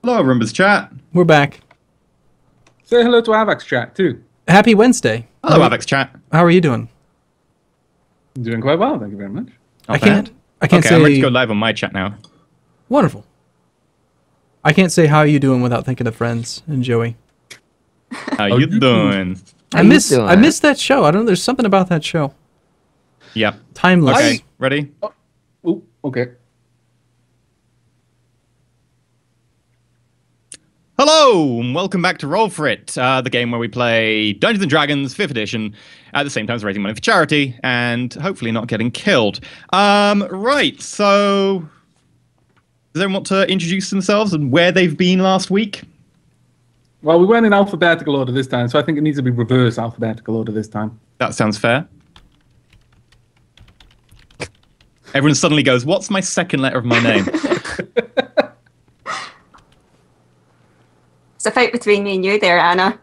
Hello, Rumba's chat. We're back. Say hello to Avax chat too. Happy Wednesday. Hello, Avex chat. How are you doing? Doing quite well, thank you very much. Not I bad. can't Okay, say I'm ready to go live on my chat now. wonderful. I can't say how you doing without thinking of Friends and Joey. How you doing? I miss that show. I don't know, there's something about that show. Yep. Timeless. Okay, ready? Oh, okay. Hello, and welcome back to Roll For It, the game where we play Dungeons & Dragons 5th edition, at the same time as raising money for charity, and hopefully not getting killed. Right, so... Does everyone want to introduce themselves and where they've been last week? Well, we went in alphabetical order this time, so I think it needs to be reverse alphabetical order this time. That sounds fair. Everyone suddenly goes, what's my second letter of my name? It's a fight between me and you there, Anna.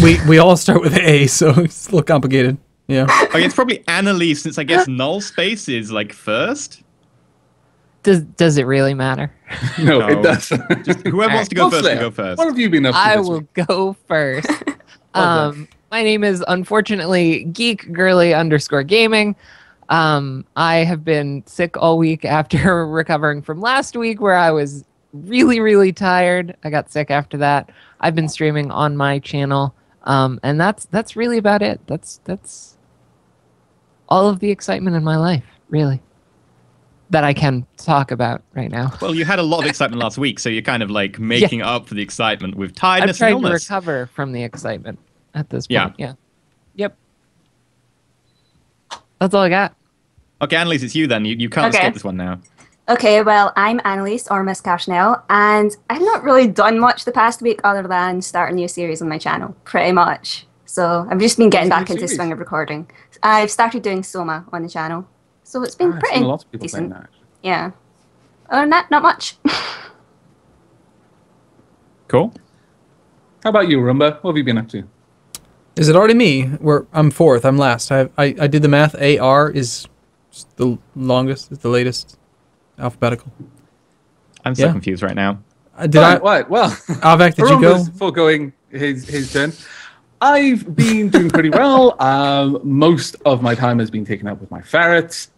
we all start with A, so it's a little complicated. Yeah. Okay, it's probably Annalise, since I guess null space is, like, first? Does it really matter? No, it doesn't. Just whoever wants to go first can go first. What have you been up to I this will week? go first. Okay. My name is unfortunately geekgirly_gaming. I have been sick all week after recovering from last week where I was really, really tired. I got sick after that. I've been streaming on my channel. And that's really about it. That's all of the excitement in my life, really, that I can talk about right now. Well, you had a lot of excitement last week, so you're kind of like making up for the excitement with tiredness I've and tried to illness. recover from the excitement at this Yeah. point. Yeah. Yep. That's all I got. Okay, Annalise, it's you then. You can't Okay. escape this one now. Okay, well, I'm Annalise, or Miss Cashnell, and I've not really done much the past week other than start a new series on my channel, pretty much. So I've just been getting What's the back new into series? swing of recording. I've started doing Soma on the channel, so it's been I've pretty seen a lot of people decent. saying that. Yeah. Other than that, not much. Cool. How about you, Rumba? What have you been up to? Is it already me? I'm fourth. I'm last. I did the math. AR is the longest, is the latest alphabetical. I'm so Yeah. confused right now. Right, well, Avak, did you go? Rumba's foregoing his turn. I've been doing pretty well. Most of my time has been taken up with my ferrets,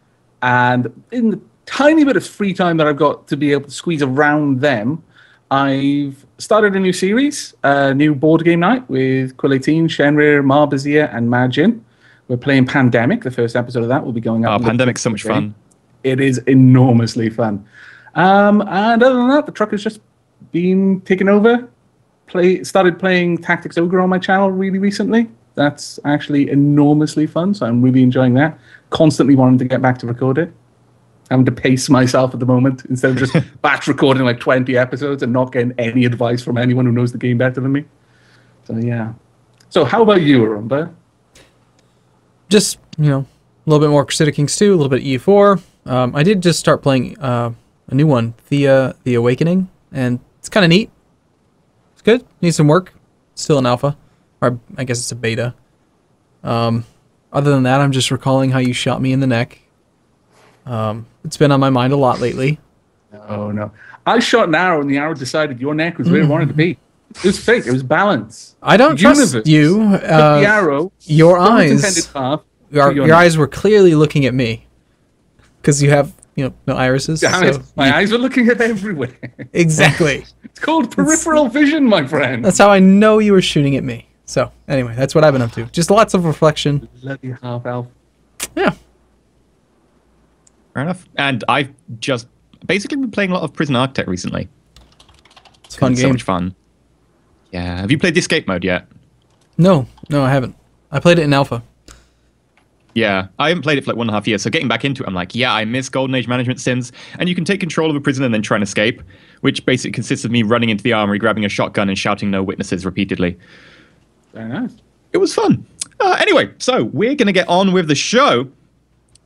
and in the tiny bit of free time that I've got to be able to squeeze around them, I've started a new series, a new board game night with Quill18, Shenrir, Marbazir, and Majin. We're playing Pandemic. The first episode of that will be going up. Oh, Pandemic's so much fun. It is enormously fun. And other than that, the truck has just been taken over. Started playing Tactics Ogre on my channel really recently. That's actually enormously fun, so I'm really enjoying that. Constantly wanting to get back to record it. Having to pace myself at the moment instead of just batch recording like 20 episodes and not getting any advice from anyone who knows the game better than me. So yeah. So how about you, Arumba? Just, a little bit more Crusader Kings 2, a little bit E4. I did just start playing a new one, The Awakening, and it's kind of neat. It's good. Needs some work. Still an alpha. Or I guess it's a beta. Other than that, I'm just recalling how you shot me in the neck. It's been on my mind a lot lately. Oh no. I shot an arrow and the arrow decided your neck was where it wanted to be. It was fake. It was balance. I don't trust you. Took the arrow. Your from its eyes. intended path to Your neck. eyes were clearly looking at me. Because you have, no irises. Damn it. so My eyes were looking at everywhere. Exactly. It's called peripheral vision, my friend. That's how I know you were shooting at me. So, anyway, that's what I've been up to. Just lots of reflection. Bloody half elf. Yeah. Fair enough. And I've just basically been playing a lot of Prison Architect recently. It's a fun So game. much fun. Yeah. Have you played the escape mode yet? No, I haven't. I played it in alpha. Yeah, I haven't played it for like 1.5 years, so getting back into it, I'm like, yeah, I miss Golden Age management sims, and you can take control of a prison and then try and escape, which basically consists of me running into the armory, grabbing a shotgun, and shouting no witnesses repeatedly. Very nice. It was fun. Anyway, so we're going to get on with the show.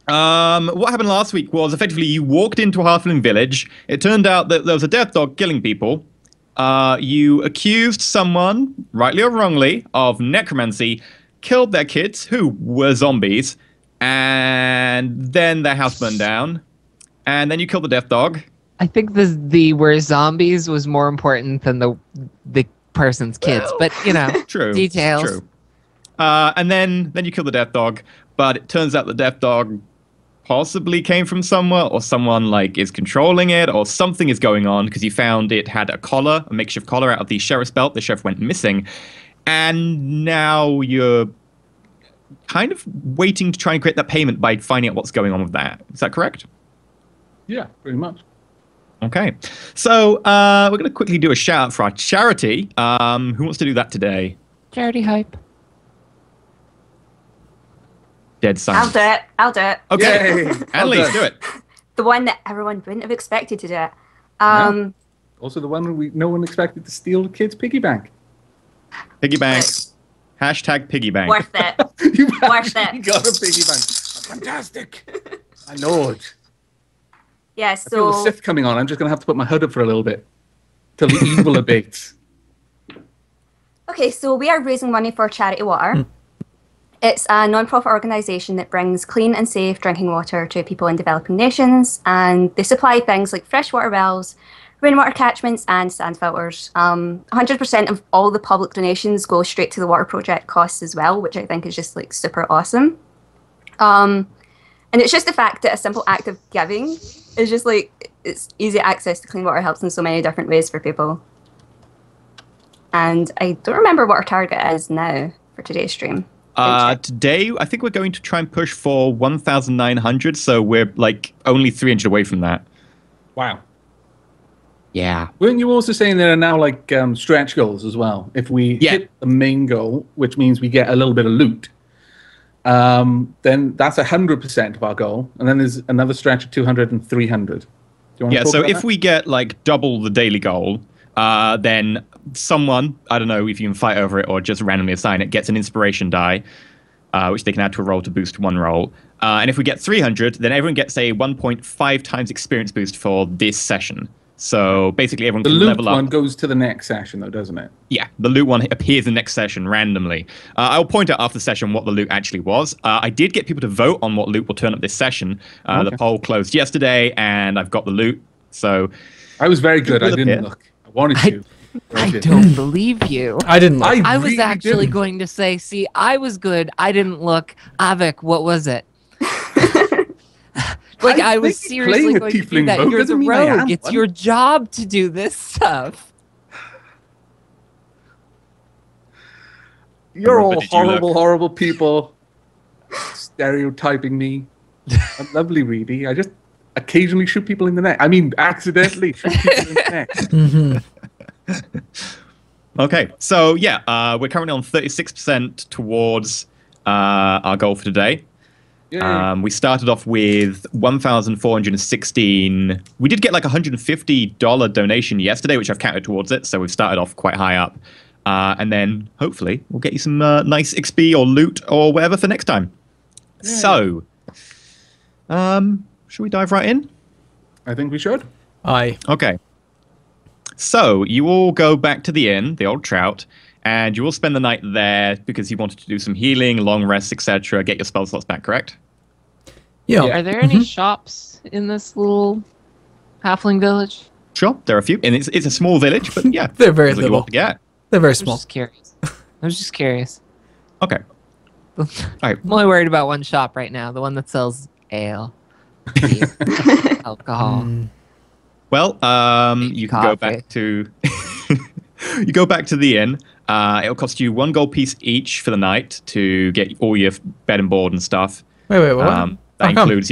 What happened last week was effectively you walked into a halfling village. It turned out that there was a death dog killing people. You accused someone, rightly or wrongly, of necromancy, killed their kids, who were zombies, and then their house burned down. And then you killed the death dog. I think the where zombies was more important than the person's kids, but True. details. True. And then you kill the death dog, but it turns out the death dog possibly came from somewhere, or someone like is controlling it, or something is going on, because you found it had a makeshift collar out of the sheriff's belt. The sheriff went missing, and now you're kind of waiting to try and create that payment by finding out what's going on with that. Is that correct? Yeah, pretty much. Okay. So we're going to quickly do a shout out for our charity. Who wants to do that today? Charity hype. Dead silence. I'll do it. Okay. Yay. Annalise, do it. The one that everyone wouldn't have expected to do it. Yeah. Also the one no one expected to steal the kid's piggy bank. Piggy bank. Hashtag piggy bank. Worth it. You Worth actually it. got a piggy bank. Fantastic. I know it. Yeah, I feel the so Sith coming on. I'm just going to have to put my hood up for a little bit till the evil abates. okay, so we are raising money for Charity Water. It's a non-profit organisation that brings clean and safe drinking water to people in developing nations, and they supply things like freshwater wells, rainwater catchments, and sand filters. 100% of all the public donations go straight to the water project costs as well, which I think is just like super awesome. And it's just the fact that a simple act of giving is just like, it's easy access to clean water helps in so many different ways for people. And I don't remember what our target is now for today's stream. Today, I think we're going to try and push for 1,900, so we're like only 300 away from that. Wow. Yeah. Weren't you also saying there are now like stretch goals as well? If we hit the main goal, which means we get a little bit of loot, then that's 100% of our goal. And then there's another stretch of 200 and 300. Do you want to talk so about if that? we get like double the daily goal, then someone, I don't know if you can fight over it or just randomly assign it, gets an inspiration die, which they can add to a roll to boost one roll. And if we get 300, then everyone gets a 1.5 times experience boost for this session. So basically everyone the can loot level up. one goes to the next session, though, doesn't it? Yeah, the loot one appears in the next session randomly. I'll point out after the session what the loot actually was. I did get people to vote on what loot will turn up this session. The poll closed yesterday, and I've got the loot. So I was very good. I Look didn't here. look. I wanted to. I don't believe you. I didn't look. I was really actually didn't. going to say, see, I was good. I didn't look. Avik, what was it? Like, I was think seriously playing a going to do tiefling that. rogue You're the doesn't mean I am rogue. It's one. your job to do this stuff. You're all But did you look? horrible people stereotyping me. I'm lovely, Reedy. I just occasionally shoot people in the neck. I mean, accidentally shoot people in the neck. Mm-hmm. Okay, so yeah, we're currently on 36% towards our goal for today. Yay. We started off with 1,416. We did get like a $150 donation yesterday, which I've counted towards it. So we've started off quite high up. And then hopefully we'll get you some nice XP or loot or whatever for next time. Yay. So, should we dive right in? I think we should. Aye. Okay. So you all go back to the inn, the Old Trout, and you all spend the night there because you wanted to do some healing, long rests, etc. Get your spell slots back, correct? Yeah. Are there any shops in this little halfling village? Sure, there are a few, and it's a small village, but yeah, They're very that's what you little. want to get. They're very I'm small. just curious. I was just curious. Okay. All right. I'm only worried about one shop right now, the one that sells ale, beer, alcohol. Mm. Well, you can go back to you go back to the inn. It'll cost you 1 gold piece each for the night to get all your bed and board and stuff. Wait, what? That How come? includes,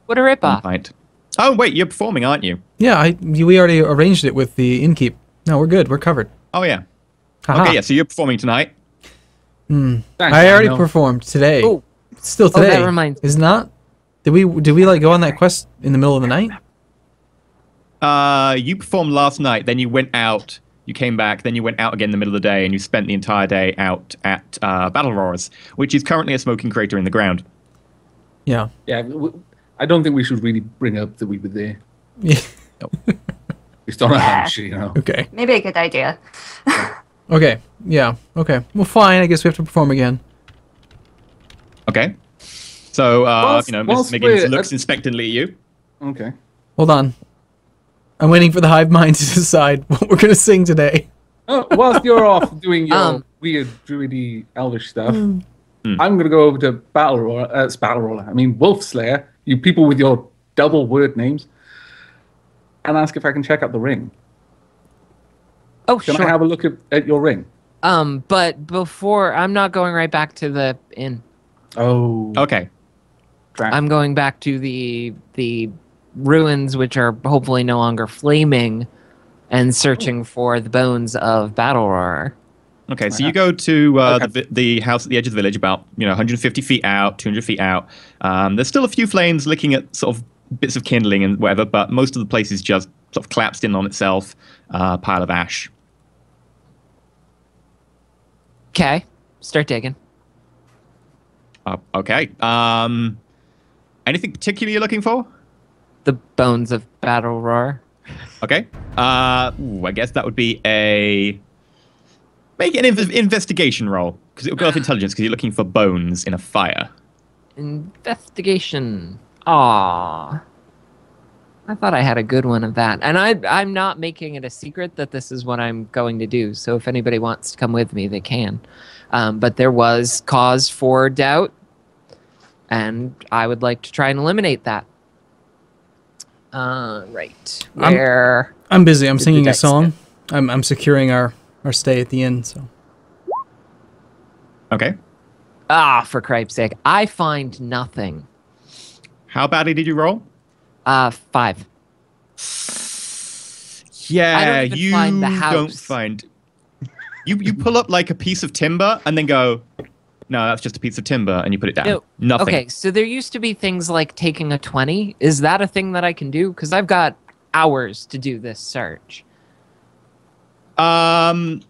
What a one ripoff. pint. Oh wait, you're performing, aren't you? Yeah, we already arranged it with the innkeep. No, we're good. We're covered. Oh yeah. Haha. Okay, yeah. So you're performing tonight. Thanks, I already Daniel. performed today. Oh. Still Oh, that today. reminds me. Is not? Did we like go on that quest in the middle of the night? You performed last night, then you went out, you came back, then you went out again in the middle of the day, and you spent the entire day out at Battle Roars, which is currently a smoking crater in the ground. Yeah. Yeah, I don't think we should really bring up that we were there. Yeah. It's on a Yeah. hunch, Okay. Maybe a good idea. Okay. Yeah. Okay. Well, fine. I guess we have to perform again. Okay. So, Whilst Miss we're Miggins looks at- inspectantly at you. Okay. Hold on. I'm waiting for the hive mind to decide what we're gonna sing today. Oh, whilst you're off doing your weird druidy elvish stuff, I'm gonna go over to Battle Roller. I mean Wolf Slayer. You people with your double word names, and ask if I can check out the ring. Oh, Can sure. I have a look at your ring? But before, I'm not going right back to the inn. Oh, Okay. I'm going back to the ruins, which are hopefully no longer flaming, and searching for the bones of Battle Roar. Okay, so you go to the house at the edge of the village, about 150 feet out, 200 feet out. There's still a few flames licking at sort of bits of kindling and whatever, but most of the place is just sort of collapsed in on itself, pile of ash. Okay, start digging. Okay. Anything particular you're looking for? The bones of Battle Roar. Okay. I guess that would be make an investigation roll, because it will go off intelligence, because you're looking for bones in a fire. Investigation. Aww. I thought I had a good one of that. And I'm not making it a secret that this is what I'm going to do. So if anybody wants to come with me, they can. But there was cause for doubt. And I would like to try and eliminate that. Right. Where... I'm busy. I'm singing a song. I'm securing our stay at the inn, so. Okay. For cripe's sake. I find nothing. How badly did you roll? 5. Yeah, I don't even find the house. Don't find. You pull up like a piece of timber and then go, no, that's just a piece of timber, and you put it down. No. Nothing. Okay, so there used to be things like taking a 20. Is that a thing that I can do? Because I've got hours to do this search. I'll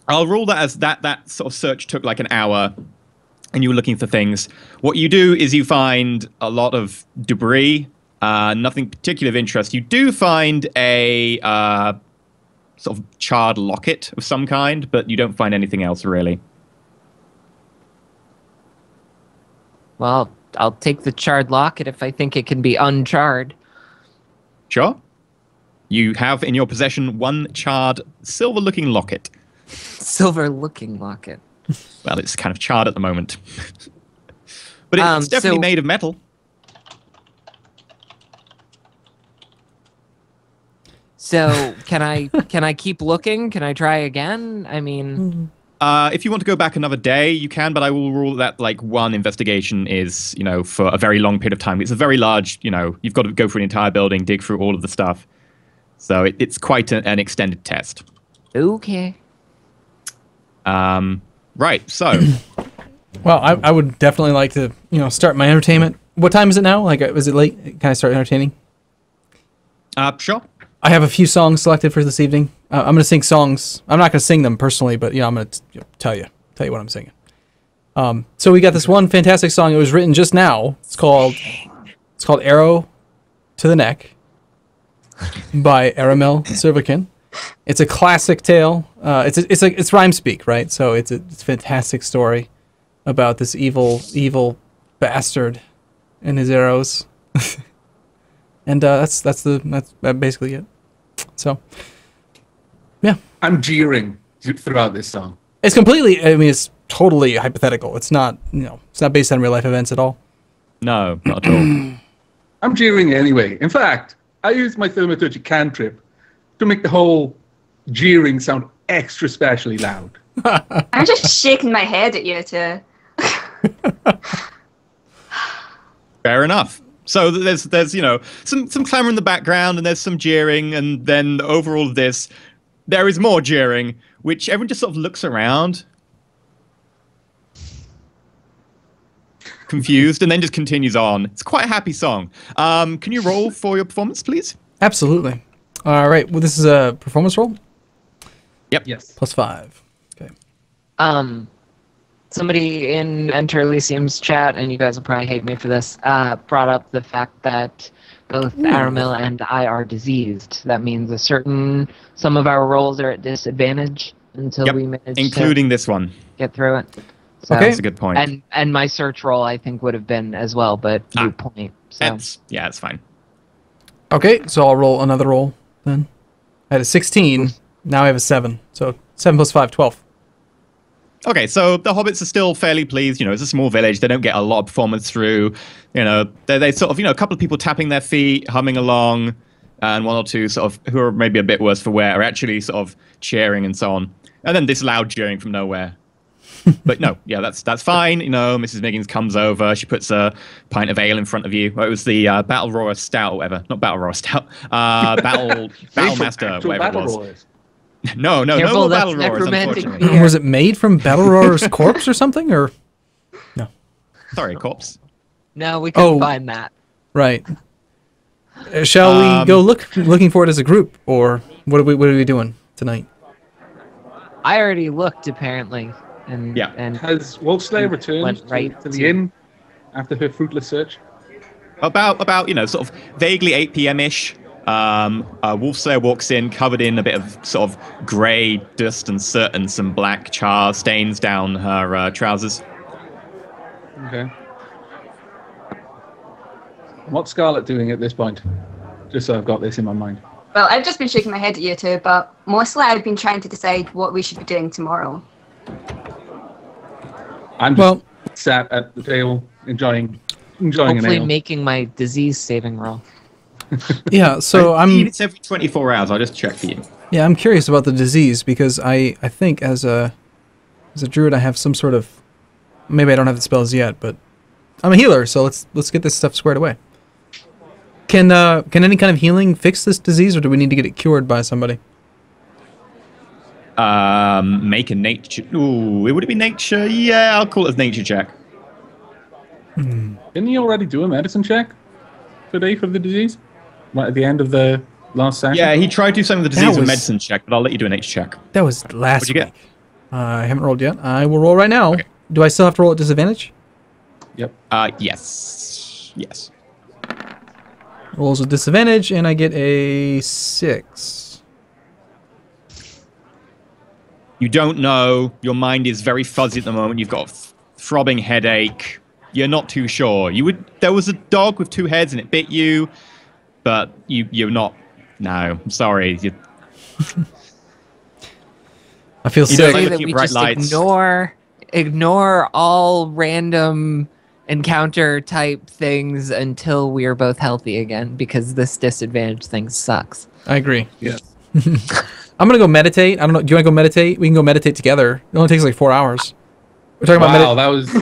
rule that as that sort of search took like an hour, and you were looking for things. What you do is you find a lot of debris. Nothing particular of interest. You do find a sort of charred locket of some kind, but you don't find anything else really. Well, I'll take the charred locket if I think it can be uncharred. Sure. You have in your possession one charred, silver-looking locket. Silver-looking locket. Well, it's kind of charred at the moment. But it's definitely made of metal. So can I keep looking? Can I try again? I mean, if you want to go back another day, you can, but I will rule that like one investigation is, for a very long period of time. It's a very large, you've got to go through an entire building, dig through all of the stuff. So it's quite an extended test. Okay. Right. So. Well, I would definitely like to, start my entertainment. What time is it now? Like, is it late? Can I start entertaining? Sure. I have a few songs selected for this evening. I'm going to sing songs. I'm not going to sing them personally, but I'm going to tell you what I'm singing. So we got this one fantastic song. It was written just now. It's called "Arrow to the Neck" by Aramel Servakin. It's a classic tale. It's rhyme speak, right? So it's a fantastic story about this evil bastard and his arrows. And that's basically it. So, yeah. I'm jeering throughout this song. It's completely, it's totally hypothetical. It's not, it's not based on real life events at all. No, not at all. I'm jeering anyway. In fact, I used my thaumaturgic cantrip to make the whole jeering sound extra specially loud. I'm just shaking my head at you two. Fair enough. So there's some clamor in the background, and there's some jeering, and then over all of this, there is more jeering, which everyone just sort of looks around, confused, and then just continues on. It's quite a happy song. Can you roll for your performance, please? Absolutely. All right. Well, this is a performance roll. Yep. Yes. +5. Okay. Somebody in Enter Elysium's chat, and you guys will probably hate me for this, brought up the fact that both Aramil and I are diseased. That means some of our rolls are at disadvantage until we manage including this one. Get through it. So, okay. That's a good point. And my search roll, I think, would have been as well, but moot point. So. It's fine. Okay, so I'll roll another roll then. I had a 16. Now I have a 7. So 7 plus 5, 12. Okay, so the hobbits are still fairly pleased. You know, it's a small village. They don't get a lot of performance through. You know, they sort of, you know, a couple of people tapping their feet, humming along, and one or two sort of, who are maybe a bit worse for wear, are actually sort of cheering and so on. And then this loud cheering from nowhere. But no, yeah, that's fine. You know, Mrs. Miggins comes over. She puts a pint of ale in front of you. Well, it was the Battle Roar Stout or whatever. Not Battle Roar Stout. Battle Master, whatever it was. Roars. No Careful, Battle that's Roars, necromantic unfortunately. beer. Was it made from Battle Roar's corpse or something? Or no? Sorry, corpse. No, we couldn't Oh. find that. Right. Shall we go looking for it as a group, or what are we doing tonight? I already looked, apparently. And, Yeah. and Has Wolfslayer returned Went right to the to- inn after her fruitless search? About you know, sort of vaguely 8 p.m.-ish. Wolfslayer walks in covered in a bit of sort of grey dust and soot and some black char stains down her trousers. Okay. What's Scarlet doing at this point? Just so I've got this in my mind. Well, I've just been shaking my head at you two, but mostly I've been trying to decide what we should be doing tomorrow. I'm just sat at the table enjoying an hopefully ale. making my disease saving roll. Yeah. So I believe I'm it's every 24 hours. I'll just check for you. I'm curious about the disease because I think as a druid I have some sort of, maybe I don't have the spells yet, but I'm a healer, so let's get this stuff squared away. Can any kind of healing fix this disease, or do we need to get it cured by somebody? Make a nature. Ooh, it would it be nature? Yeah, I'll call it a nature check. Didn't you already do a medicine check today for the disease? Right at the end of the last session? Yeah, he tried to do something with the disease with was- medicine check, but I'll let you do a nature check. That was last What'd you get? week. I haven't rolled yet. I will roll right now. Okay. Do I still have to roll at disadvantage? Yep. Yes. Yes. Rolls with disadvantage, and I get a 6. You don't know. Your mind is very fuzzy at the moment. You've got a throbbing headache. You're not too sure. There was a dog with 2 heads and it bit you, but you're not. No, I'm sorry. I feel You sick. don't Say like that looking we at bright just lights. ignore all random encounter type things until we are both healthy again, because this disadvantage thing sucks. I agree. Yes. I'm gonna go meditate. I don't know. Do you want to go meditate? We can go meditate together. It only takes like 4 hours. We're talking Wow, about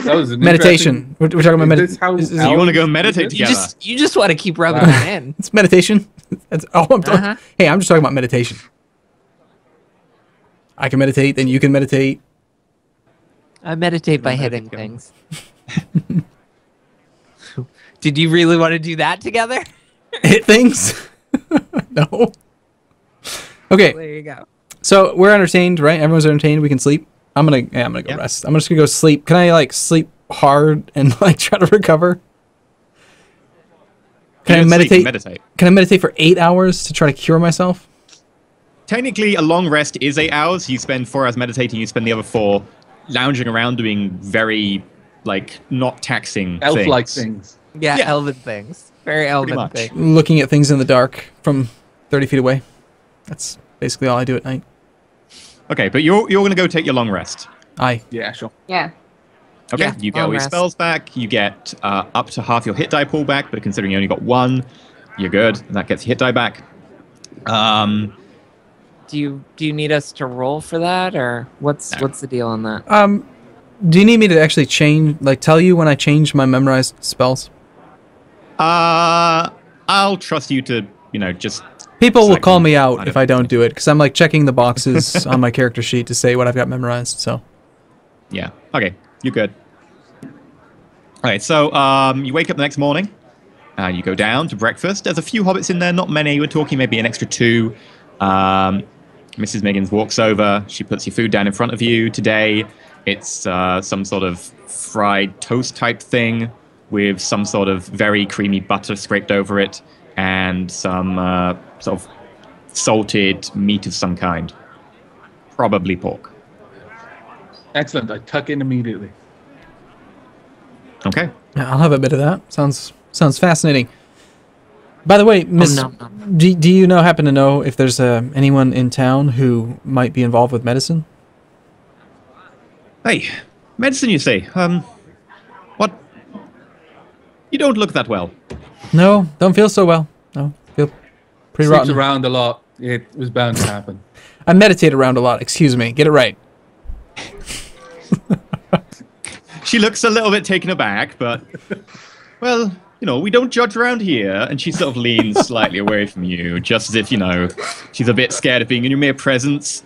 that was an meditation. We're talking about Is this how meditation. You want to go meditate You together? just want to keep rubbing Wow. it in. It's meditation. That's all I'm talking. Uh-huh. Hey, I'm just talking about meditation. I can meditate, then you can meditate. I meditate by Meditate hitting together. things. Did you really want to do that together? Hit things. No. Okay, There you go. so we're entertained, right? Everyone's entertained. We can sleep. I'm gonna go Yeah. rest. I'm just gonna go sleep. Can I like sleep hard and like try to recover? Can I You don't sleep, you meditate? meditate. Can I meditate for 8 hours to try to cure myself? Technically, a long rest is 8 hours. You spend 4 hours meditating. You spend the other 4 lounging around doing very, like, not taxing elf-like things. things. Yeah, Yeah. elven things. Very elven much. things. Looking at things in the dark from 30 feet away. That's basically all I do at night. Okay, but you're going to go take your long rest. Aye. Yeah, sure. Yeah. Okay, Yeah, you get long all your rest. spells back. You get up to half your hit die pull back, but considering you only got 1, you're good. That gets your hit die back. Do you need us to roll for that, or what's the deal on that? Do you need me to actually tell you when I change my memorized spells? I'll trust you to, just... People will Second, call me out I if don't I don't think do it, because I'm like checking the boxes on my character sheet to say what I've got memorized, so. Yeah. Okay. You're good. All right. So you wake up the next morning. You go down to breakfast. There's a few hobbits in there. Not many. We're talking maybe an extra 2. Mrs. Miggins walks over. She puts your food down in front of you. Today, it's some sort of fried toast type thing with some sort of very creamy butter scraped over it and some sort of salted meat of some kind. Probably pork. Excellent. I tuck in immediately. Okay. Yeah, I'll have a bit of that. Sounds fascinating. By the way, Miss, no. do you happen to know if there's anyone in town who might be involved with medicine? Hey, medicine, you say? What? You don't look that well. No, don't feel so well. No, feel pretty Sleeps rotten. around a lot. It was bound to happen. I meditate around a lot. Excuse me. Get it right. She looks a little bit taken aback, but, well, we don't judge around here. And she sort of leans slightly away from you, just as if, she's a bit scared of being in your mere presence.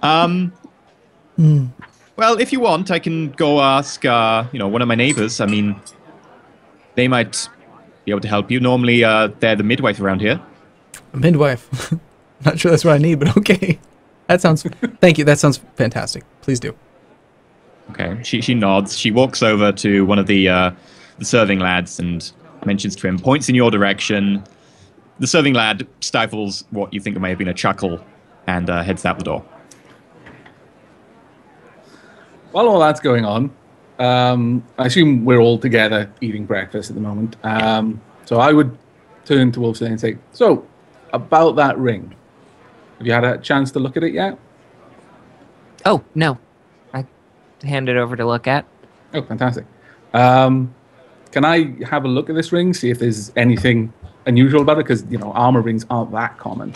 Well, if you want, I can go ask, one of my neighbors. I mean, they might be able to help you. Normally, they're the midwife around here. A midwife. Not sure that's what I need, but okay. Thank you. That sounds fantastic. Please do. Okay. She nods. She walks over to one of the serving lads and mentions to him, points in your direction. The serving lad stifles what you think may have been a chuckle and heads out the door. While all that's going on, I assume we're all together eating breakfast at the moment. So I would turn to Wolfsley and say, so, about that ring. Have you had a chance to look at it yet? Oh, no. I hand it over to look at. Oh, fantastic. Can I have a look at this ring, see if there's anything unusual about it? Because, armor rings aren't that common.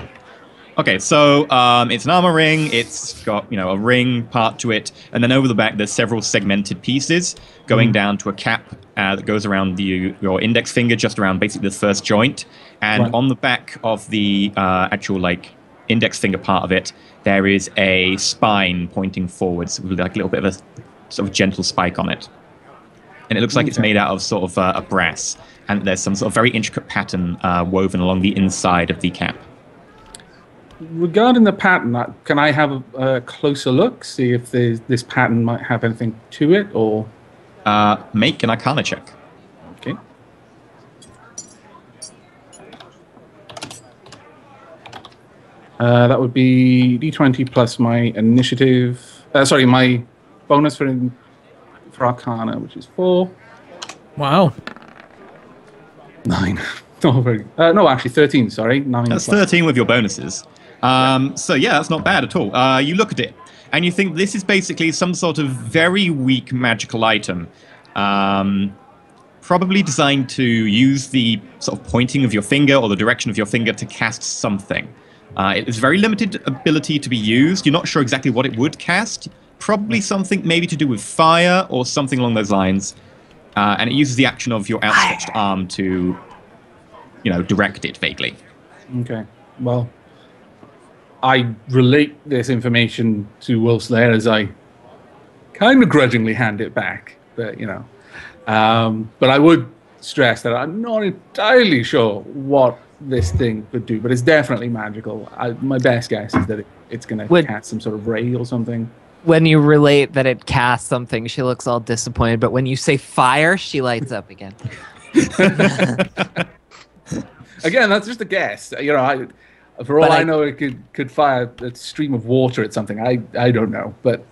Okay, so it's an armor ring. It's got, a ring part to it. And then over the back, there's several segmented pieces going down to a cap that goes around your index finger, just around basically the first joint. And on the back of the actual, index finger part of it, there is a spine pointing forwards with, a little bit of a sort of gentle spike on it. And it looks like it's made out of sort of a brass. And there's some sort of very intricate pattern woven along the inside of the cap. Regarding the pattern, can I have a closer look, see if this pattern might have anything to it, or? Make an Arcana check. Okay. That would be D20 plus my initiative. My bonus for Arcana, which is 4. Wow. 9. No, actually 13. Sorry, 9. That's 13 with your bonuses. So yeah, that's not bad at all. You look at it, and you think this is basically some sort of very weak magical item. Probably designed to use the sort of pointing of your finger or the direction of your finger to cast something. It has very limited ability to be used. You're not sure exactly what it would cast. Probably something maybe to do with fire or something along those lines. And it uses the action of your outstretched arm to, direct it vaguely. Okay. Well, I relate this information to Wolfslayer as I kind of grudgingly hand it back. But, but I would stress that I'm not entirely sure what this thing could do, but it's definitely magical. My best guess is that it's going to cast some sort of ray or something. When you relate that it casts something, she looks all disappointed. But when you say fire, she lights up again. Again, that's just a guess. For all I know, it could fire a stream of water at something. I don't know, but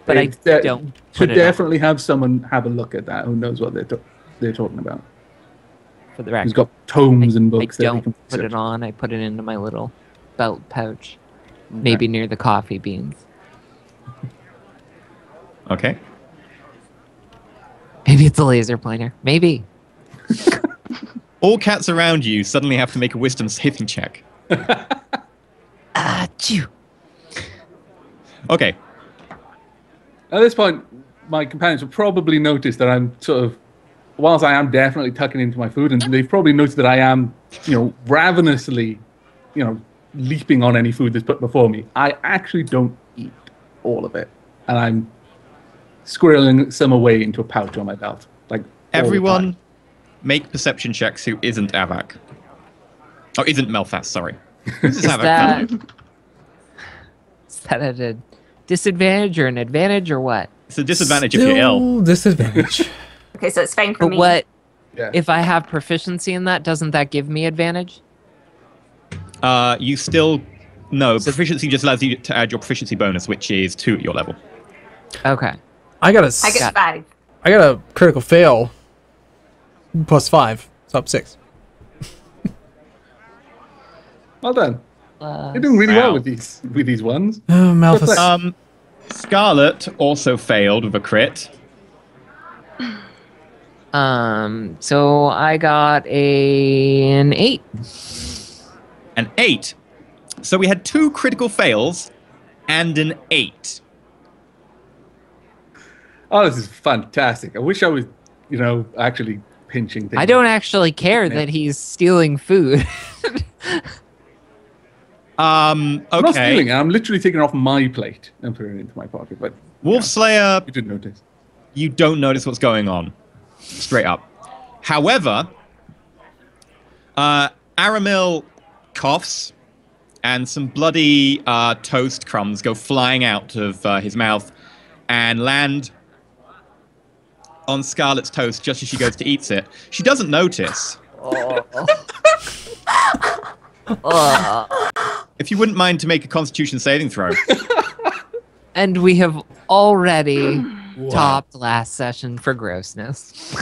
I don't. Should definitely have someone have a look at that who knows what they're talking about. For the record, who's got tomes and books. I don't put it on. I put it into my little belt pouch, maybe near the coffee beans. Okay. Maybe it's a laser pointer. Maybe. All cats around you suddenly have to make a wisdom saving check. Achoo. Okay. At this point, my companions will probably notice that I'm sort of, whilst I am definitely tucking into my food, and they've probably noticed that I am, ravenously, leaping on any food that's put before me. I actually don't eat all of it, and I'm squirreling some away into a pouch on my belt. Everyone, make perception checks who isn't Avak. Oh, isn't Melfast, sorry. This is Avak. Is that at a disadvantage or an advantage or what? It's a disadvantage if you're ill. Disadvantage. Okay, so it's fine for But me. what? Yeah. If I have proficiency in that, doesn't that give me advantage? You still... No, proficiency just allows you to add your proficiency bonus, which is 2 at your level. Okay. I I get 5. I got a critical fail. +5. So up 6. Well done. You're doing really well with these ones. Oh, Malthus. Scarlet also failed with a crit. So I got an 8. An 8. So we had 2 critical fails and an 8. Oh, this is fantastic. I wish I was, actually pinching things. I don't actually care that he's stealing food. Okay. I'm not stealing it. I'm literally taking it off my plate and putting it into my pocket. But Wolfslayer, you didn't notice. You don't notice what's going on. Straight up. However, Aramil coughs, and some bloody toast crumbs go flying out of his mouth and land on Scarlet's toast just as she goes to eat it. She doesn't notice. If you wouldn't mind to make a Constitution saving throw. And we have already topped last session for grossness.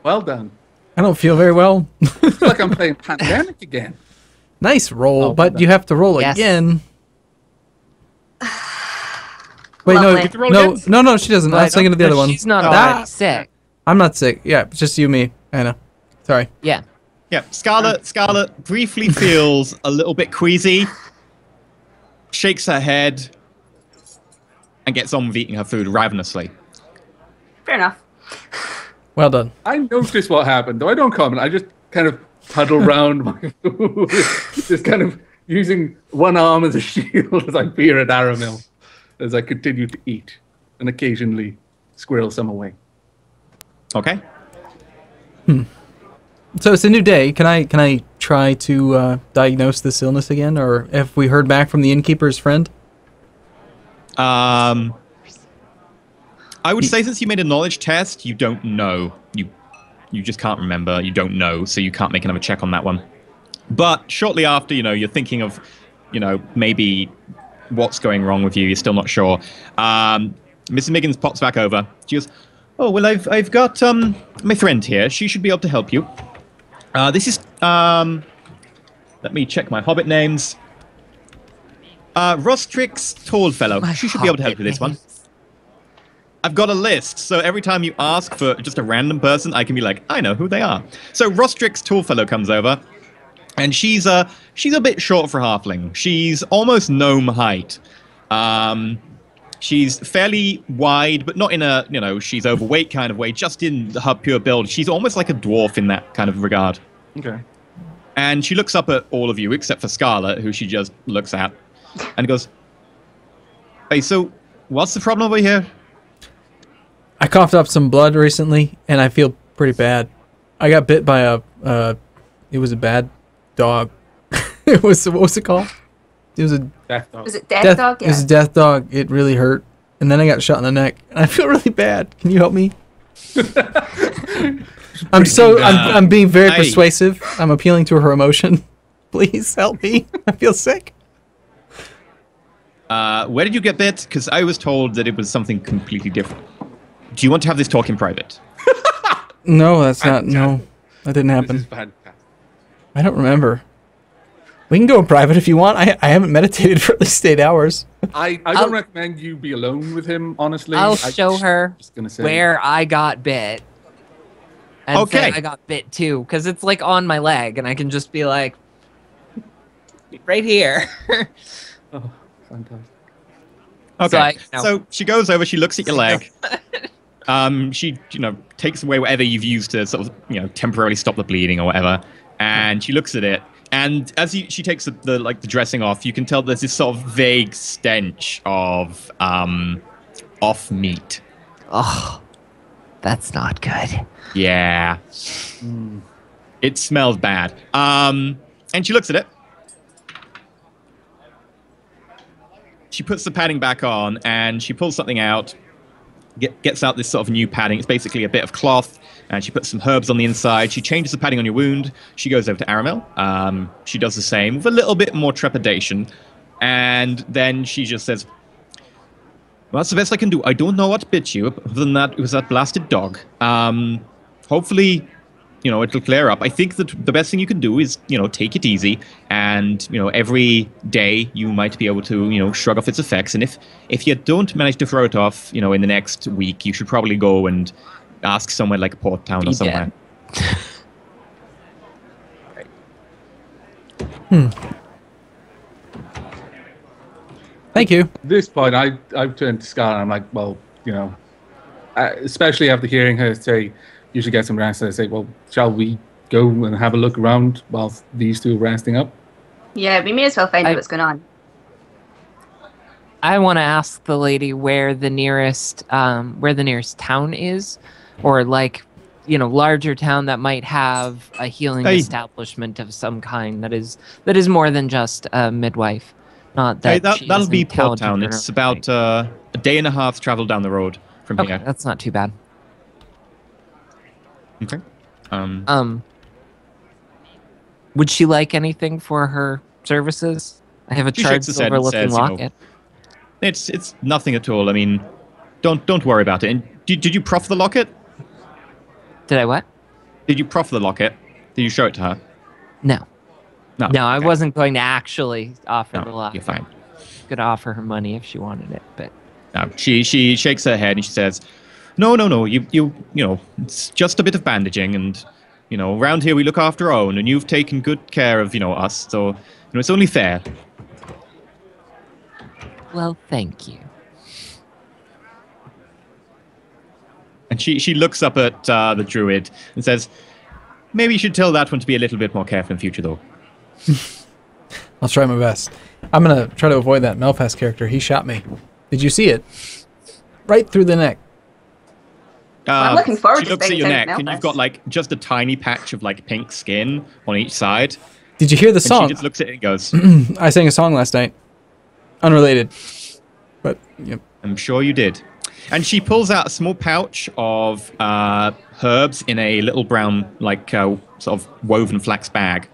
Well done. I don't feel very well. It's like I'm playing Pandemic again. Nice roll, but you have to roll again. Wait, no, she doesn't. I was thinking of the other one. She's not already sick. I'm not sick. Yeah, it's just you, me, Anna. Sorry. Yeah. Yeah, Scarlet briefly feels a little bit queasy, shakes her head, and gets on with eating her food ravenously. Fair enough. Well done. I noticed what happened, though I don't comment. I just kind of huddle around my food, just kind of using one arm as a shield as I peer at Aramil as I continue to eat and occasionally squirrel some away. Okay. So it's a new day. Can I try to diagnose this illness again, or have we heard back from the innkeeper's friend? I would say since you made a knowledge test, you don't know. You just can't remember. You don't know, so you can't make another check on that one. But shortly after, you're thinking of, maybe what's going wrong with you. You're still not sure. Mrs. Miggins pops back over. She goes, "Oh well, I've got my friend here. She should be able to help you. This is let me check my Hobbit names. Rostrix Tallfellow. She should be able to help you with this one. I've got a list, so every time you ask for just a random person, I can be like, I know who they are. So Rostrix Tallfellow comes over, and she's a bit short for halfling. She's almost gnome height. She's fairly wide, but not in a, she's overweight kind of way, just in her pure build. She's almost like a dwarf in that kind of regard. Okay. And she looks up at all of you, except for Scarlet, who she just looks at, and goes, "Hey, so what's the problem over here?" I coughed up some blood recently, and I feel pretty bad. I got bit by it was a bad dog. What was it called? It was a Death dog. Was it death dog? It was a death dog. It really hurt. And then I got shot in the neck. And I feel really bad. Can you help me? I'm being very persuasive. I'm appealing to her emotion. Please help me. I feel sick. Where did you get bit? Because I was told that it was something completely different. Do you want to have this talk in private? No, that's not. No, that didn't happen. This is fantastic. I don't remember. We can go in private if you want. I haven't meditated for at least 8 hours. I don't recommend you be alone with him, honestly. I'll show her where I got bit. And say I got bit too, because it's like on my leg, and I can just be like, right here. Oh, fantastic. Okay, so she goes over, she looks at your leg. She, takes away whatever you've used to sort of, temporarily stop the bleeding or whatever, and she looks at it. And as she takes the dressing off, you can tell there's this sort of vague stench of off meat. Oh, that's not good. Yeah. It smells bad. And she looks at it. She puts the padding back on, and she pulls something out, gets out this sort of new padding. It's basically a bit of cloth, and she puts some herbs on the inside. She changes the padding on your wound. She goes over to Aramil. She does the same with a little bit more trepidation. And then she just says, "Well, that's the best I can do. I don't know what bit you. Other than that, it was that blasted dog. Hopefully it'll clear up. I think that the best thing you can do is, take it easy, and every day you might be able to, shrug off its effects. And if you don't manage to throw it off, in the next week, you should probably go and ask somewhere like Port Town or somewhere. Thank you. At this point, I've turned to Scarlett and I'm like, well, especially after hearing her say, you should get some rest, I say, well, shall we go and have a look around while these two are resting up? Yeah, we may as well find out what's going on. I want to ask the lady where the nearest town is, or larger town that might have a healing establishment of some kind that is more than just a midwife. Not that that'll be Port Town. It's about a day and a half travel down the road from here. That's not too bad. Okay. Would she like anything for her services? I have a charred silver-looking locket. It's nothing at all. I mean, don't worry about it. And did you proffer the locket? Did I what? Did you proffer the locket? Did you show it to her? No. No, okay. I wasn't going to actually offer the locket. You're fine. Could offer her money if she wanted it, but no. She shakes her head and she says, "No. You it's just a bit of bandaging, and around here we look after our own, and you've taken good care of us, so it's only fair." Well, thank you. And she looks up at the druid and says, "Maybe you should tell that one to be a little bit more careful in future, though." I'll try my best. I'm going to try to avoid that Melfast character. He shot me. Did you see it? Right through the neck. I'm looking forward to She looks at your neck, and you've got just a tiny patch of pink skin on each side. Did you hear the song? She just looks at it and goes, I sang a song last night. Unrelated. But, yep. I'm sure you did. And she pulls out a small pouch of herbs in a little brown, sort of woven flax bag.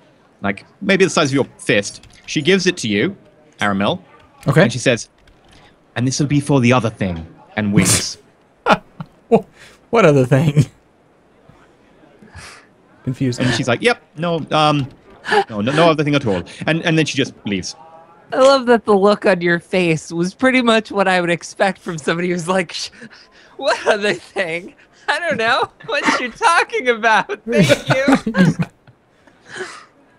Maybe the size of your fist. She gives it to you, Aramil. Okay. And she says, "And this will be for the other thing," and winks. What other thing? Confused. And she's like, "Yep, no other thing at all." And then she just leaves. I love that the look on your face was pretty much what I would expect from somebody who's like, what other thing? I don't know what you're talking about. Thank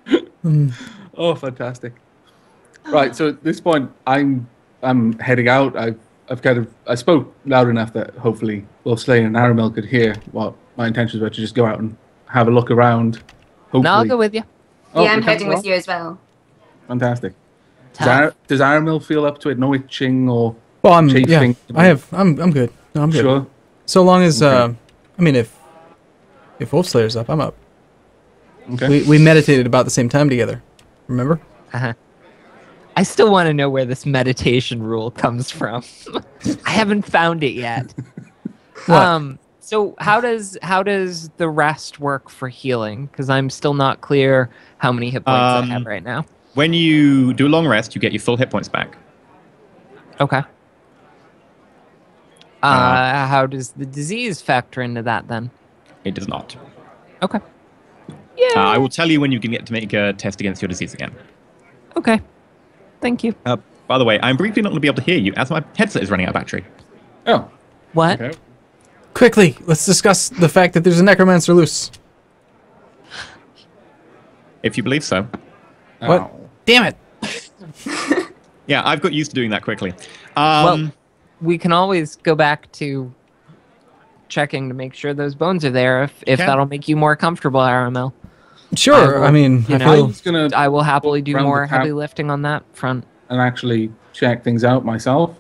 you. Oh, fantastic! Right, so at this point, I'm heading out. I spoke loud enough that hopefully both Slane and Aramil could hear what my intentions were to just go out and have a look around. Hopefully. No, I'll go with you. Yeah, I'm heading with you as well. Fantastic. Does Aramil feel up to it? No itching or Yeah, chafing? I'm good. No, I'm good. Sure. So long as if Wolfslayer's up, I'm up. Okay. We meditated about the same time together. Remember? I still want to know where this meditation rule comes from. I haven't found it yet. What? So how does the rest work for healing? Because I'm still not clear how many hit points I have right now. When you do a long rest, you get your full hit points back. Okay. How does the disease factor into that then? It does not. Okay. Yeah. I will tell you when you can get to make a test against your disease again. Okay. Thank you. By the way, I'm briefly not going to be able to hear you as my headset is running out of battery. Oh. What? Okay. Quickly, let's discuss the fact that there's a necromancer loose. If you believe so. What? Ow. Damn it! Yeah, I've got used to doing that quickly. Well, we can always go back to checking to make sure those bones are there if that'll make you more comfortable, Aramil. Sure, I mean, I will happily do round more the cap- heavy lifting on that front. and actually check things out myself.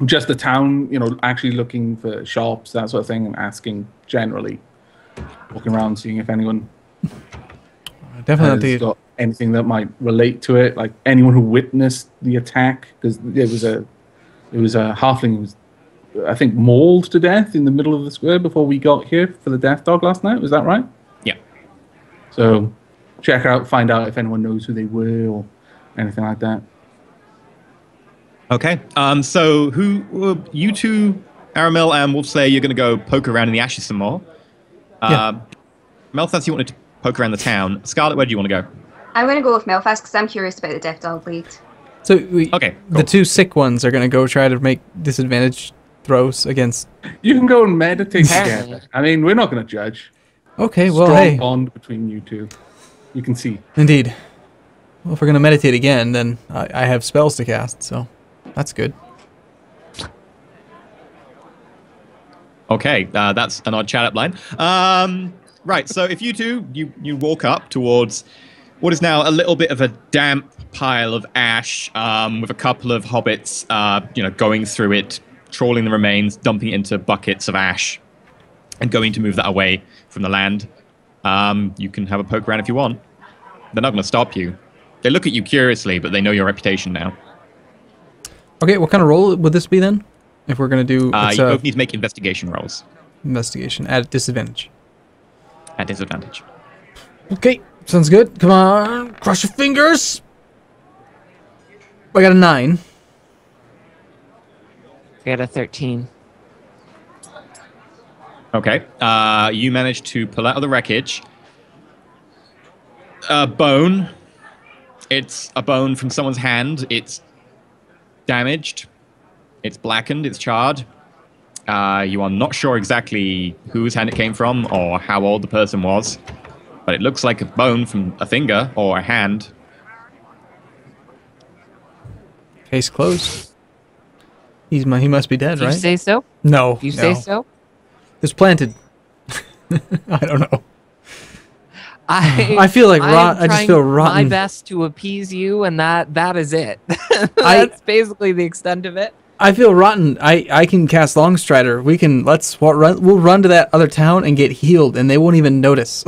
Just the town, actually looking for shops, that sort of thing, and asking generally, walking around, seeing if anyone definitely has got anything that might relate to it, like anyone who witnessed the attack, because it was a halfling who was, I think, mauled to death in the middle of the square before we got here for the death dog last night. Was that right? Yeah. So find out if anyone knows who they were or anything like that. Okay. So you two, Aramil and Wolfslayer, you're going to go poke around in the ashes some more. Yeah. Melthas, you wanted to poke around the town. Scarlet, where do you want to go? I'm going to go with Melfast because I'm curious about the Death Dog League. So Okay, the cool. two sick ones are going to go try to make disadvantage throws against... You can go and meditate Apparently. together. I mean, we're not going to judge. Okay, well, Strong hey, bond between you two. You can see. indeed. Well, if we're going to meditate again, then I have spells to cast, so that's good. Okay, that's an odd chat-up line. Right, so if you two, you walk up towards what is now a little bit of a damp pile of ash with a couple of hobbits, going through it, trawling the remains, dumping it into buckets of ash, and going to move that away from the land. You can have a poke around if you want. They're not going to stop you. They look at you curiously, but they know your reputation now. Okay, what kind of roll would this be then? If we're going to do You both need to make investigation rolls investigation at disadvantage. at disadvantage. Okay, sounds good. Come on, cross your fingers. I got a 9. I got a 13. Okay. You managed to pull out of the wreckage a bone. It's a bone from someone's hand. It's damaged. It's blackened. It's charred. You are not sure exactly whose hand it came from or how old the person was, but it looks like a bone from a finger or a hand. Case closed. He must be dead, Do you right? say so? No. Do you say so? It's planted. I don't know. I feel like am I just trying feel my rotten. best to appease you, and that is it. That's basically the extent of it. I feel rotten. I can cast Longstrider. We'll run to that other town and get healed, and they won't even notice.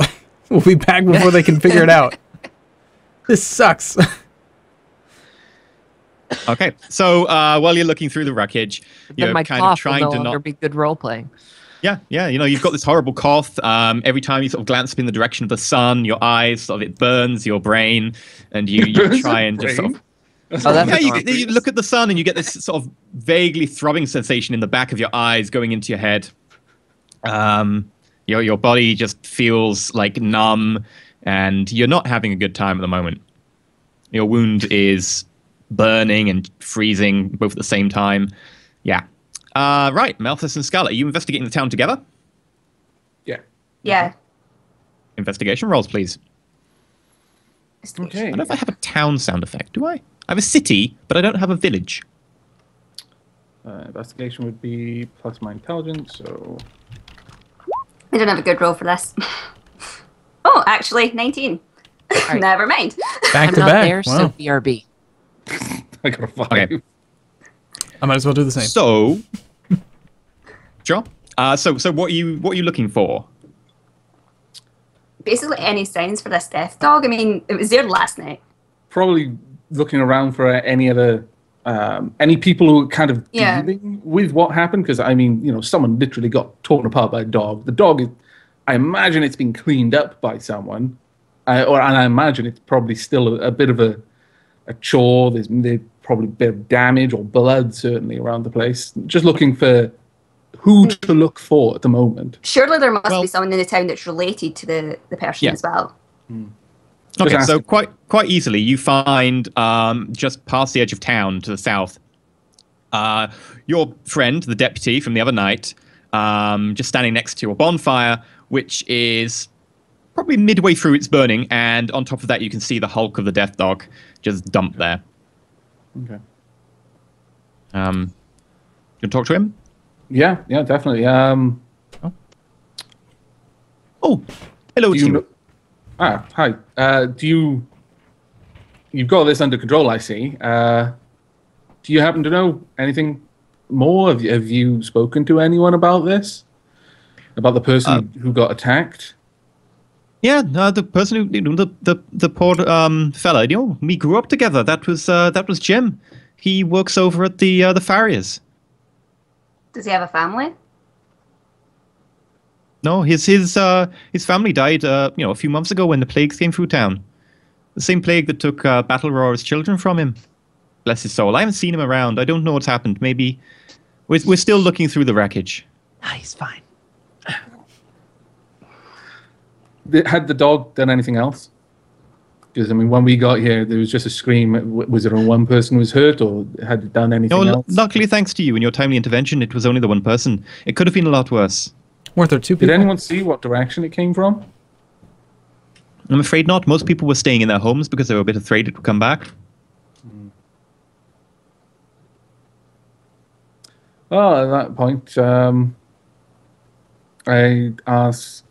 We'll be back before they can figure it out. This sucks. Okay. So while you're looking through the wreckage, Then you're my kind cough of trying will no to longer not... be good role playing. Yeah. You've got this horrible cough. Every time you sort of glance up in the direction of the sun, your eyes sort of it burns your brain, and you burns try your and just sort of brain? Oh, that's yeah. adorable. You look at the sun and you get this sort of vaguely throbbing sensation in the back of your eyes going into your head. Your body just feels like numb, and you're not having a good time at the moment. Your wound is burning and freezing both at the same time. Yeah. Right, Malthus and Scarlet, are you investigating the town together? Yeah. Yeah. Investigation rolls, please. Okay. I don't know if I have a town sound effect, do I? I have a city, but I don't have a village. Investigation would be plus my intelligence, so... I don't have a good roll for this. Oh, actually, 19. right. Never mind. Back I'm to not back. there, Wow. so BRB. I got a 5. Okay. I might as well do the same. So, sure. So what are you looking for? Basically, any signs for this death dog? I mean, it was there last night. Probably looking around for any other... any people who are kind of Yeah. dealing with what happened, because I mean, someone literally got torn apart by a dog. The dog is, I imagine it's been cleaned up by someone, and I imagine it's probably still a bit of a chore. There's probably a bit of damage or blood certainly around the place. Just looking for who to look for at the moment. Surely there must Well- be someone in the town that's related to the person Yeah. as well. Okay, ask so him. quite easily you find just past the edge of town to the south, your friend, the deputy from the other night, just standing next to a bonfire, which is probably midway through its burning, and on top of that you can see the hulk of the death dog just dumped there. Okay. You want to talk to him? Yeah, definitely. Oh, hello Do to you you. know, hi. You've got this under control, I see. Do you happen to know anything more? Have you spoken to anyone about this? About the person who got attacked? Yeah, the person who, the poor fella, we grew up together. That was Jim. He works over at the farriers. Does he have a family? No, his family died, a few months ago when the plague came through town. The same plague that took Battle Roar's children from him. Bless his soul. I haven't seen him around. I don't know what's happened. Maybe we're still looking through the wreckage. Nah, he's fine. Had the dog done anything else? Because, I mean, when we got here, there was just a scream. Was it on one person who was hurt, or had it done anything else? Luckily, thanks to you and your timely intervention, it was only the one person. It could have been a lot worse. Weren't there two people? Did anyone see what direction it came from? I'm afraid not. Most people were staying in their homes because they were a bit afraid it would come back. Well, at that point, I ask,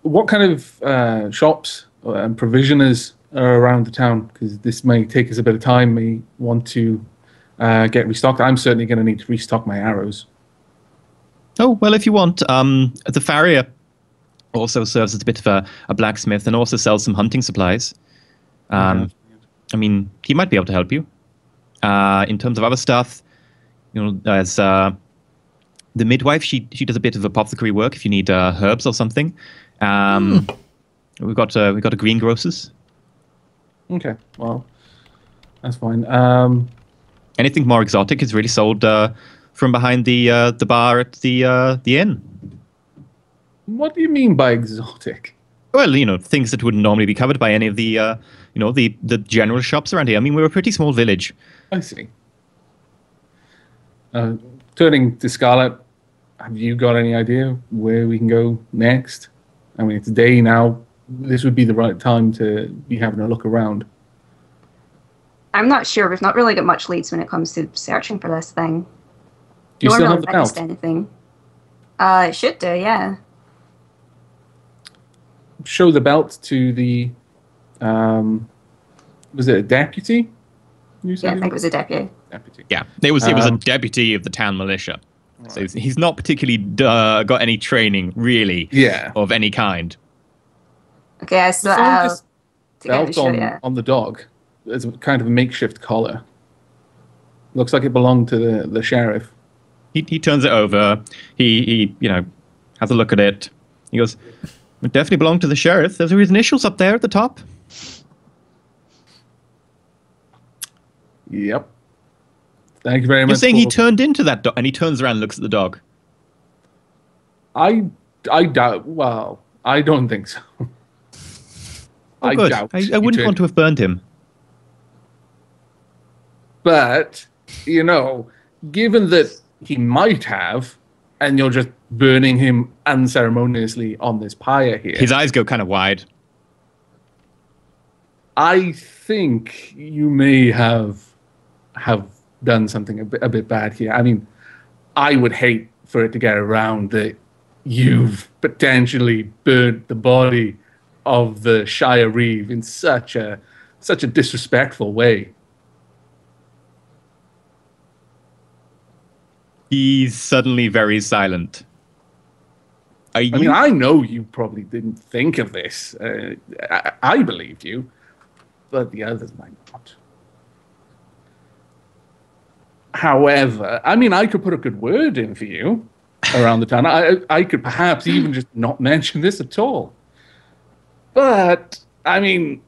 what kind of shops and provisioners are around the town? Because this may take us a bit of time. We want to get restocked. I'm certainly going to need to restock my arrows. Oh, well, if you want. The farrier also serves as a bit of a blacksmith and also sells some hunting supplies. I mean, he might be able to help you. In terms of other stuff, there's the midwife. She does a bit of apothecary work if you need herbs or something. We've got a greengrocer's. Okay, well, that's fine. Anything more exotic is really sold from behind the bar at the inn. What do you mean by exotic? Well, things that wouldn't normally be covered by any of the the general shops around here. I mean, we're a pretty small village. I see. Turning to Scarlet, have you got any idea where we can go next? I mean, it's day now. This would be the right time to be having a look around. I'm not sure. We've not really got much leads when it comes to searching for this thing. Do you No one still really have the witnessed belt? anything. It should do, yeah. Show the belt to the, was it a deputy? You said Yeah, I he think it was a deputy. deputy. Yeah, it was a deputy of the town militia. So he's not particularly got any training, really, Yeah. of any kind. Okay, I saw So out this to get the belt show, yeah. on the dog is a kind of a makeshift collar. Looks like it belonged to the sheriff. He turns it over. He has a look at it. He goes, "It definitely belonged to the sheriff. There's his initials up there at the top." Yep. Thank you very much. You're saying he for- turned into that dog, and he turns around and looks at the dog. I doubt. Well, I don't think so. Oh, good. I wouldn't want to have burned him. But, given that he might have, and you're just burning him unceremoniously on this pyre here, His eyes go kind of wide. I think you may have done something a bit bad here. I mean, I would hate for it to get around that you've potentially burnt the body of the Shire Reeve in such a disrespectful way. He's suddenly very silent. I mean, I know you probably didn't think of this. I believed you, but the others might not. However, I mean, I could put a good word in for you around the town. I could perhaps even just not mention this at all. But, I mean,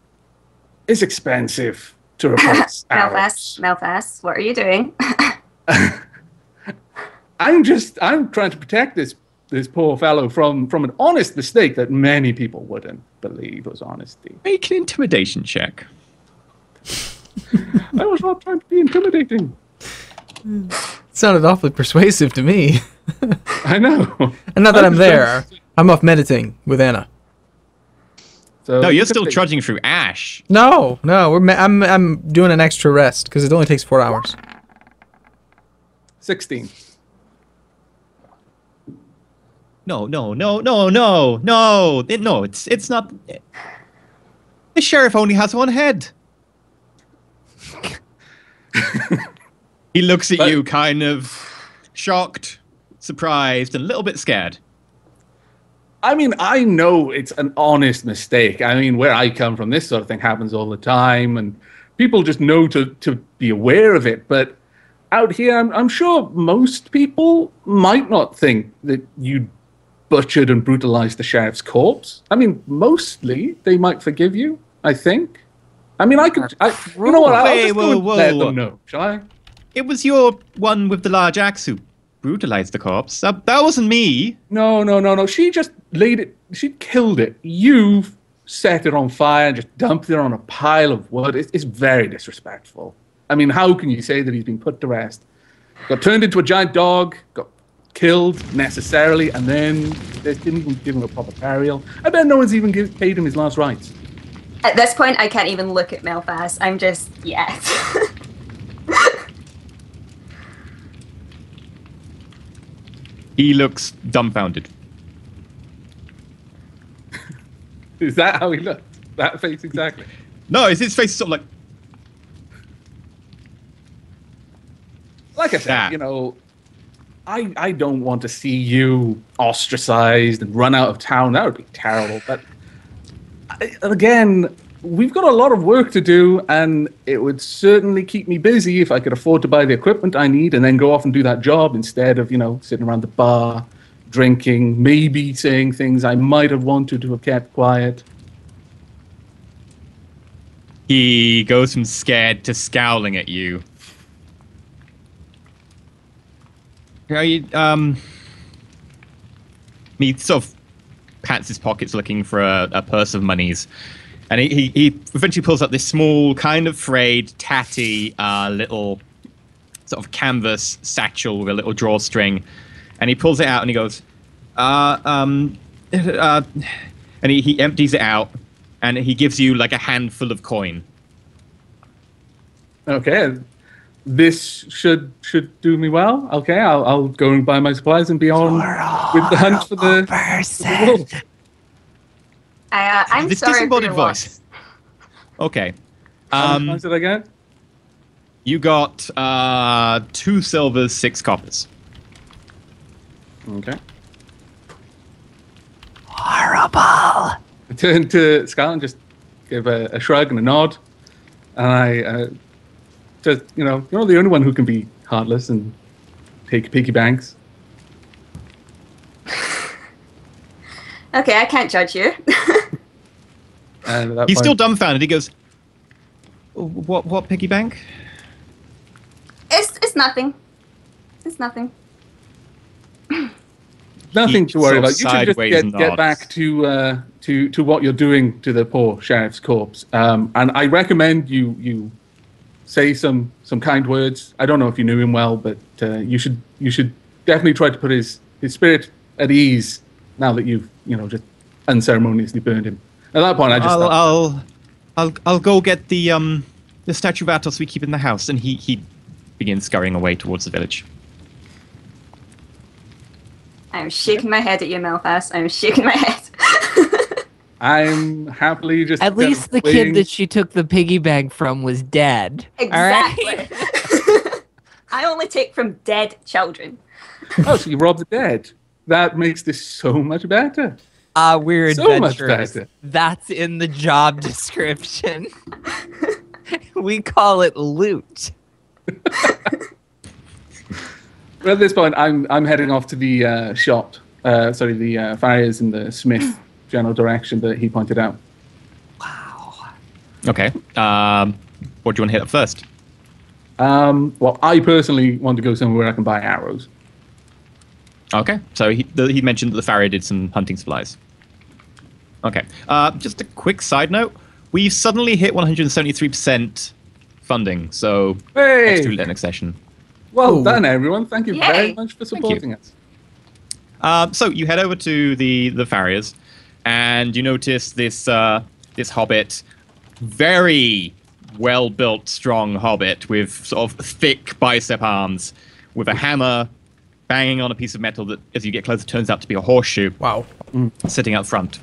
it's expensive to replace arrows. Melfast, what are you doing? I'm trying to protect this poor fellow from an honest mistake that many people wouldn't believe was honesty. Make an intimidation check. I was not trying to be intimidating. Sounded awfully persuasive to me. I know. And not that I'm there. I'm off meditating with Anna. So No, you're still trudging through ash. No, I'm doing an extra rest because it only takes 4 hours. 16. No. It's not. The sheriff only has one head. He looks at you kind of shocked, surprised, and a little bit scared. I mean, I know it's an honest mistake. I mean, where I come from, this sort of thing happens all the time, and people just know to be aware of it. But out here, I'm sure most people might not think that you butchered and brutalized the sheriff's corpse. I mean, mostly they might forgive you, I think. I mean, you know what? I'll just go and let them know, shall I? It was your one with the large axe who brutalized the corpse. That wasn't me. No. She just laid it. She killed it. You set it on fire and just dumped it on a pile of wood. It's very disrespectful. I mean, how can you say that he's been put to rest? Got turned into a giant dog, got killed necessarily, and then they didn't even give him a proper burial. I bet no one's even paid him his last rites. At this point, I can't even look at Melfast. I'm just, yeah. He looks dumbfounded. Is that how he looked? That face exactly? No, his face is sort of like I said, that. you know, I don't want to see you ostracized and run out of town. That would be terrible. But again, we've got a lot of work to do, and it would certainly keep me busy if I could afford to buy the equipment I need and then go off and do that job instead of, you know, sitting around the bar, drinking, maybe saying things I might have wanted to have kept quiet. He goes from scared to scowling at you. He sort of pats his pockets looking for a purse of monies. And he eventually pulls up this small, kind of frayed, tatty little sort of canvas satchel with a little drawstring. And he pulls it out and he goes, and he empties it out and he gives you like a handful of coin. Okay. This should do me well. Okay, I'll go and buy my supplies and be on with the hunt for the wolf. I'm this sorry disembodied for your voice. loss. Okay. How much did I get? You got 2 silvers, 6 coppers. Okay. Horrible. I turned to Scarlett and just gave a shrug and a nod, and I just, you know, you're not the only one who can be heartless and take piggy banks. Okay, I can't judge you. And at that He's point, still dumbfounded. He goes, "What piggy bank?" It's nothing. It's nothing. nothing to worry about. You should just sideways get nods. back to what you're doing to the poor sheriff's corpse. And I recommend you say some kind words. I don't know if you knew him well, but you should definitely try to put his spirit at ease now that you've just unceremoniously burned him. At that point, I just I'll go get the statue of Atos we keep in the house, and he begins scurrying away towards the village. I'm shaking my head at you, Melfast. I'm shaking my head. I'm happily just At least the waiting. kid that she took the piggy bank from was dead. Exactly. All right? I only take from dead children. Oh, so you robbed the dead. That makes this so much better. We're So much adventurous. better. That's in the job description. We call it loot. Well, at this point, I'm heading off to the shop. The farriers in the Smith general direction that he pointed out. Wow. Okay. What do you want to hit up first? Well, I personally want to go somewhere where I can buy arrows. Okay. So he mentioned that the farrier did some hunting supplies. Okay. Just a quick side note. We've suddenly hit 173% funding, so Hey! let's do the next session. Well Ooh. done, everyone. Thank you very Yay. much for Thank you. supporting us. So you head over to the farriers, and you notice this hobbit, very well-built, strong hobbit with sort of thick bicep arms, with a hammer banging on a piece of metal that, as you get closer, turns out to be a horseshoe Wow. sitting out front.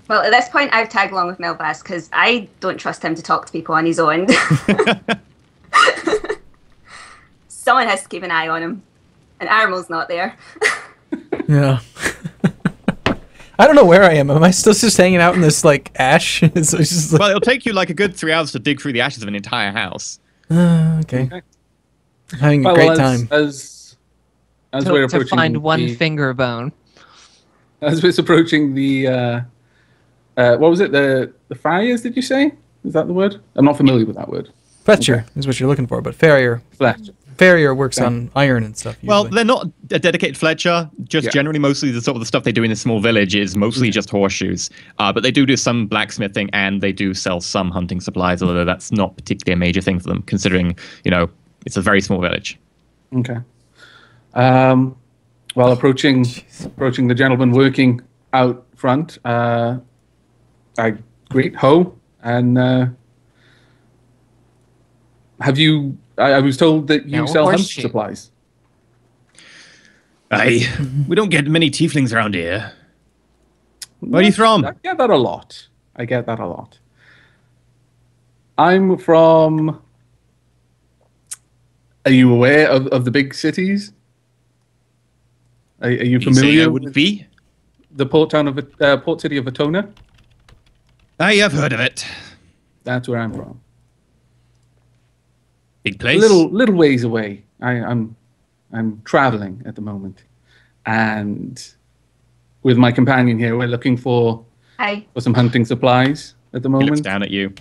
Well, at this point, I've tagged along with Melfast because I don't trust him to talk to people on his own. Someone has to keep an eye on him. And Armel's not there. Yeah. I don't know where I am. Am I still just hanging out in this like ash? It's just like, Well, it'll take you like a good 3 hours to dig through the ashes of an entire house. okay. Having a Well, great as, time. As we're To approaching find one the, finger bone. as we're approaching the what was it? The farriers? Did you say? Is that the word? I'm not familiar with that word. Fletcher is what you're looking for, but Farrier works on iron and stuff. Usually. Well, they're not a dedicated Fletcher. Just generally, mostly the sort of the stuff they do in a small village is mostly just horseshoes. But they do some blacksmithing, and they do sell some hunting supplies, although that's not particularly a major thing for them, considering, it's a very small village. Okay. Well, approaching the gentleman working out front, I greet Ho, and have you... I was told that you sell hunting supplies. We don't get many tieflings around here. Where are you from? I get that a lot. I'm from... Are you aware of the big cities? Are you familiar with the port city of Atona? I have heard of it. That's where I'm from. Big place. Little ways away. I'm traveling at the moment, and with my companion here, we're looking for some hunting supplies at the moment. He looks down at you.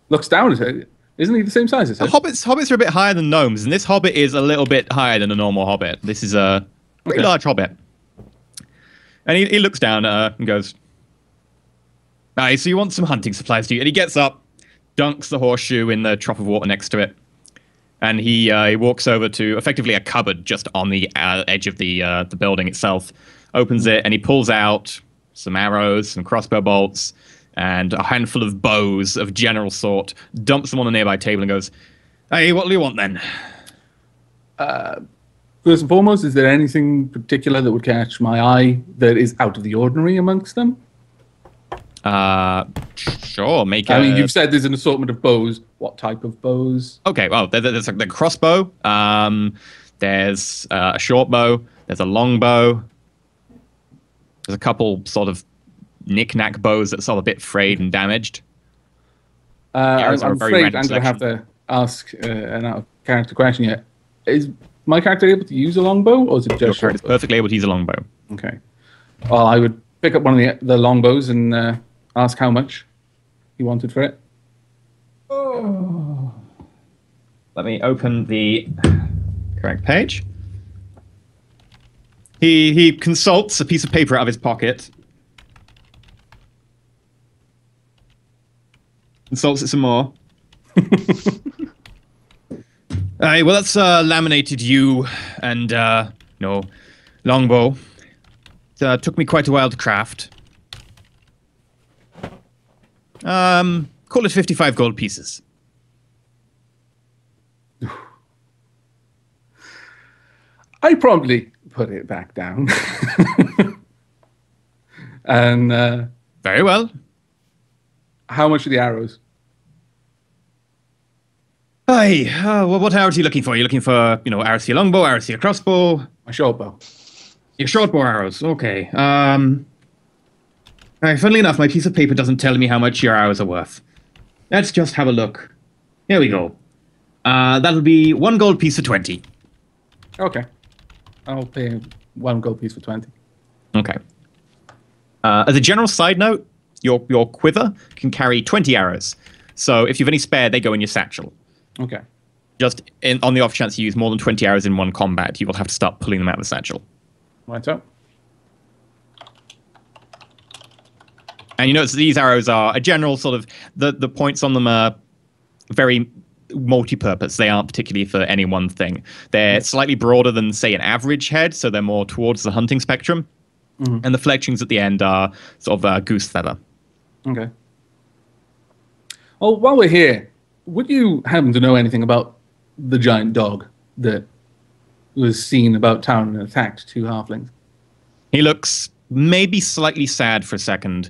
Looks down at her. Isn't he the same size as her? Hobbits are a bit higher than gnomes, and this hobbit is a little bit higher than a normal hobbit. This is a pretty large hobbit. And he looks down at her and goes, "Aye, so you want some hunting supplies, do you?" And he gets up, dunks the horseshoe in the trough of water next to it, and he walks over to effectively a cupboard just on the edge of the building itself, opens it, and he pulls out some arrows, some crossbow bolts, and a handful of bows of general sort, dumps them on a nearby table and goes, "Hey, what do you want then?" First and foremost, is there anything particular that would catch my eye that is out of the ordinary amongst them? Sure. You've said there's an assortment of bows. What type of bows? Okay, well, there's a crossbow. There's a short bow. There's a long bow. There's a couple sort of knick-knack bows that's all a bit frayed and damaged. I'm afraid I'm going to have to ask an out-of-character question here. Is my character able to use a longbow, or is it just your character is perfectly able to use a longbow? Okay. Well, I would pick up one of the longbows and ask how much he wanted for it. Oh. Let me open the correct page. He consults a piece of paper out of his pocket. Consults it some more. Well, that's laminated yew and longbow. It took me quite a while to craft. Call it 55 gold pieces. I promptly put it back down. And very well. How much are the arrows? What arrows are you looking for? Are you looking for, arrows for your longbow, arrows for your crossbow? My short bow. Your short bow arrows, okay. Funnily enough, my piece of paper doesn't tell me how much your arrows are worth. Let's just have a look. Here we go. That'll be 1 gold piece for 20. Okay. I'll pay 1 gold piece for 20. Okay. As a general side note, your quiver can carry 20 arrows. So if you have any spare, they go in your satchel. Okay. Just on the off chance you use more than 20 arrows in one combat, you will have to start pulling them out of the satchel. Right up. And you notice these arrows are a general sort of... The points on them are very multi-purpose. They aren't particularly for any one thing. They're slightly broader than, say, an average head, so they're more towards the hunting spectrum. Mm-hmm. And the fletchings at the end are sort of goose feather. Okay. Well, while we're here, would you happen to know anything about the giant dog that was seen about town and attacked 2 halflings? He looks maybe slightly sad for a second,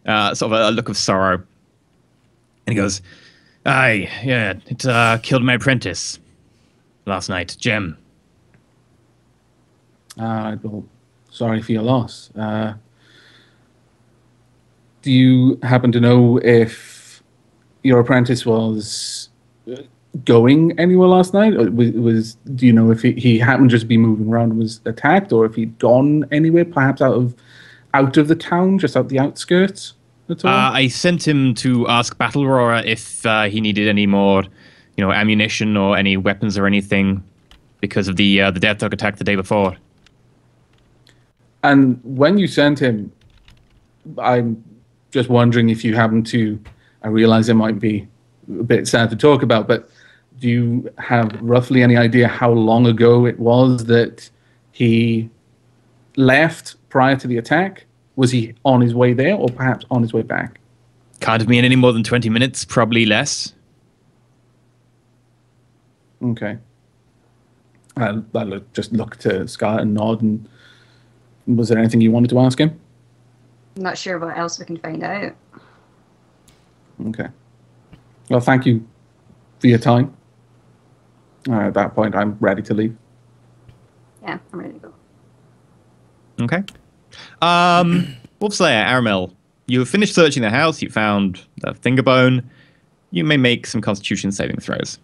sort of a look of sorrow. And he goes, "Aye, yeah, it killed my apprentice last night, Jem." Well, sorry for your loss. Do you happen to know if your apprentice was going anywhere last night? Or do you know if he happened to just be moving around and was attacked, or if he'd gone anywhere, perhaps out of the town, just out the outskirts? at all? I sent him to ask Battle Roarer if he needed any more, ammunition or any weapons or anything because of the Death Dog attack the day before. And when you sent him, I'm just wondering if you happen to, I realize it might be a bit sad to talk about, but do you have roughly any idea how long ago it was that he left prior to the attack? Was he on his way there or perhaps on his way back? Can't have been any more than 20 minutes, probably less. Okay. I'll just look to Scott and nod. And was there anything you wanted to ask him? I'm not sure what else we can find out. Okay. Well, thank you for your time. At that point, I'm ready to leave. Yeah, I'm ready to go. Okay. Wolfslayer, Aramel, you have finished searching the house. You found the finger bone. You may make some Constitution saving throws.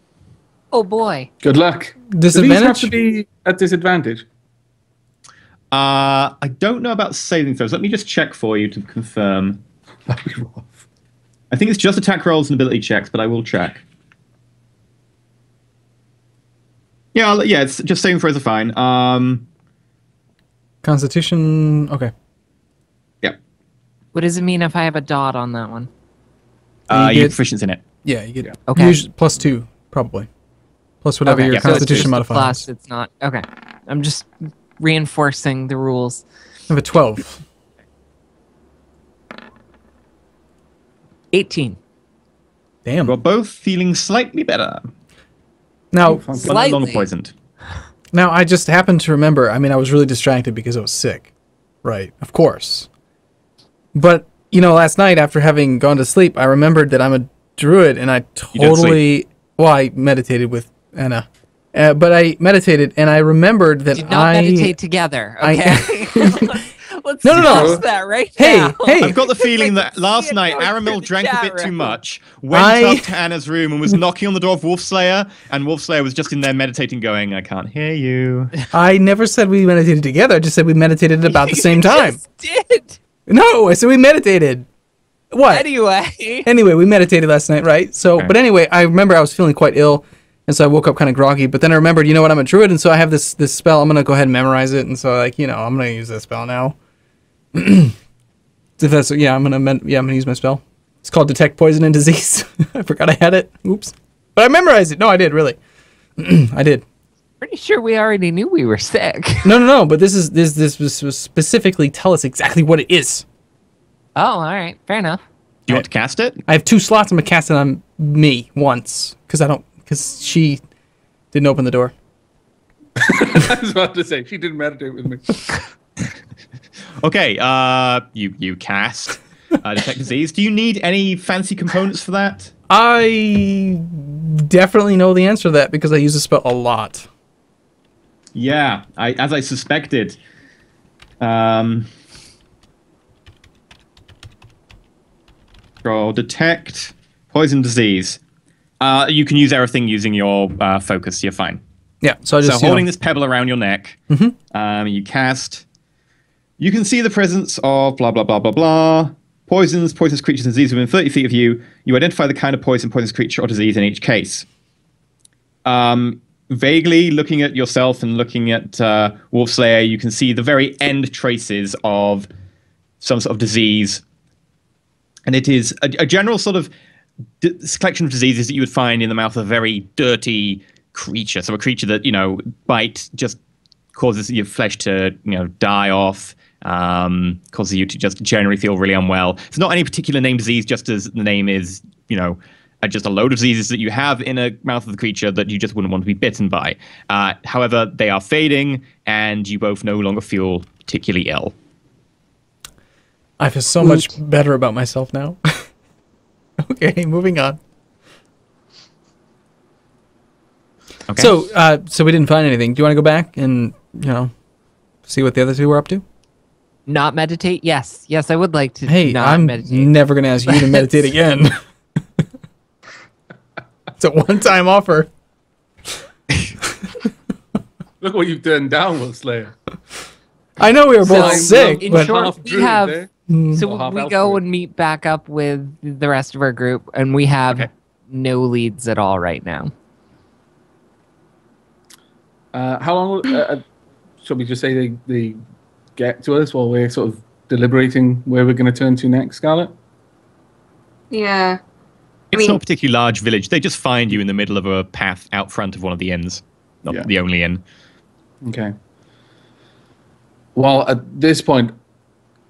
Oh boy. Good luck. Disadvantage? Do these have to be at disadvantage? I don't know about saving throws. Let me just check for you to confirm. That'd be rough. I think it's just attack rolls and ability checks, but I will check. Yeah, it's just saving throws are fine. Constitution. Okay. Yeah. What does it mean if I have a dot on that one? You have proficiency in it. Yeah, you get Okay. usually +2 probably. Plus whatever Okay, your yeah, so it's Constitution just a modifier plus, is. it's not. Okay. I'm just reinforcing the rules. I have a 12. 18. Damn. You're both feeling slightly better, Now, but no Slightly. longer poisoned. now I just happened to remember. I mean, I was really distracted because I was sick, right? Of course. But last night after having gone to sleep, I remembered that I'm a druid, and I totally. Well, I meditated with Anna, but I meditated, and I remembered that Did not meditate together, okay? Let's No. discuss that right Hey, now. hey. I've got the feeling that last night Aramil drank a bit too much, went up to Anna's room and was knocking on the door of Wolfslayer, and Wolfslayer was just in there meditating going, I can't hear you. I never said we meditated together. I just said we meditated at about the same time. Just did. No, I said we meditated. What? Anyway. We meditated last night, right? So, Okay. but anyway, I remember I was feeling quite ill, and so I woke up kind of groggy. But then I remembered, you know what? I'm a druid, and so I have this spell. I'm gonna go ahead and memorize it, and so I'm gonna use that spell now. If that's I'm gonna use my spell. It's called Detect Poison and Disease. I forgot I had it. Oops. But I memorized it. No, I did really. I did. Pretty sure we already knew we were sick. No. But this was specifically tell us exactly what it is. Oh, all right. Fair enough. Do you want to cast it? I have 2 slots. I'm gonna cast it on me once because she didn't open the door. I was about to say, she didn't meditate with me. Okay, you cast Detect Disease. Do you need any fancy components for that? I definitely know the answer to that because I use the spell a lot. Yeah, as I suspected. Detect Poison Disease. You can use everything using your focus. You're fine. Yeah, so I just holding this pebble around your neck, you cast. You can see the presence of blah blah blah blah blah. Poisons, poisonous creatures, and disease within 30 feet of you. You identify the kind of poison, poisonous creature, or disease in each case. Vaguely looking at yourself and looking at Wolfslayer, you can see the very end traces of some sort of disease. And it is a general sort of collection of diseases that you would find in the mouth of a very dirty creature. So a creature that, bite just causes your flesh to, die off, causes you to just generally feel really unwell. It's not any particular named disease, just as the name is, just a load of diseases that you have in a mouth of the creature that you just wouldn't want to be bitten by. However, they are fading, and you both no longer feel particularly ill. I feel so much better about myself now. Okay, moving on. Okay. So we didn't find anything. Do you want to go back and see what the other 2 were up to? Not meditate? Yes, I would like to. Hey, not I'm meditate. never gonna ask you to meditate again. It's a one-time offer. Look what you've turned down, Wolfslayer. I know we were both So, sick, in but short, half we druid have there. So half we elf go group. and meet back up with the rest of our group, and we have Okay. no leads at all right now. How long? Shall we just say they get to us while we're sort of deliberating where we're going to turn to next, Scarlett? Yeah. It's not a particularly large village. They just find you in the middle of a path out front of one of the inns. Not Yeah. the only inn. Okay. Well, at this point,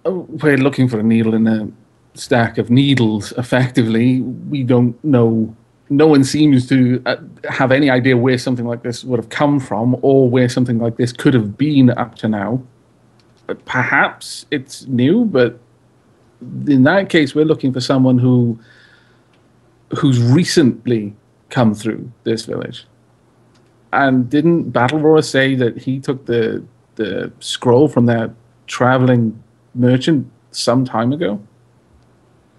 we're looking for a needle in a stack of needles, effectively. We don't know. No one seems to have any idea where something like this would have come from or where something like this could have been up to now. But perhaps it's new, but in that case, we're looking for someone who's recently come through this village. And didn't Battle Roar say that he took the scroll from that traveling merchant some time ago?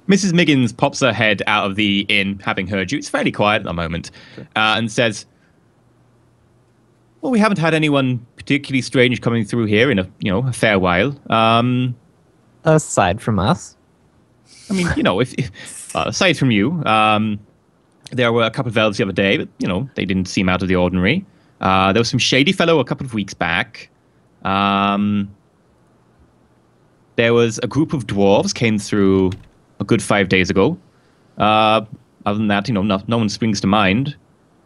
Mrs. Miggins pops her head out of the inn, having heard you. It's fairly quiet at the moment, and says, "Well, we haven't had anyone particularly strange coming through here in a fair while. Aside from us. I mean, if aside from you, there were a couple of elves the other day, but they didn't seem out of the ordinary. There was some shady fellow a couple of weeks back. There was a group of dwarves came through a good 5 days ago. Other than that, no one springs to mind.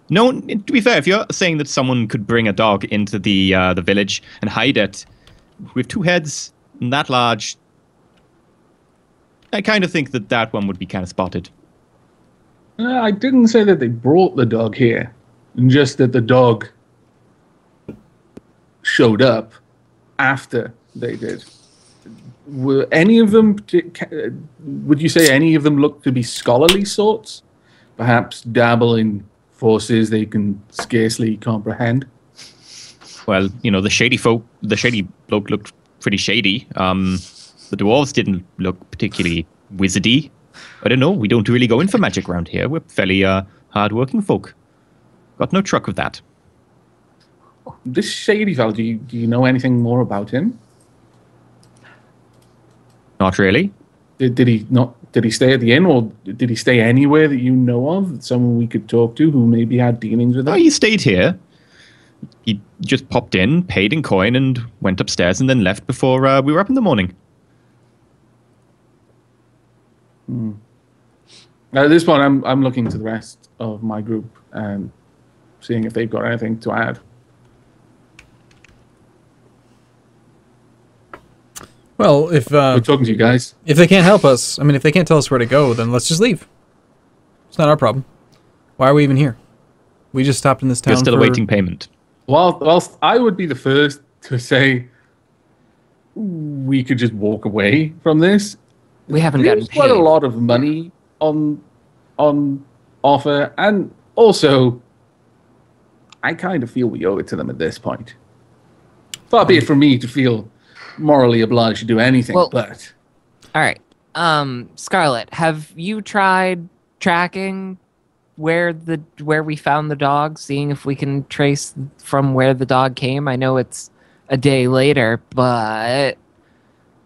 No one, to be fair, if you're saying that someone could bring a dog into the village and hide it with two heads and that large, I kind of think that one would be kind of spotted. I didn't say that they brought the dog here, just that the dog showed up after they did. Were any of them, would you say any of them look to be scholarly sorts? Perhaps dabble in forces they can scarcely comprehend? Well, the shady bloke looked pretty shady. The dwarves didn't look particularly wizardy. I don't know. We don't really go in for magic around here. We're fairly hard-working folk. Got no truck with that. This shady fellow, do you know anything more about him? Not really. Did he stay at the inn, or did he stay anywhere that you know of? Someone we could talk to who maybe had dealings with him? Oh, he stayed here. He just popped in, paid in coin, and went upstairs, and then left before we were up in the morning. At this point, I'm looking to the rest of my group and seeing if they've got anything to add. Well, if We're talking to you guys. if they can't help us, if they can't tell us where to go, then let's just leave. It's not our problem. Why are we even here? We just stopped in this town. You're still awaiting payment. Well, I would be the first to say we could just walk away from this. We haven't gotten There's quite paid. a lot of money on offer, and also, I kind of feel we owe it to them at this point. Far be it from me to feel morally obliged to do anything, Well- but All right. Scarlett, have you tried tracking where we found the dog, seeing if we can trace from where the dog came? I know it's a day later, but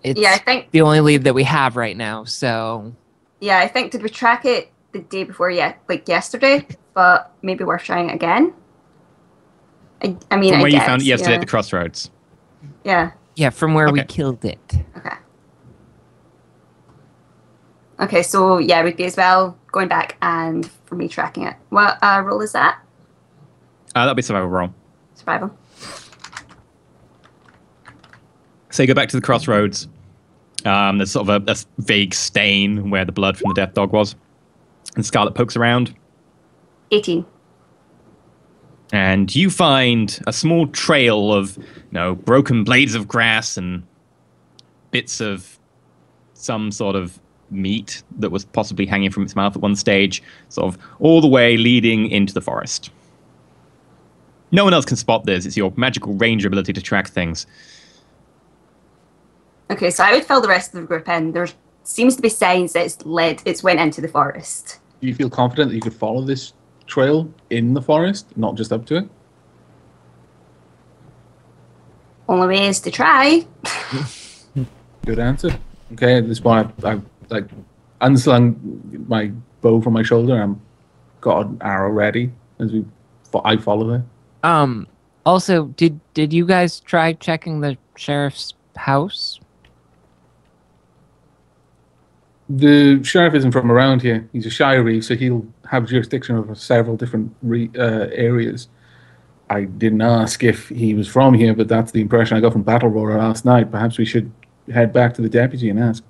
it's Yeah, I think. the only lead that we have right now. So Yeah, I think did we track it the day before? Yeah, like yesterday, but maybe worth trying it again. I mean, From I where guess, you found it yesterday yeah. at the crossroads. Yeah. yeah, from where we Okay. killed it. Okay. Okay, so yeah, we'd be as well going back and for me tracking it. What role is that? That'll be survival roll. Survival. So you go back to the crossroads. There's sort of a vague stain where the blood from the death dog was. And Scarlet pokes around. 18. And you find a small trail of, broken blades of grass and bits of some sort of meat that was possibly hanging from its mouth at one stage, sort of all the way leading into the forest. No one else can spot this. It's your magical ranger ability to track things. Okay, so I would fill the rest of the group in. There seems to be signs that it's went into the forest. do you feel confident that you could follow this trail in the forest, not just up to it? Only way is to try. Good answer. Okay, at this point, I like unslung my bow from my shoulder. I'm got an arrow ready as I follow her. Also, did you guys try checking the sheriff's house? The sheriff isn't from around here. He's a shiree, so he'll have jurisdiction over several different areas. I didn't ask if he was from here, but that's the impression I got from Battle Roar last night. Perhaps we should head back to the deputy and ask.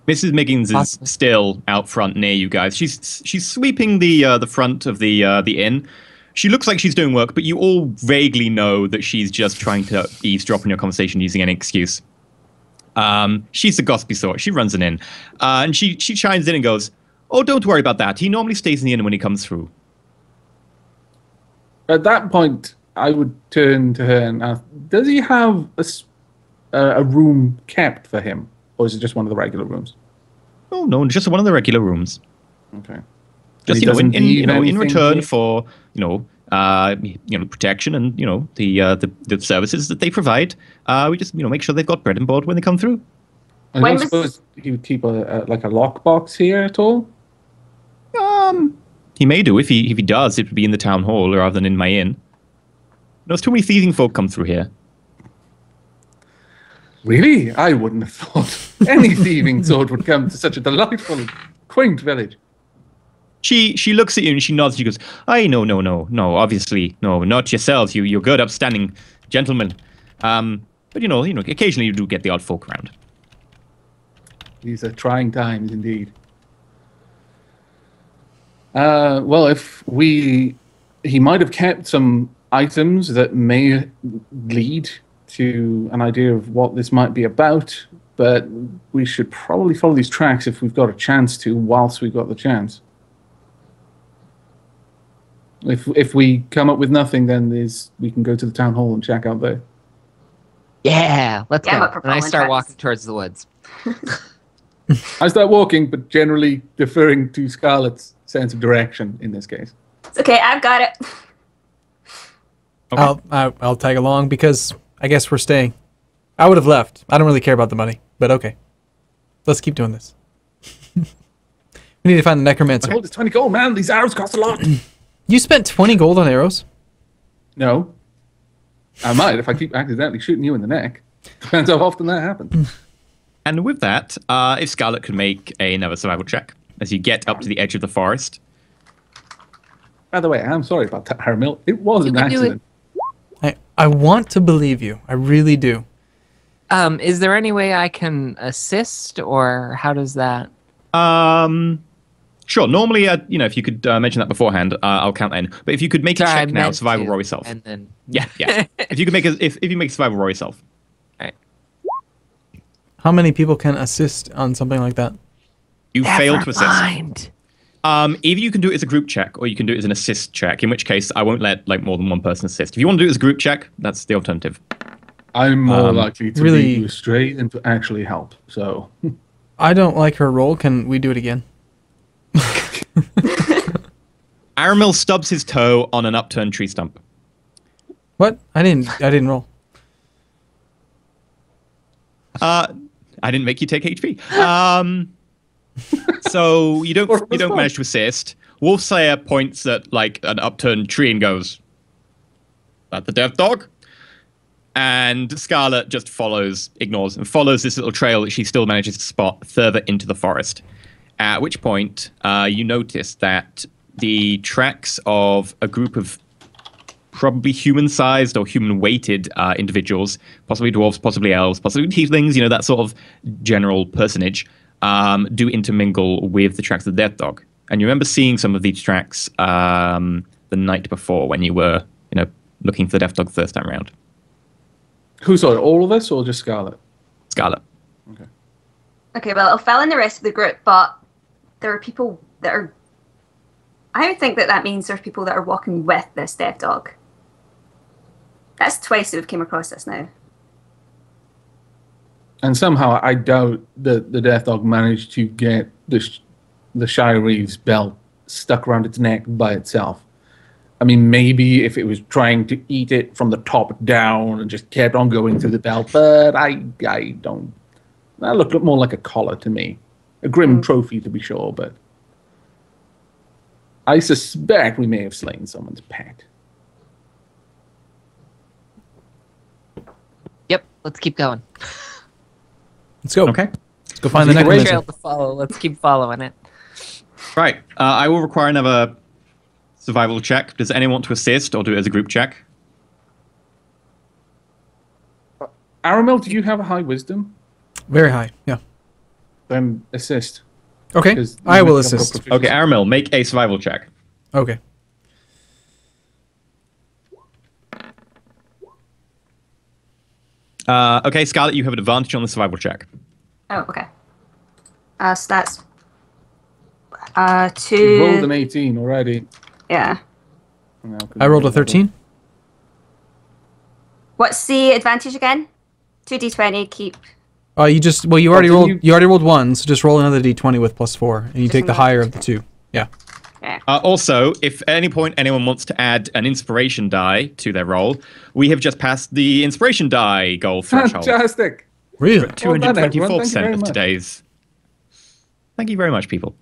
Mrs. Miggins is still out front near you guys. She's sweeping the front of the inn. She looks like she's doing work, but you all vaguely know that she's just trying to eavesdrop on your conversation using any excuse. She's the gossipy sort. She runs an inn. And she chimes in and goes, "Oh, don't worry about that. He normally stays in the inn when he comes through." At that point, I would turn to her and ask, does he have a room kept for him? Or is it just one of the regular rooms? Oh, no, just one of the regular rooms. Okay. Just, in return for, protection and, the services that they provide, we just, make sure they've got bread and board when they come through. I don't suppose he would keep a lockbox here at all? He may do. If he does, it would be in the town hall rather than in my inn. There's too many thieving folk come through here. Really? I wouldn't have thought any thieving sort would come to such a delightful, quaint village. She looks at you and she nods. She goes, no, obviously, no, not yourselves. You're good, upstanding gentlemen. But occasionally you do get the odd folk around. These are trying times indeed. Well, he might have kept some items that may lead to an idea of what this might be about, but we should probably follow these tracks if we've got a chance to, whilst we've got the chance. If we come up with nothing, then we can go to the town hall and check out there. Yeah, let's go. And I start walking towards the woods. I start walking, but generally deferring to Scarlett's sense of direction in this case. It's okay, I've got it. Okay. I'll tag along because I guess we're staying. I would have left. I don't really care about the money, but okay. Let's keep doing this. We need to find the necromancer. Hold this 20 gold, man. These arrows cost a lot. You spent 20 gold on arrows? No. I might if I keep accidentally shooting you in the neck. Depends how often that happens. And with that, if Scarlett could make another survival check as you get up to the edge of the forest. By the way, I'm sorry about that, Harmill. It was an accident. I want to believe you. I really do. Is there any way I can assist, or how does that? Sure. Normally, if you could mention that beforehand, I'll count that in. But if you could make a check now, survival roll yourself. And then yeah. If you could if you make a survival roll yourself. All right. How many people can assist on something like that? You failed to assist. Mind. Either you can do it as a group check, or you can do it as an assist check. In which case, I won't let more than one person assist. If you want to do it as a group check, that's the alternative. I'm more likely to lead you astray than to actually help. So I don't like her roll. Can we do it again? Aramil stubs his toe on an upturned tree stump. What? I didn't roll. I didn't make you take HP. So you don't manage to assist. Wolfslayer points at an upturned tree and goes, "That the death dog?" And Scarlett just ignores this little trail that she still manages to spot further into the forest. At which point, you notice that the tracks of a group of probably human-sized or human-weighted individuals, possibly dwarves, possibly elves, possibly tieflings, that sort of general personage, do intermingle with the tracks of the death dog. And you remember seeing some of these tracks the night before when you were, looking for the death dog the first time around. Who saw it? All of us or just Scarlett? Scarlett. Okay. Okay, well, I'll fill in the rest of the group, but there are people that are... I would think that means there's people that are walking with this death dog. That's twice that we've came across this now. And somehow I doubt that the death dog managed to get the Shire Reeve's belt stuck around its neck by itself. I mean, maybe if it was trying to eat it from the top down and just kept on going through the belt, but I don't That looked more like a collar to me. A grim trophy, to be sure, but I suspect we may have slain someone's pet. Yep, let's keep going. Let's go. Okay. Let's go find the There's a necromancer. trail to follow. Let's keep following it. Right. I will require another survival check. Does anyone want to assist or do it as a group check? Aramil, do you have a high wisdom? Very high. Yeah. Then assist. Okay. 'Cause I you will might have got assist. proficiency. Okay, Aramil, make a survival check. Okay. Okay, Scarlet, you have an advantage on the survival check. Oh, okay. So that's You rolled an 2. 18 already. Yeah. No, I rolled a 13. What's the advantage again? 2d20. Keep. You already didn't rolled. You already rolled one, so just roll another d20 with +4, and you Just take the another higher of the two. Yeah. Yeah. Also, if at any point anyone wants to add an inspiration die to their roll, we have just passed the inspiration die goal threshold. Fantastic. Really? Well done, everyone. Thank you 224% very of much. today's. Thank you very much, people.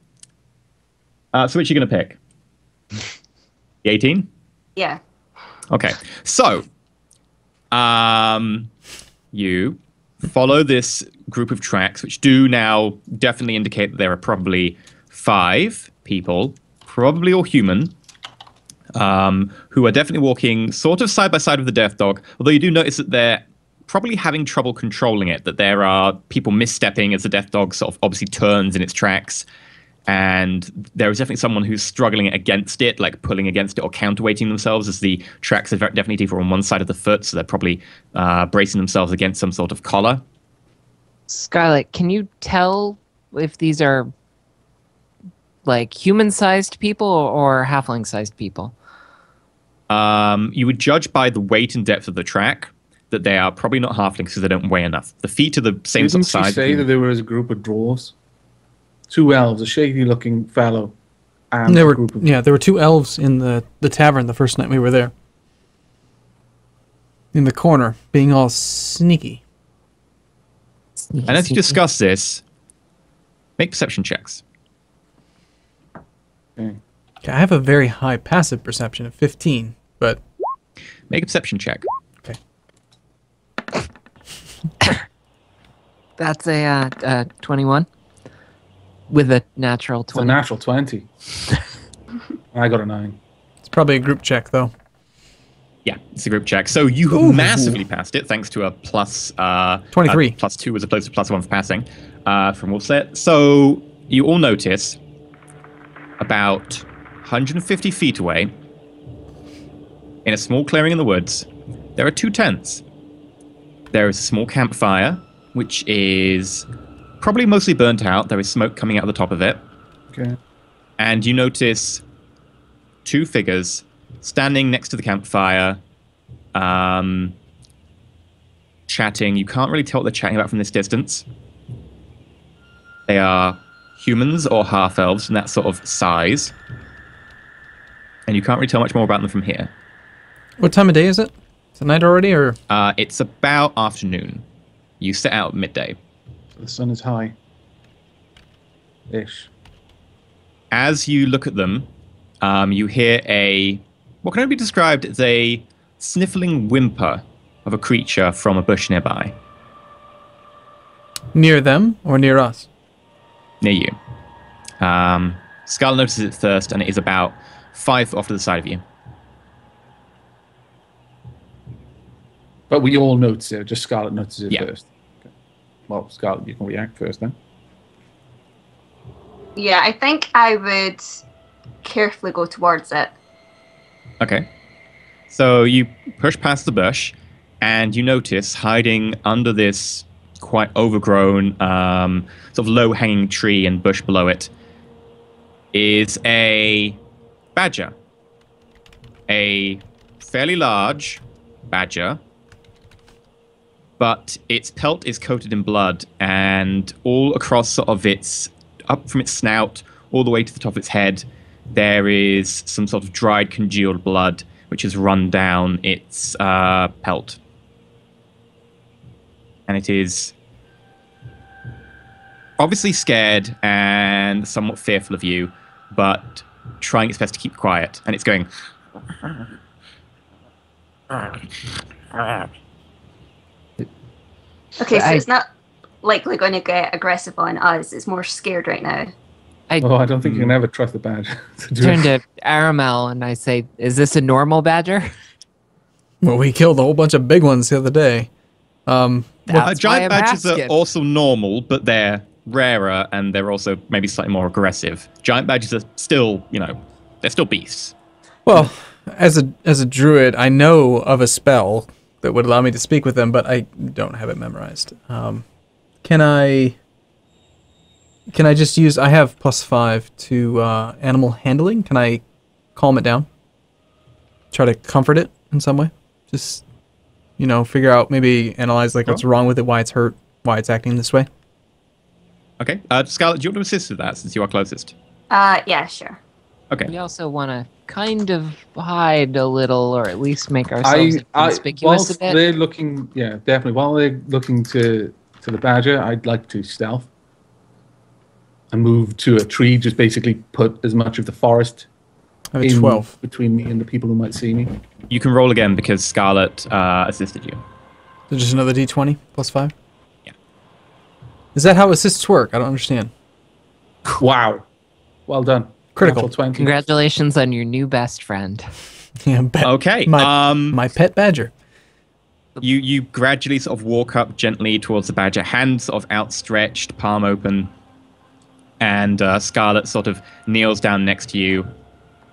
So which are you going to pick? The 18? Yeah. Okay. So, you follow this group of tracks, which do now definitely indicate that there are probably 5 people, probably all human, who are definitely walking sort of side by side with the death dog, although you do notice that they're probably having trouble controlling it, that there are people misstepping as the death dog sort of obviously turns in its tracks, and there is definitely someone who's struggling against it, like pulling against it or counterweighting themselves, as the tracks are definitely deeper on one side of the foot, so they're probably bracing themselves against some sort of collar. Scarlet, can you tell if these are like human-sized people or halfling-sized people? You would judge by the weight and depth of the track that they are probably not halflings because they don't weigh enough. The feet are the same sort Didn't of she size. say that there was a group of dwarves? 2 elves, a shady-looking fellow, and There a were group of... there were 2 elves in the tavern the first night we were there. In the corner, being all sneaky. And as you discuss this, make perception checks. Okay. Okay, I have a very high passive perception of 15, but Make a perception check. okay. That's a 21 with a natural It's a 20. natural 20. I got a 9. It's probably a group check though. Yeah, it's a group check. So you have massively passed it thanks to a plus 23. +2 as opposed to +1 for passing from Wolfset. So you all notice about 150 feet away, in a small clearing in the woods, there are 2 tents. There is a small campfire, which is probably mostly burnt out. There is smoke coming out of the top of it. Okay. And you notice 2 figures standing next to the campfire, chatting. You can't really tell what they're chatting about from this distance. They are humans or half-elves in that sort of size. And you can't really tell much more about them from here. What time of day is it? Is it night already, or? It's about afternoon. You set out at midday. The sun is high. Ish. As you look at them, you hear what can only be described as a sniffling whimper of a creature from a bush nearby, Near them or near us? near you. Scarlet notices it first, and it is about 5 foot off to the side of you. But we all notice it. Just Scarlet notices it Yeah. first. Okay. Well, Scarlet, you can react first then. Yeah, I think I would carefully go towards it. Okay. So you push past the bush, and you notice hiding under this quite overgrown, sort of low-hanging tree and bush below it is a badger. A fairly large badger, but its pelt is coated in blood, and all across sort of its, up from its snout all the way to the top of its head, there is some sort of dried, congealed blood which has run down its pelt. And it is obviously scared and somewhat fearful of you, but trying its best to keep quiet. And it's going... Okay, so it's not likely going to get aggressive on us. It's more scared right now. I don't think you can ever trust the badger. Turn to Aramel and I say, "Is this a normal badger?" Well, we killed a whole bunch of big ones the other day. giant why I'm badgers are asking. also normal, but they're rarer and they're also maybe slightly more aggressive. Giant badgers are still, they're still beasts. Well, as a druid, I know of a spell that would allow me to speak with them, but I don't have it memorized. Can I just use... I have +5 to animal handling. Can I calm it down? Try to comfort it in some way? Just, figure out, maybe analyze what's wrong with it, why it's hurt, why it's acting this way? Okay. Scarlett, do you want to assist with that since you are closest? Yeah, sure. Okay. We also want to kind of hide a little, or at least make ourselves conspicuous a bit. They're looking, yeah, definitely. While they're looking to the badger, I'd like to stealth and move to a tree. Just basically put as much of the forest I have a 12. between me and the people who might see me. You can roll again because Scarlett assisted you. So just another d20 +5? Yeah. Is that how assists work? I don't understand. Wow. Well done. Critical. Natural 20. Congratulations on your new best friend. Yeah, Okay. My pet badger. You gradually sort of walk up gently towards the badger, hands sort of outstretched, palm open, and Scarlett sort of kneels down next to you,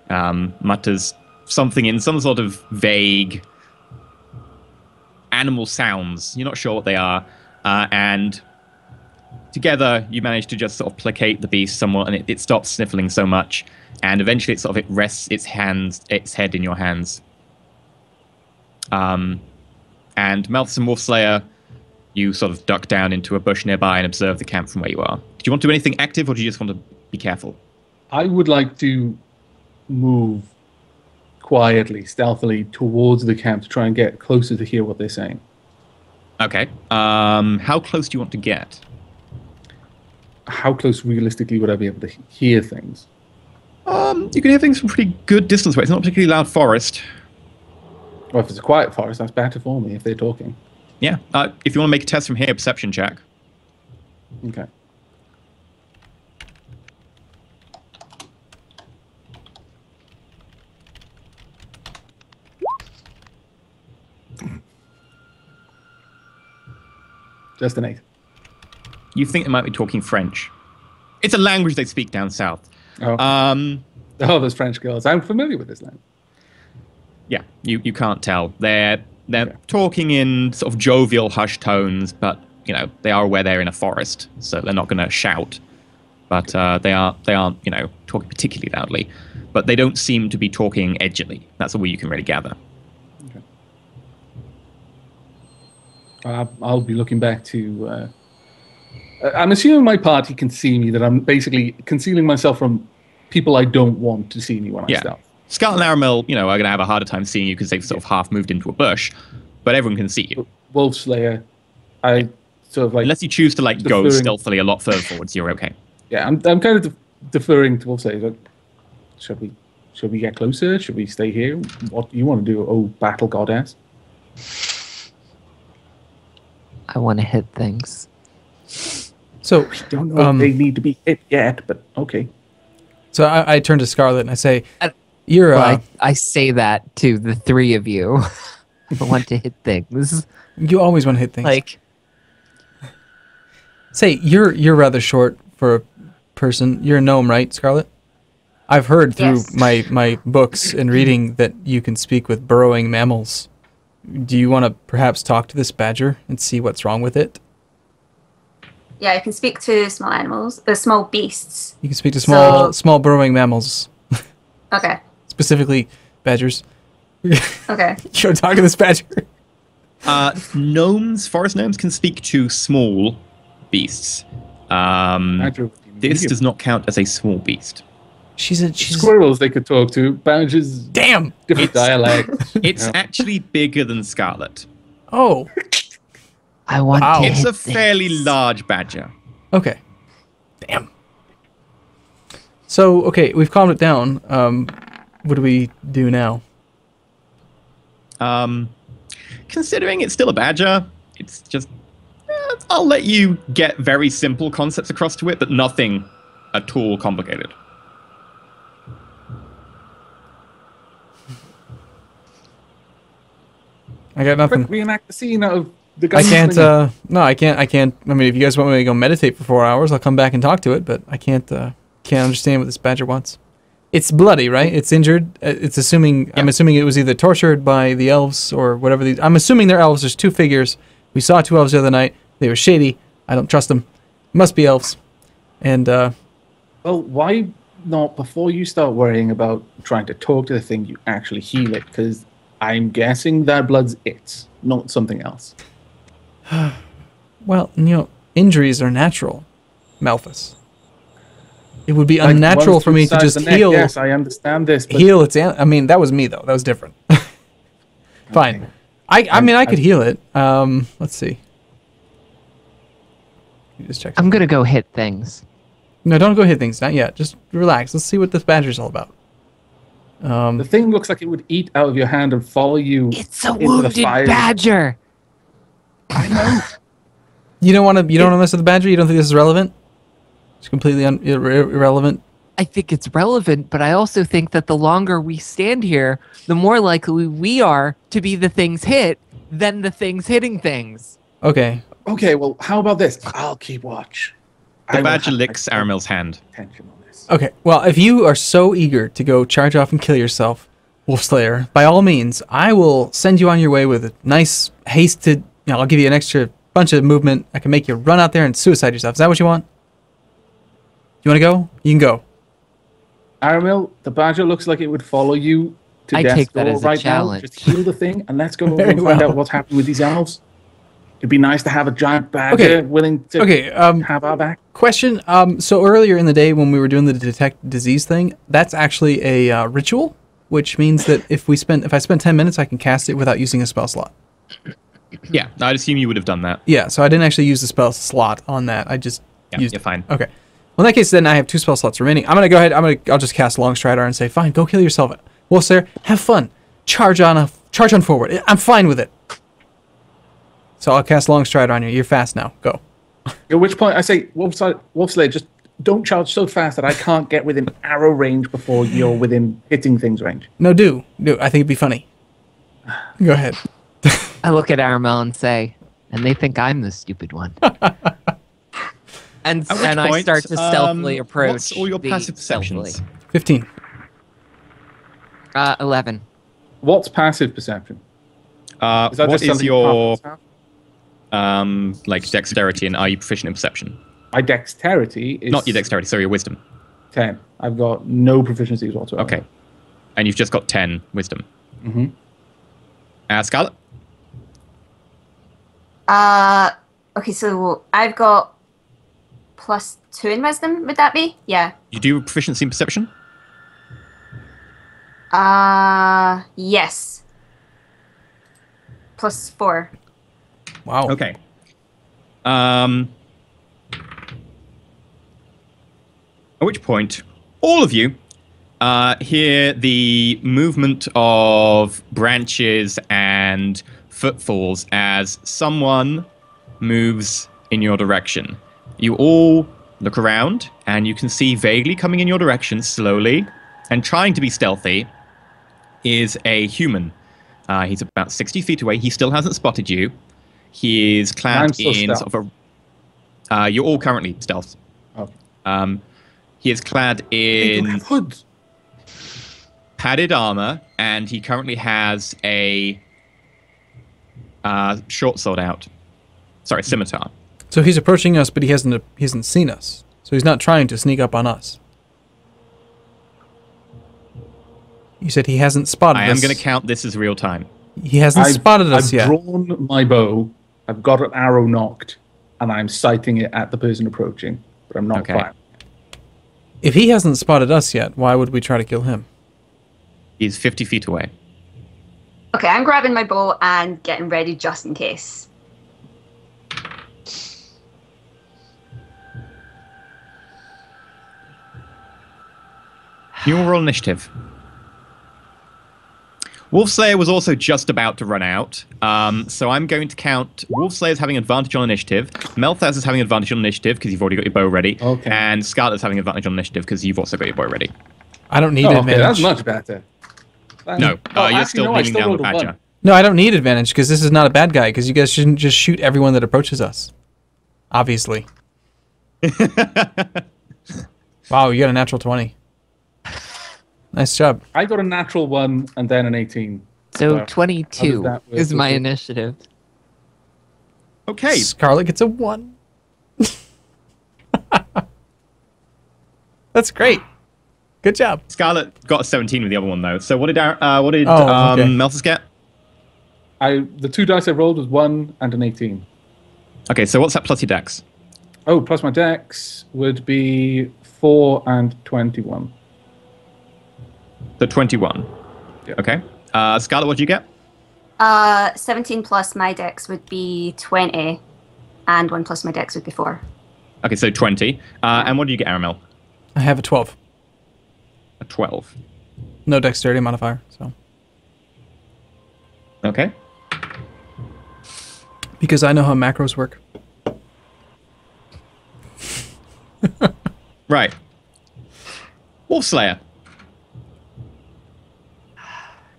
mutters something in some sort of vague animal sounds. You're not sure what they are, and together you manage to just sort of placate the beast somewhat, and it stops sniffling so much, and eventually it rests its head in your hands. And Malthus and Wolfslayer, you sort of duck down into a bush nearby and observe the camp from where you are. Do you want to do anything active, or do you just want to be careful? I would like to move quietly, stealthily towards the camp to try and get closer to hear what they're saying. Okay. How close do you want to get? How close realistically would I be able to hear things? You can hear things from pretty good distance away. It's not a particularly loud forest. Well, if it's a quiet forest, that's better for me if they're talking. Yeah. If you want to make a test from here, perception check. Okay. Just an 8. You think they might be talking French. It's a language they speak down south. Oh, those French girls. I'm familiar with this language. Yeah, you can't tell. They're talking in sort of jovial, hushed tones, but they are aware they're in a forest, so they're not going to shout. But they aren't talking particularly loudly. But they don't seem to be talking edgily. That's all you can really gather. Okay. I'll be looking back to. I'm assuming my party can see me. That I'm basically concealing myself from people I don't want to see me when I stealth. Scarlet and Aramel, are going to have a harder time seeing you because they've sort of half moved into a bush, but everyone can see you. Wolfslayer, I sort of unless you choose to go stealthily a lot further forwards, you're okay. Yeah, I'm kind of deferring to Wolfslayer. Should we get closer? Should we stay here? What do you want to do? Oh, battle goddess. I want to hit things. So I don't know if they need to be hit yet, but okay. So I turn to Scarlett and I say, "You're." I say that to the three of you. I want to hit things. You always want to hit things. Say you're rather short for a person. You're a gnome, right, Scarlett? I've heard through my books and reading that you can speak with burrowing mammals. Do you want to perhaps talk to this badger and see what's wrong with it? Yeah, I can speak to small animals, small beasts. You can speak to small burrowing mammals. Okay. Specifically, badgers. Okay. You want to talk to this badger? Forest gnomes can speak to small beasts. This does not count as a small beast. She's Squirrels they could talk to. Badgers. Damn. Different dialects. It's actually bigger than Scarlet. Oh. I want. Wow. It's a fairly large badger. Okay. Damn. So, okay, we've calmed it down. What do we do now? Considering it's still a badger, it's just... I'll let you get very simple concepts across to it, but nothing at all complicated. I got nothing. Quick, reenact the scene of the I guy. can't, no, I can't. I mean, if you guys want me to go meditate for 4 hours, I'll come back and talk to it, but I can't understand what this badger wants. It's bloody, right? It's injured. It's assuming, Yeah. I'm assuming it was either tortured by the elves or whatever these, I'm assuming they're elves. There's 2 figures. We saw 2 elves the other night. They were shady. I don't trust them. Must be elves. And, Well, why not, before you start worrying about trying to talk to the thing, you actually heal it? Because I'm guessing that blood's it, not something else. well, injuries are natural, Malthus. It would be Like, unnatural one's for me to inside just the neck, heal. Yes, I understand this. But Heal its. I mean, that was me though. That was different. Fine. I mean, I could heal it. Let's see. You just check. I'm gonna go hit things. No, don't go hit things. Not yet. Just relax. Let's see what this badger's all about. the thing looks like it would eat out of your hand and follow you. It's a into the wounded fire. badger. I know. You don't want to. You don't want to mess with the badger. You don't think this is relevant? It's completely irrelevant. I think it's relevant, but I also think that the longer we stand here, the more likely we are to be the things hit than the things hitting things. Okay. Okay, well, how about this? I'll keep watch. I The will badger have licks my Aramel's hand. attention on this. Okay. Well, if you are so eager to go charge off and kill yourself, Wolfslayer, by all means, I will send you on your way with a nice hasted. I'll give you an extra bunch of movement. I can make you run out there and suicide yourself. Is that what you want? You want to go? You can go. Aramil, the badger looks like it would follow you to I death's take that door as a right challenge. now. Just heal the thing and let's go over Very and find well. out what's happening with these elves. It'd be nice to have a giant badger Okay. willing to Okay. have our back. Question. So earlier in the day when we were doing the detect disease thing, that's actually a ritual, which means that if I spend 10 minutes, I can cast it without using a spell slot. Yeah, I'd assume you would have done that. Yeah. So I didn't actually use the spell slot on that. I just Yeah, used. you're fine. Okay. Well, in that case, then I have 2 spell slots remaining. I'm gonna go ahead. I'll just cast Longstrider and say, fine, go kill yourself. Wolfslayer, have fun. Charge on forward. I'm fine with it. So I'll cast Longstrider on you. You're fast now. Go. At which point I say, Wolfslayer, just don't charge so fast that I can't get within arrow range before you're within hitting things range. No, do. I think it'd be funny. Go ahead. I look at Aramel and say, and they think I'm the stupid one. and At which I point, start to stealthily approach. What's all your the- passive perceptions? stealthily. 15. 11. What's passive perception? What just is something your you can't have? like dexterity, and are you proficient in perception? My dexterity is Not your dexterity, sorry, your wisdom. 10. I've got no proficiencies whatsoever. Okay. And you've just got 10 wisdom. Mm-hmm. Scarlet? Okay, so I've got +2 in wisdom, would that be? Yeah. You do proficiency in perception? Yes. +4. Wow. Okay. At which point, all of you hear the movement of branches and footfalls as someone moves in your direction. You all look around, and you can see vaguely coming in your direction, slowly, and trying to be stealthy, is a human. He's about 60 feet away. He still hasn't spotted you. He is I'm clad still in stealth. sort of a... you're all currently stealth. Okay. He is clad They don't in have hoods. padded armor, and he currently has a short sword out. Sorry, scimitar. So he's approaching us, but he hasn't seen us. So he's not trying to sneak up on us. You said he hasn't spotted us. I am going to count this as real time. He hasn't spotted us I've yet. drawn my bow. I've got an arrow knocked, and I'm sighting it at the person approaching, but I'm not Okay. firing. If he hasn't spotted us yet, why would we try to kill him? He's 50 feet away. Okay, I'm grabbing my bow and getting ready just in case. You will roll initiative. Wolfslayer was also just about to run out, so I'm going to count Wolfslayer's having advantage on initiative, Melthaz is having advantage on initiative because you've already got your bow ready, and Scarlet's having advantage on initiative because you've also got your bow ready. I don't need advantage. Okay, that's much better. No, you're still leaning down the badger. No, I don't need advantage because this is not a bad guy because you guys shouldn't just shoot everyone that approaches us. Obviously. Wow, you got a natural 20. Nice job. I got a natural 1 and then an 18. So 22 is my initiative. Okay. Scarlet gets a 1. That's great. Good job. Scarlet got a 17 with the other one though. So what did Melthas get? The 2 dice I rolled was 1 and an 18. Okay, so what's that plus your dex? Oh, plus my dex would be 4 and 21. So 21. Yeah. Okay. Scarlet, what did you get? 17 plus my dex would be 20, and 1 plus my dex would be 4. Okay, so 20. And what did you get, Aramel? I have a 12. A 12. No dexterity modifier, so. Okay. Because I know how macros work. Right. Wolfslayer.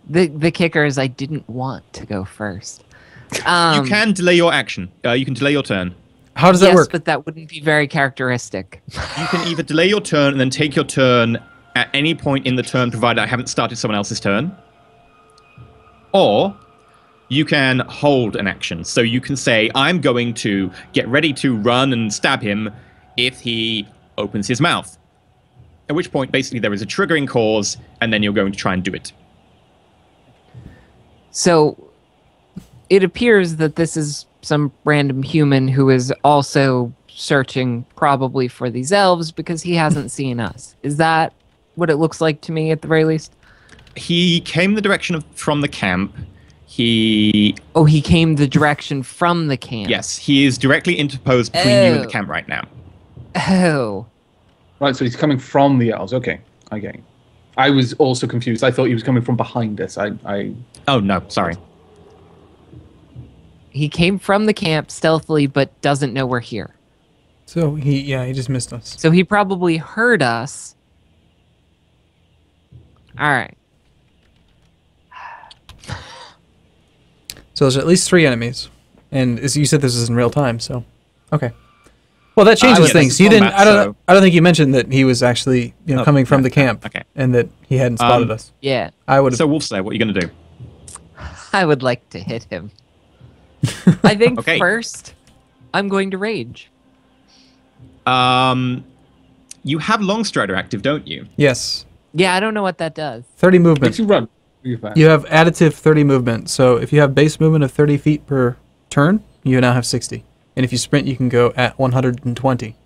The kicker is I didn't want to go first. You can delay your action. You can delay your turn. How does that work? But that wouldn't be very characteristic. You can either delay your turn and then take your turn at any point in the turn, provided I haven't started someone else's turn. Or you can hold an action. So you can say, I'm going to get ready to run and stab him if he opens his mouth. At which point, basically, there is a triggering cause, and then you're going to try and do it. So it appears that this is some random human who is also searching probably for these elves because he hasn't seen us. Is that what it looks like to me at the very least? He came the direction from the camp. He came the direction from the camp. Yes, he is directly interposed between you and the camp right now. Oh. Right, so he's coming from the elves. Okay, I get it. I was also confused. I thought he was coming from behind us. Oh, no, sorry. He came from the camp stealthily, but doesn't know we're here. So he just missed us. So he probably heard us. All right. So there's at least 3 enemies, and as you said, this is in real time. So, okay. Well, that changes things. You didn't. I don't think you mentioned that he was actually coming from the camp, and that he hadn't spotted us. Yeah. I would. So Wolfslayer, what are you going to do? I would like to hit him. I think first, I'm going to rage. You have Longstrider active, don't you? Yes. Yeah, I don't know what that does. 30 movement. Makes you run. You have additive 30 movement. So if you have base movement of 30 feet per turn, you now have 60. And if you sprint, you can go at 120.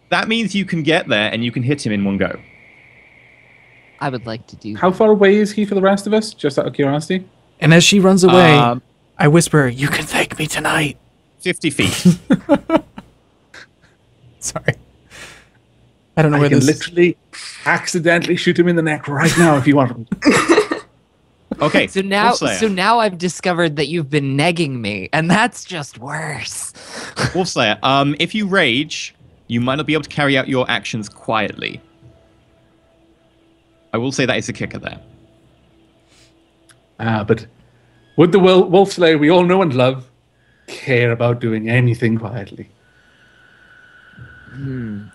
That means you can get there and you can hit him in one go. I would like to do that. How far away is he for the rest of us? Just out of curiosity. And as she runs away, I whisper, "You can thank me tonight." 50 feet. Sorry. I don't know where this this... I can literally accidentally shoot him in the neck right now if you want. Okay. So now I've discovered that you've been negging me, and that's just worse. Wolfslayer, if you rage, you might not be able to carry out your actions quietly. I will say that is a kicker there. But would the Wolfslayer we all know and love care about doing anything quietly?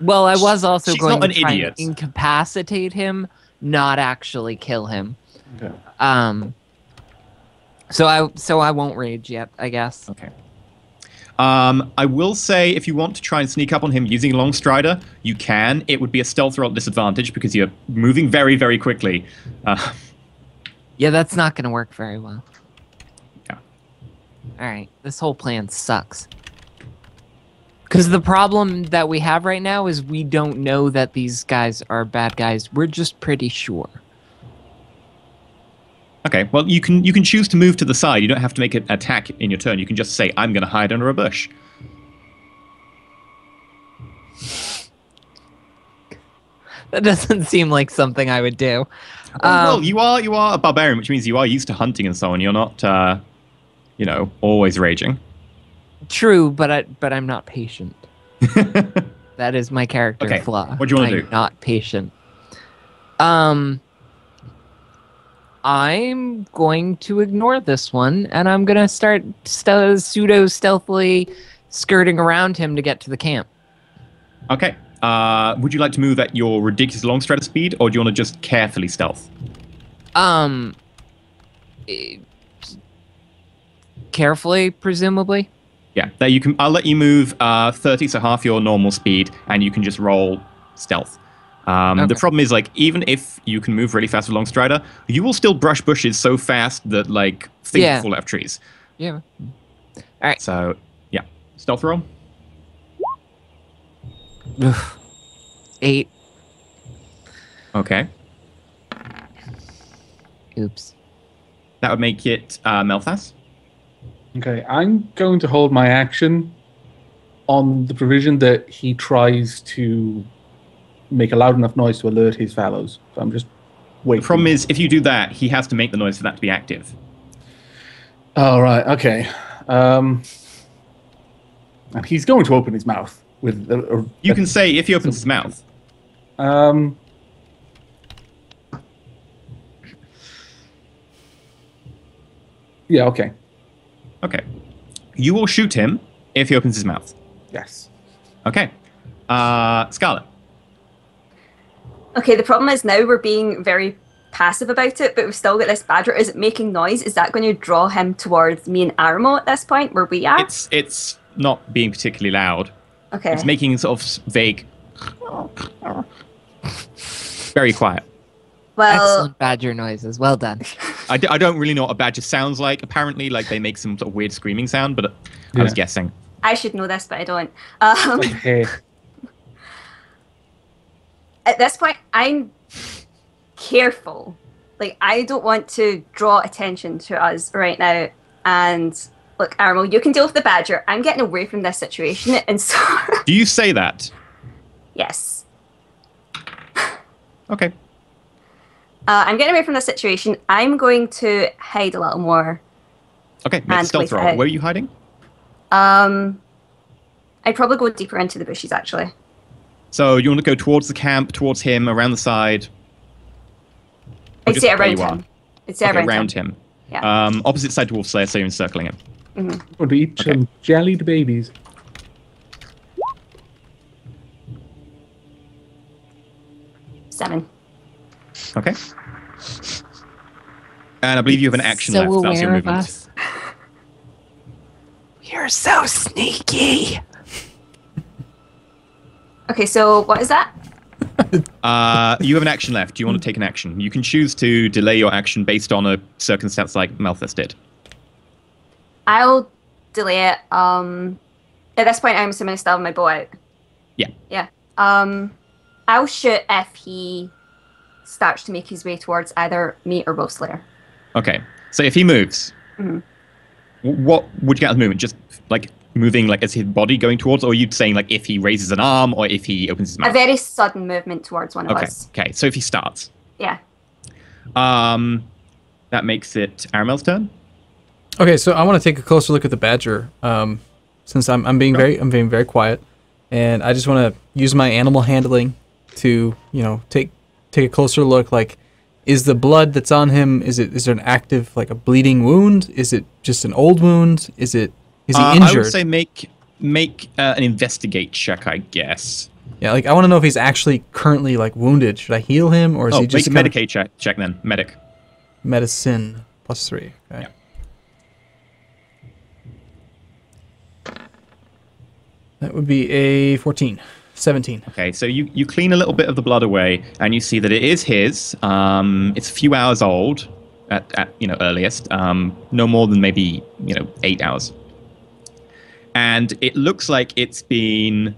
Well, I was also She's going not to an try idiot. and incapacitate him, not actually kill him. Okay. So I won't rage yet, I guess. Okay. I will say if you want to try and sneak up on him using Longstrider, you can. It would be a stealth roll at disadvantage because you're moving very, very quickly. Yeah, that's not going to work very well. Yeah. All right, this whole plan sucks. Because the problem that we have right now is we don't know that these guys are bad guys. We're just pretty sure. Okay, well, you can choose to move to the side. You don't have to make an attack in your turn. You can just say, I'm going to hide under a bush. That doesn't seem like something I would do. Well, you are a barbarian, which means you are used to hunting and so on. You're not, always raging. True, but I'm not patient. That is my character flaw. What do you want to do? I'm not patient. I'm going to ignore this one, and I'm going to start pseudo-stealthily skirting around him to get to the camp. Okay. Would you like to move at your ridiculous long stride of speed, or do you want to just carefully stealth? Carefully, presumably. Yeah, there you can. I'll let you move 30, so half your normal speed, and you can just roll stealth. Okay. The problem is, like, even if you can move really fast with long strider, you will still brush bushes so fast that, like, things will fall out of trees. Yeah. All right. So, yeah. Stealth roll. 8. Okay. Oops. That would make it Melthas. Okay, I'm going to hold my action on the provision that he tries to make a loud enough noise to alert his fellows. So I'm just waiting. The problem is, if you do that, he has to make the noise for that to be active. Oh, right, okay. And he's going to open his mouth with You can say if he opens his mouth. Yeah, okay. Okay. You will shoot him if he opens his mouth. Yes. Okay. Scarlet. Okay, the problem is now we're being very passive about it, but we've still got this badger. Is it making noise? Is that going to draw him towards me and Aramo at this point, where we are? It's not being particularly loud. Okay. It's making sort of vague... Very quiet. Well, Excellent badger noises. Well done. I don't really know what a badger sounds like. Apparently, like, they make some sort of weird screaming sound, but I was guessing. I should know this, but I don't. Okay. At this point, I'm careful. Like, I don't want to draw attention to us right now. And look, Armo, you can deal with the badger. I'm getting away from this situation, and so Do you say that? yes, Okay. I'm getting away from this situation. I'm going to hide a little more. Okay, make a And stealth wait roll. out. Where are you hiding? I'd probably go deeper into the bushes, actually. So you want to go towards the camp, towards him, around the side? Or I'd just say where around you are? him. I'd say Okay, around him. him. Yeah. Opposite side to Wolfslayer, so you're encircling him. Want to eat some jellied babies. Seven. Okay. And I believe you have an action So left. That's your aware of movement. us. You're so sneaky. Okay, so what is that? You have an action left. Do you want to take an action? You can choose to delay your action based on a circumstance like Malthus did. I'll delay it. At this point, I'm assuming I still have my bow out. Yeah. Yeah. I'll shoot if he starts to make his way towards either me or Wolfslayer. Okay. So if he moves, what would you get out of movement? Just like moving, like, as his body going towards, or are you saying like if he raises an arm or if he opens his mouth? A very sudden movement towards one of us. Okay. So if he starts, Yeah. that makes it Aramel's turn. Okay, so I want to take a closer look at the badger. Since I'm being very quiet, and I just want to use my animal handling to take a closer look. Like, is the blood that's on him, is there an active, like, a bleeding wound? Is it just an old wound? Is he injured? I would say make an investigate check, I guess. Yeah, like, I want to know if he's actually currently, like, wounded. Should I heal him, or is he just make a medicate check then. Medic. medicine +3? Okay. Yeah. That would be a 14. 17. Okay, so you clean a little bit of the blood away, and you see that it is his. It's a few hours old at earliest. No more than maybe 8 hours. And it looks like it's been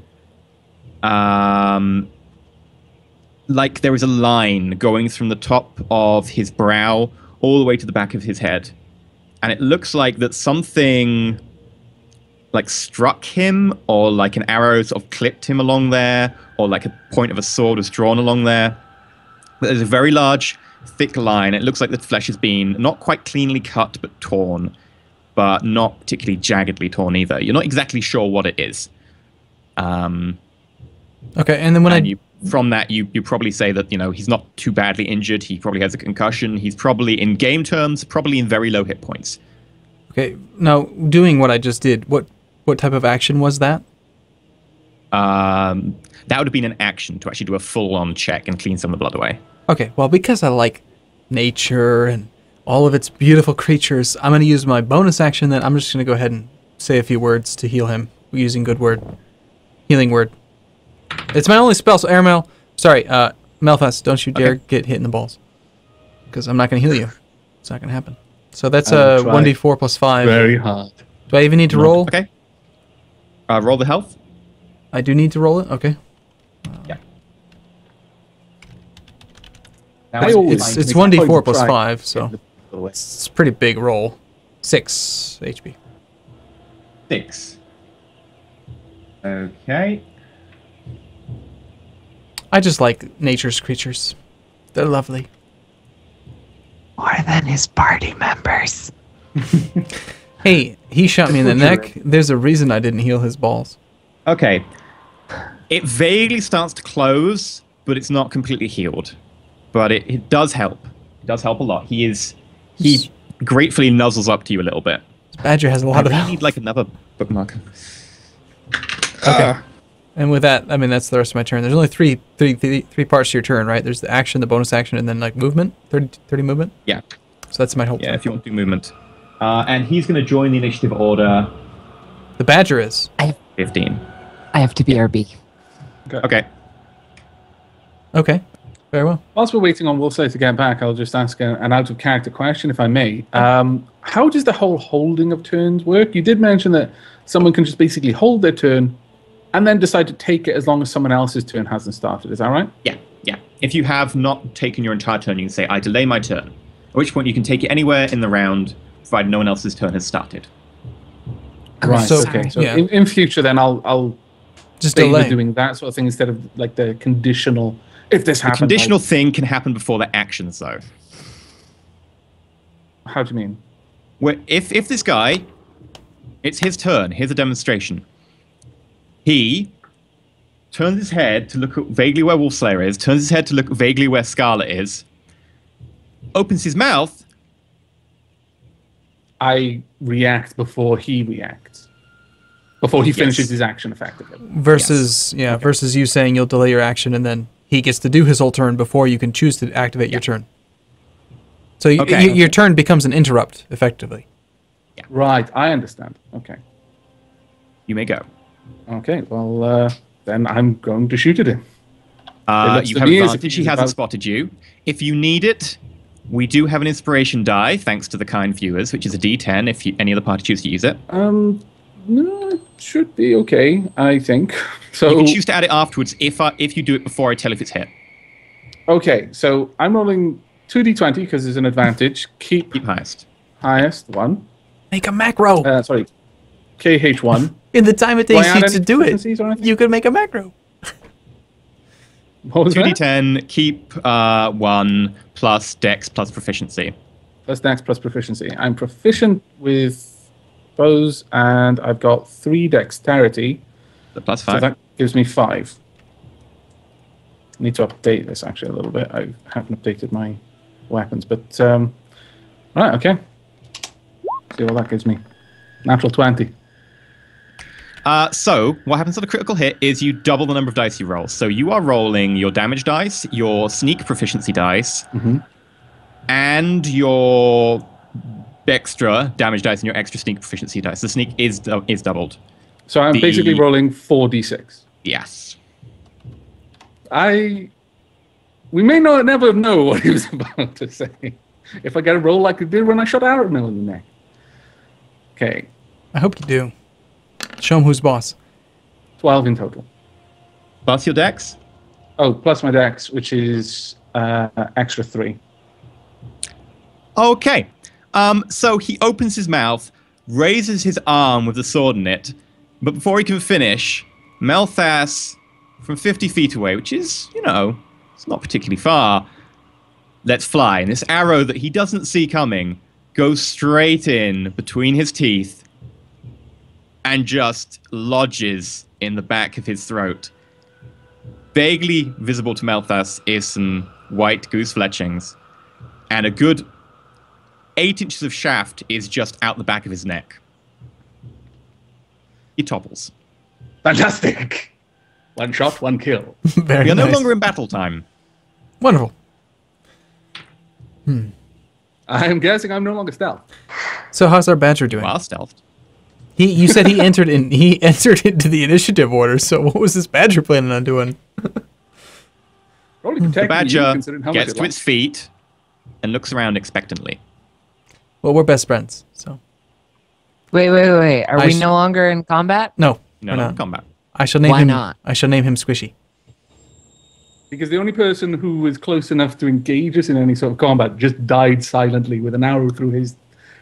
like there is a line going from the top of his brow all the way to the back of his head. And it looks like that something like struck him, or like an arrow sort of clipped him along there, or like a point of a sword was drawn along there. But there's a very large, thick line. It looks like the flesh has been not quite cleanly cut, but torn, but not particularly jaggedly torn either. You're not exactly sure what it is. Okay, and then when from that, you probably say that, he's not too badly injured. He probably has a concussion. He's probably, in game terms, probably in very low hit points. Okay, now, doing what I just did, what type of action was that? That would have been an action to actually do a full-on check and clean some of the blood away. Okay, well, because I like nature and all of its beautiful creatures, I'm going to use my bonus action, then I'm just going to go ahead and say a few words to heal him using healing word. It's my only spell, so Melfast, don't you dare get hit in the balls. Because I'm not going to heal you. It's not going to happen. So that's 1d4 plus 5. Very hard. Do I even need to roll? Okay. Roll the health. I do need to roll it? Okay. Yeah. It's 1d4 plus 5, so it's a pretty big roll. 6 HP. 6. Okay. I just like nature's creatures. They're lovely. More than his party members. Hey, he shot me in the neck. There's a reason I didn't heal his balls. Okay. It vaguely starts to close, but it's not completely healed. But it does help. It does help a lot. He gratefully nuzzles up to you a little bit. Badger has a lot of I health. need like another bookmark. Okay. And with that, I mean, that's the rest of my turn. There's only three parts to your turn, right? There's the action, the bonus action, and then like movement, 30 movement. Yeah. So that's my whole Yeah, turn. if you want to do movement. And he's going to join the initiative order. The badger is. 15. I have to be RB. Okay. Okay. Very well. Whilst we're waiting on Wolfsay to get back, I'll just ask an out-of-character question, if I may. How does the whole holding of turns work? You did mention that someone can just basically hold their turn and then decide to take it as long as someone else's turn hasn't started. Is that right? Yeah. If you have not taken your entire turn, you can say, I delay my turn. At which point you can take it anywhere in the round, provided no one else's turn has started. Right. So- Okay. So yeah. in future, then I'll Just favor delay. doing that sort of thing instead of like the conditional. If this The happens, conditional thing can happen before the actions, though. How do you mean? Where if this guy, it's his turn. Here's a demonstration. He turns his head to look vaguely where Wolfslayer is, turns his head to look vaguely where Scarlet is, opens his mouth. I react before he reacts. Before he finishes his action effectively. Versus versus you saying you'll delay your action and then he gets to do his whole turn before you can choose to activate your turn. So your turn becomes an interrupt, effectively. Right, I understand. Okay. You may go. Okay, well, then I'm going to shoot at him. looks You to have me as if advantage. he's He hasn't about- spotted you. If you need it, we do have an inspiration die, thanks to the kind viewers, which is a D10 if any other party choose to use it. No, it should be okay, I think. So You can choose to add it afterwards if you do it before I tell if it's hit. okay, so I'm rolling 2d20 because there's an advantage. Keep Keep highest. highest one. Make a macro. Sorry, KH1. In the time it Do I takes add you any to do it, proficiencies or anything? you could make a macro. What was that? 2d10, keep 1 plus dex plus proficiency. Plus dex plus proficiency. I'm proficient with bows, and I've got 3 dexterity, The plus so 5. that gives me 5. I need to update this actually a little bit. I haven't updated my weapons, but right, okay. See what that gives me. Natural 20. So, what happens on a critical hit is you double the number of dice you roll. So you are rolling your damage dice, your sneak proficiency dice, and your extra damage dice and your extra sneak proficiency dice. The sneak is doubled. So I'm basically rolling 4d6. Yes. We may not never know what he was about to say. If I get a roll like I did when I shot Arrow in the neck. Okay, I hope you do. Show him who's boss. 12 in total. Plus your dex? Oh, plus my dex, which is extra 3. Okay. So he opens his mouth, raises his arm with the sword in it, But before he can finish, Melthas, from 50 feet away, which is, it's not particularly far, lets fly. And this arrow that he doesn't see coming goes straight in between his teeth and just lodges in the back of his throat. Vaguely visible to Melthas is some white goose fletchings, and a good 8 inches of shaft is just out the back of his neck. He topples. Fantastic. One shot, one kill. Very We are no nice. longer in battle time. Wonderful. I'm guessing I'm no longer stealth. So how's our badger doing? Well, stealthed. You said he entered into the initiative order. So what was this badger planning on doing? Probably The protecting you, badger considering how much gets it to its feet and looks around expectantly. Well, we're best friends. So Wait. Are we no longer in combat? no, No, we're no, not. combat. I shall name Why him. not? I shall name him Squishy. Because the only person who was close enough to engage us in any sort of combat just died silently with an arrow through his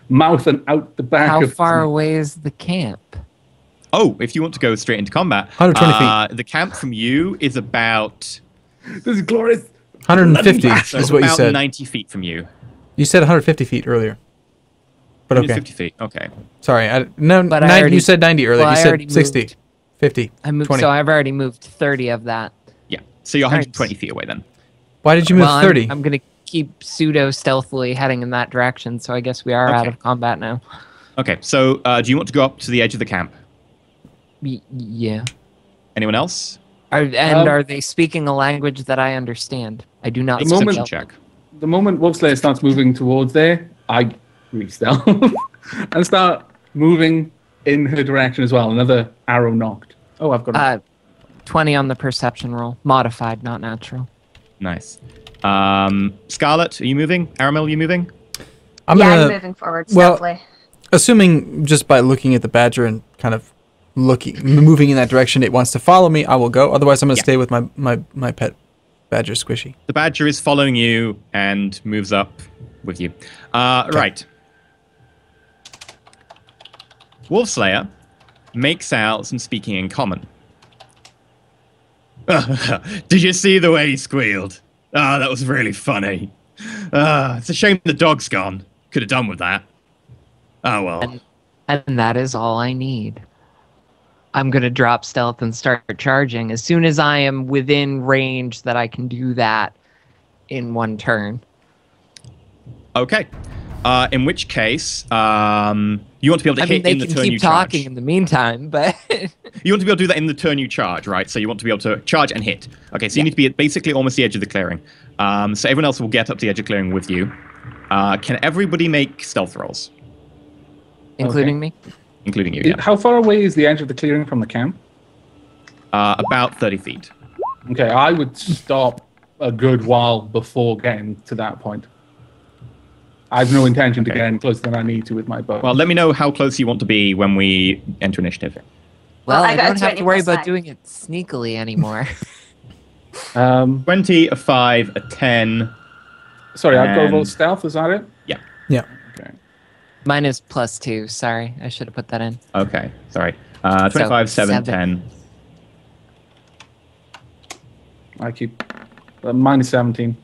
mouth and out the back How of far away is the camp? Oh, if you want to go straight into combat, 120 feet. The camp from you is about This is glorious. 150 so is what you about said. 90 feet from you. You said 150 feet earlier. But okay. 50 feet. Okay. Sorry. But I 90, already- you said 90 earlier. well, you I already said 60, moved. 50, I moved, 20. so I've already moved 30 of that. Yeah. So you're Right. 120 feet away then. Why did you move Well, 30? I'm gonna keep pseudo stealthily heading in that direction. So I guess we are out Okay. of combat now. Okay. So do you want to go up to the edge of the camp? Yeah. Anyone else? Are they speaking a language that I understand? I do not. Make a speak perception Elven. check. The moment Wolfslayer starts moving towards there, I re-stealth and start moving in her direction as well. Another arrow knocked. Oh, I've got a 20 on the perception roll, modified, not natural. Nice. Scarlet, are you moving? Aramil, are you moving? I'm I'm gonna, moving forward well- stealthily. assuming just by looking at the badger and kind of moving in that direction, it wants to follow me, I will go. Otherwise, I'm going to Yeah. stay with my pet badger, Squishy. The badger is following you and moves up with you. Right. Wolfslayer makes out some speaking in common. Did you see the way he squealed? Ah, that was really funny. It's a shame the dog's gone. Could have done with that. Oh well. And that is all I need. I'm going to drop stealth and start charging as soon as I am within range that I can do that in one turn. Okay. In which case, you want to be able to I mean, hit they in the can turn you keep talking charge. in the meantime, but You want to be able to do that in the turn you charge, right? So you want to be able to charge and hit. Okay, so you need to be at basically almost the edge of the clearing. So everyone else will get up to the edge of clearing with you. Can everybody make stealth rolls? including me. Including you, yeah. How far away is the edge of the clearing from the camp? About 30 feet. Okay, I would stop a good while before getting to that point. I have no intention to Okay. get any closer than I need to with my bow. Well, let me know how close you want to be when we enter initiative. Well, Well, I I got a don't have 20 to worry plus about five. doing it sneakily anymore. 20, a 5, a 10. Sorry, I've got to roll and- stealth, is that it? Yeah. Yeah. Okay. Mine is +2. Sorry, I should have put that in. Okay, sorry. 25, 7, 10. I keep minus 17.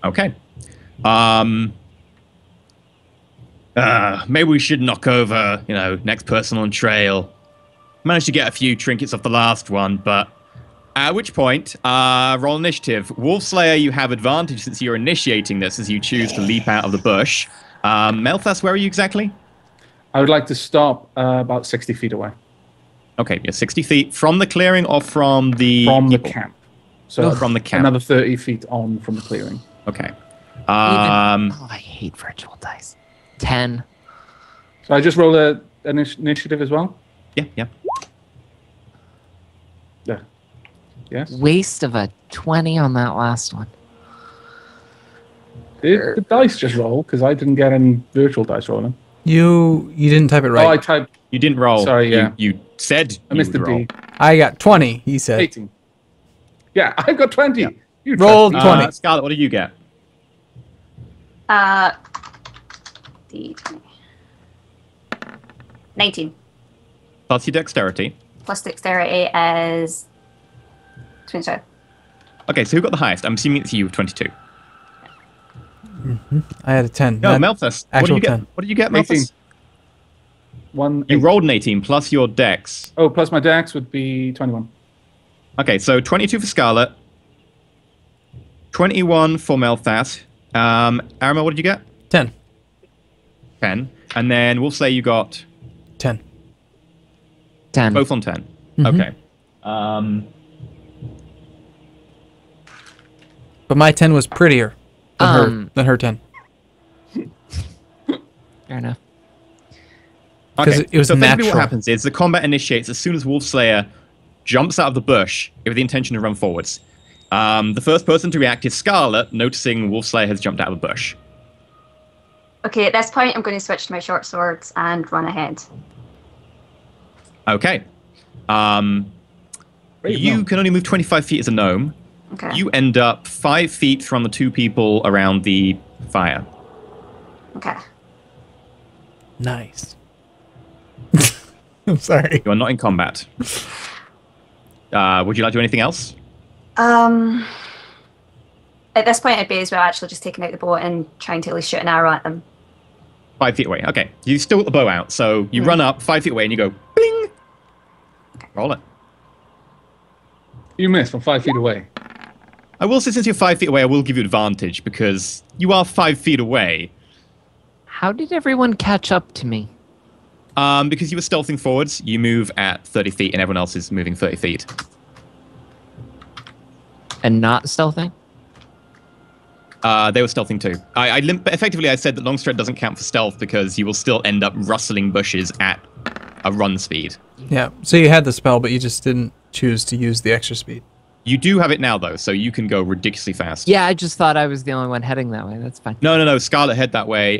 Okay. Maybe we should knock over, next person on trail. Managed to get a few trinkets off the last one, but at which point, roll initiative. Wolfslayer, you have advantage since you're initiating this as you choose to leap out of the bush. Melthas, where are you exactly? I would like to stop about 60 feet away Okay, you're 60 feet from the clearing or from the from the people? camp. So From the camp. Another 30 feet on from the clearing. Okay. I hate virtual dice. 10. So I just roll an initiative as well? Yeah. Yeah. Yes? Waste of a 20 on that last one. Did the dice just roll? Because I didn't get any virtual dice rolling. You didn't type it Oh, I right. typed You didn't roll. Sorry, yeah. You said I you missed would the roll. D. I got 20, he said. 18. Yeah, I got 20. Yeah. You Roll trust me. 20. Scarlett, what did you get? D20. 19. Plus your dexterity. Plus dexterity is 22. Okay, so who got the highest? I'm assuming it's you with 22. I had a 10. No, That- Malthus. What did actual you get? 10. What did you get, 18. Malthus? You 8. rolled an 18 plus your dex. Oh, plus my dex would be 21. Okay, so 22 for Scarlet. 21 for Malthus. Aramel, what did you get? 10. 10. And then we'll say you got 10. 10. both on 10. Mhm. Okay. But my 10 was prettier than her 10. Fair enough. Because Okay. it was so effectively natural. what happens is the combat initiates as soon as Wolfslayer jumps out of the bush with the intention to run forwards. The first person to react is Scarlet, noticing Wolfslayer has jumped out of the bush. Okay, at this point, I'm going to switch to my short swords and run ahead. Okay. Brave You gnome. can only move 25 feet as a gnome. Okay. You end up 5 feet from the 2 people around the fire. Okay. Nice. I'm sorry. You are not in combat. Would you like to do anything else? At this point, I'd be as well actually just taking out the bow and trying to at least shoot an arrow at them. 5 feet away. Okay. You still got the bow out, so you run up 5 feet away and you go, bing! Roll it. You missed from 5 feet away. I will say, since you're 5 feet away, I will give you advantage because you are 5 feet away. How did everyone catch up to me? Because you were stealthing forwards, you move at 30 feet and everyone else is moving 30 feet. And not stealthing? They were stealthing too. Effectively, I said that long stride doesn't count for stealth because you will still end up rustling bushes at a run speed. Yeah, so you had the spell, but you just didn't choose to use the extra speed. You do have it now, though, so you can go ridiculously fast. Yeah, I just thought I was the only one heading that way. That's fine. No. Scarlet head that way.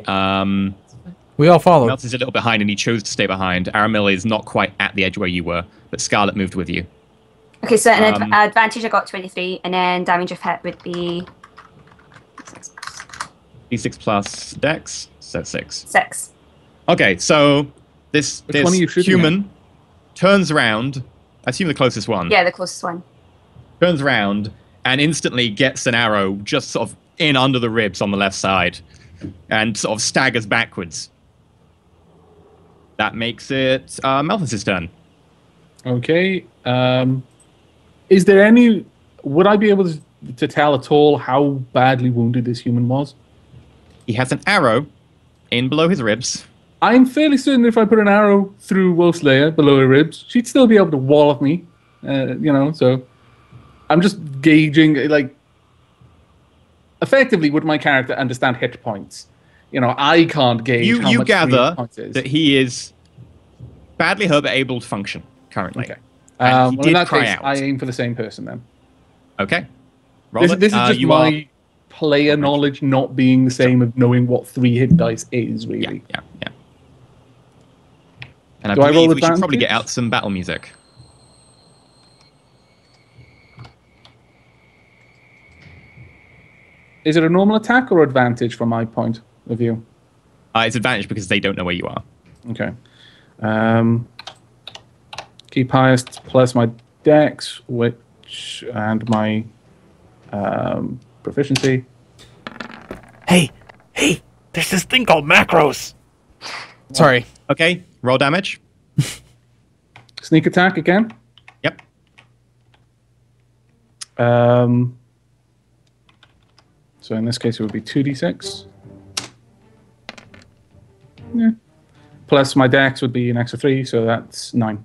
We all followed. Melts is a little behind and he chose to stay behind. Aramil is not quite at the edge where you were, but Scarlet moved with you. Okay, so an advantage I got 23, and then damage of hit would be D6 plus Dex, so 6. 6. Okay, so this Which one are you shooting human turns around, I assume the closest one, Yeah, the closest one. turns around and instantly gets an arrow just sort of in under the ribs on the left side and sort of staggers backwards. That makes it Malthus's turn. Okay. Is there any... Would I be able to tell at all how badly wounded this human was? He has an arrow in below his ribs. I'm fairly certain if I put an arrow through Wolfslayer below her ribs, she'd still be able to wallop me. So I'm just gauging, like, effectively, would my character understand hit points? I can't gauge how You much gather hit points is. that he is badly hurt but able to function currently. Okay. And he Well, in did that cry case, out. I aim for the same person then. Okay. Roll This it. is just You my are- player knowledge not being the same of knowing what 3 hit dice is, really. Yeah. And I Do I roll believe we should probably advantage? get out some battle music. Is it a normal attack or advantage from my point of view? It's advantage because they don't know where you are. Okay. Keep highest plus my dex, and my proficiency. Hey, there's this thing called macros. Sorry. Okay, roll damage. Sneak attack again. Yep. So in this case, it would be 2d6. Yeah. Plus my dex would be an extra 3, so that's 9.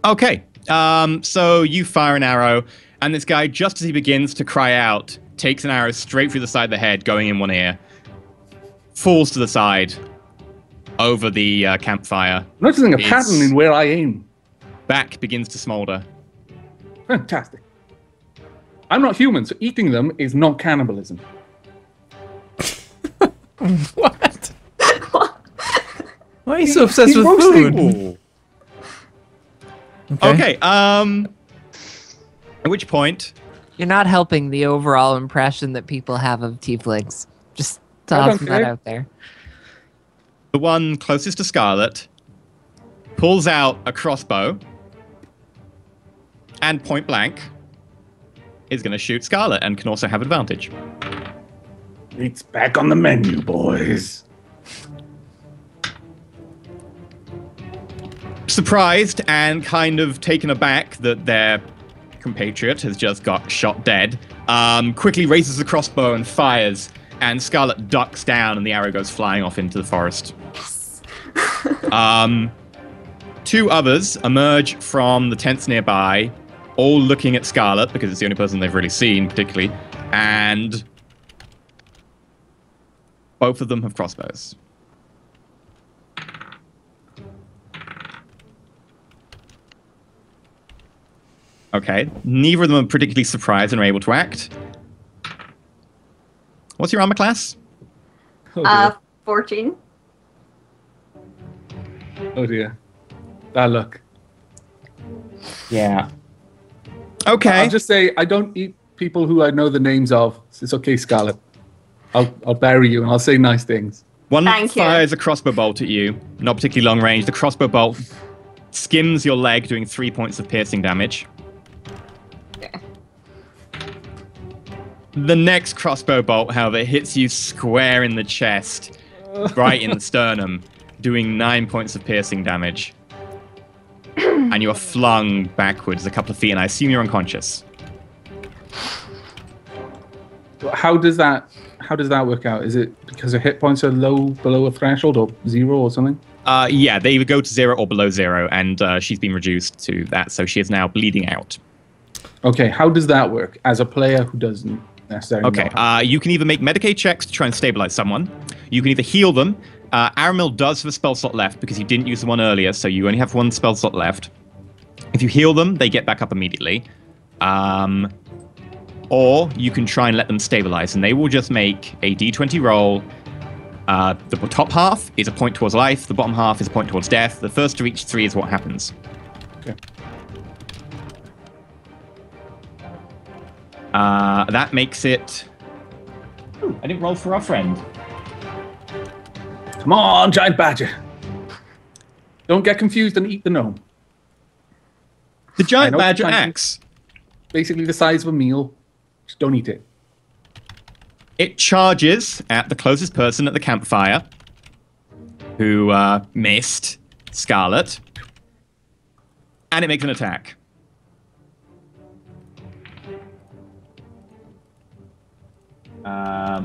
Okay. So you fire an arrow, and this guy, just as he begins to cry out, takes an arrow straight through the side of the head, going in one ear, falls to the side, over the campfire. Noticing a It's- pattern in where I aim. Back begins to smolder. Fantastic. I'm not human, so eating them is not cannibalism. What? Why are you so obsessed He's with roasting. food? Okay. At which point, You're not helping the overall impression that people have of tieflings. Just I don't tossing that care. out there. the one closest to Scarlet pulls out a crossbow, and point blank is going to shoot Scarlet and can also have advantage. It's back on the menu, boys. Surprised and kind of taken aback that their compatriot has just got shot dead, quickly raises the crossbow and fires, and Scarlet ducks down and the arrow goes flying off into the forest. Yes. Two others emerge from the tents nearby, all looking at Scarlet because it's the only person they've really seen particularly, and both of them have crossbows. Okay, neither of them are particularly surprised and are able to act. What's your armor class? Oh dear. 14. Oh dear. Bad luck. Yeah. Okay. I'll just say I don't eat people who I know the names of. It's okay, Scarlet. I'll bury you and I'll say nice things. One Thank you. fires a crossbow bolt at you, not particularly long range. The crossbow bolt skims your leg, doing 3 points of piercing damage. Okay. The next crossbow bolt, however, hits you square in the chest, right in the sternum, doing 9 points of piercing damage. And you are flung backwards a couple of feet, and I assume you're unconscious. How does that work out? Is it because her hit points are below a threshold or 0 or something? Yeah, they either go to 0 or below 0, and she's been reduced to that, so she is now bleeding out. Okay, how does that work as a player who doesn't necessarily Okay, know? you can either make Medicaid checks to try and stabilize someone. You can either heal them. Aramil does have a spell slot left because you didn't use the one earlier, so you only have one spell slot left. If you heal them, they get back up immediately. Or you can try and let them stabilize, and they will just make a d20 roll. The top half is a point towards life, the bottom half is a point towards death. The first to reach 3 is what happens. Okay. That makes it... Ooh, I didn't roll for our friend. Come on, giant badger. Don't get confused and eat the gnome. The I giant know badger you're trying to- axe. Basically the size of a meal. Just don't eat it. It charges at the closest person at the campfire, who missed Scarlet, and it makes an attack.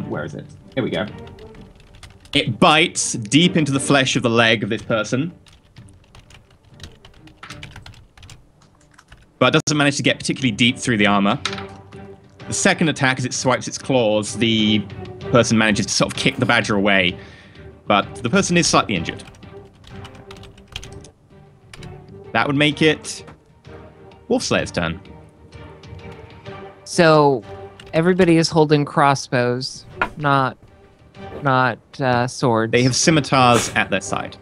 Where is it? Here we go. It bites deep into the flesh of the leg of this person, but doesn't manage to get particularly deep through the armor. The second attack, as it swipes its claws, the person manages to sort of kick the badger away, but the person is slightly injured. That would make it Wolfslayer's turn. So everybody is holding crossbows, not swords. They have scimitars at their side.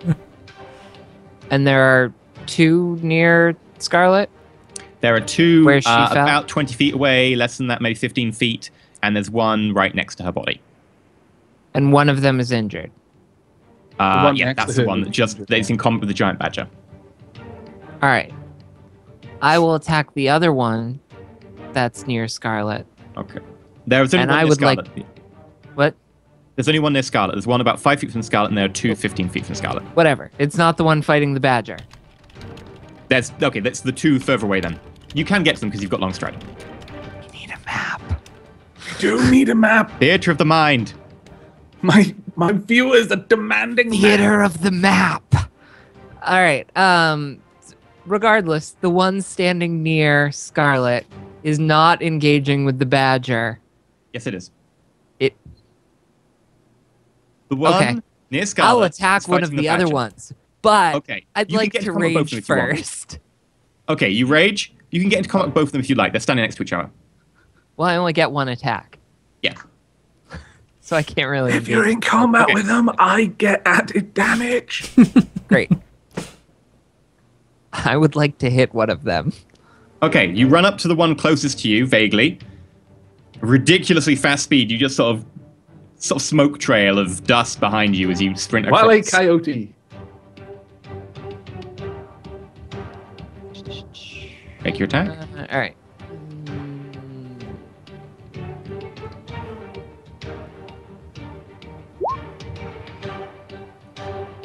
And there are 2 near Scarlet. There are 2 Where she fell? about 20 feet away, less than that, maybe 15 feet, and there's one right next to her body. And one of them is injured. one Yeah, next that's to the her one is that just injured. that's in combat with the giant badger. All right. I will attack the other one that's near Scarlet. Okay. There's only And one I near would Scarlet. What? There's only one near Scarlet. There's one about 5 feet from Scarlet, and there are 2 15 feet from Scarlet. Whatever. It's not the one fighting the badger. That's the 2 further away then. You can get to them because you've got long stride. You need a map. Do need a map. Theater of the mind. My viewers are demanding Theater of the map. All right. Regardless, the one standing near Scarlet is not engaging with the badger. Yes, it is. It. The one Okay. near Scarlet. I'll attack is one of fighting the other badger. ones, but Okay. I'd You can like get to combat both of rage them if you want. first. Okay, you rage. You can get into combat with both of them if you like. They're standing next to each other. Well, I only get one attack, Yeah. so I can't really. If you're in combat with them, I get added damage. Great. I would like to hit one of them. Okay, you run up to the one closest to you, vaguely. Ridiculously fast speed. You just sort of smoke trail of dust behind you as you sprint across. Wale Coyote. Make your attack. All right.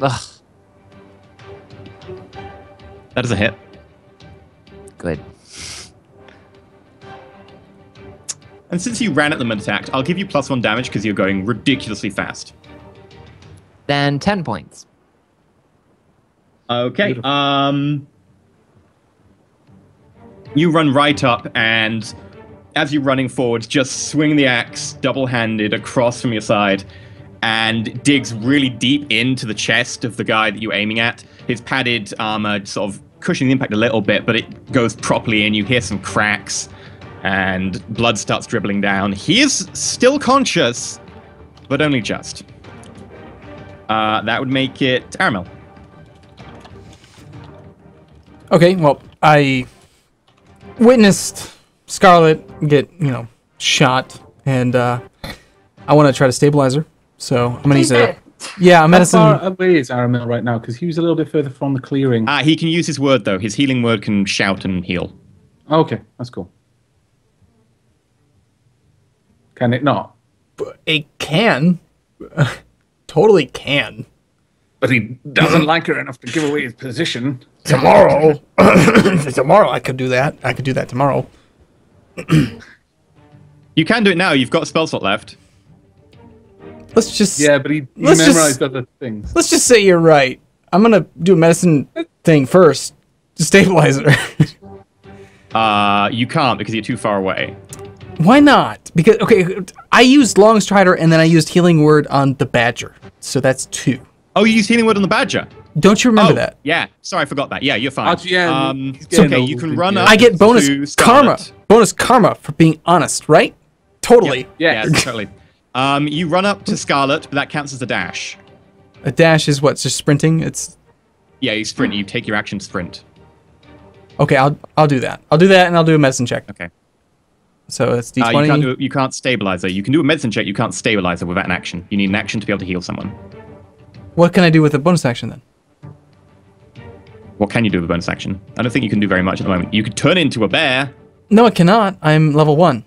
Ugh. That is a hit. Good. And since you ran at them and attacked, I'll give you +1 damage because you're going ridiculously fast. Then 10 points. Okay. Beautiful. You run right up, and as you're running forward, just swing the axe double-handed across from your side, and digs really deep into the chest of the guy that you're aiming at. His padded armor sort of cushioning the impact a little bit, but it goes properly in. You hear some cracks, and blood starts dribbling down. He is still conscious, but only just. That would make it Aramel. Okay, well, I witnessed Scarlet get, shot, and I want to try to stabilize her. So I'm gonna use a medicine. How far away is Aramil right now? Because he was a little bit further from the clearing. He can use his word though. His healing word can shout and heal. Okay, that's cool. Can it not? It can, totally can. But he doesn't like her enough to give away his position. Tomorrow, tomorrow I could do that. I could do that tomorrow. You can do it now. You've got a spell slot left. Let's just But he let's memorized other things. Let's just say you're right. I'm gonna do a medicine thing first to stabilize her. You can't because you're too far away. Why not? Because I used Long Strider and then I used Healing Word on the Badger, so that's 2. Oh, you used healing word on the badger. Don't you remember that? Yeah. Sorry, I forgot that. Yeah, you're fine. He's Okay, you can run up. I get bonus to karma. Scarlet. Bonus karma for being honest, right? Totally. Yes. Yeah, totally. You run up to Scarlet, but that counts as a dash. A dash is what? Just sprinting? It's Yeah, you sprint. You take your action sprint. okay. I'll do that. I'll do that, and I'll do a medicine check. Okay. So it's D20. You can't stabilize her. You can do a medicine check. You can't stabilize her without an action. You need an action to be able to heal someone. What can I do with a bonus action then? What can you do with a bonus action? I don't think you can do very much at the moment. You could turn into a bear. No, I cannot. I'm level 1.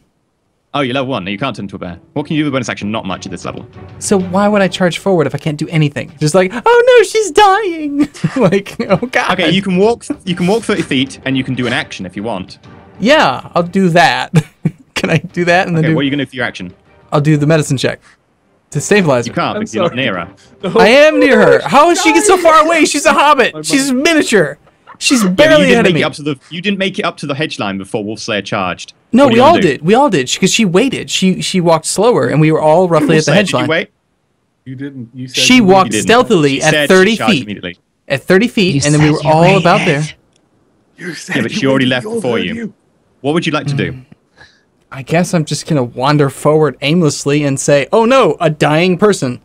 Oh, you're level 1. No, you can't turn into a bear. What can you do with a bonus action? Not much at this level. So why would I charge forward if I can't do anything? Just like, oh no, she's dying. Like, oh god. Okay, you can walk 30 feet, and you can do an action if you want. Yeah, I'll do that. Can I do that and then Okay, do? what are you going to do for your action? I'll do the medicine check to stabilize her. You can't because you're not near her. I am near her. How is she get so far away? She's a hobbit. She's miniature. She's barely ahead of me. You didn't make it up to the hedge line before Wolfslayer charged. No, What are we you all gonna do? did. We all did because she waited. She walked slower, and we were all roughly at the Wolfslayer, hedge did you line. wait? You didn't. You said She you walked didn't. stealthily She at said 30 she charged feet. immediately. At 30 feet, You and then we said were you all waited. about there. You said Yeah, but you she already would left be before over you. What would you like to do? I guess I'm just gonna wander forward aimlessly and say, "Oh no, a dying person."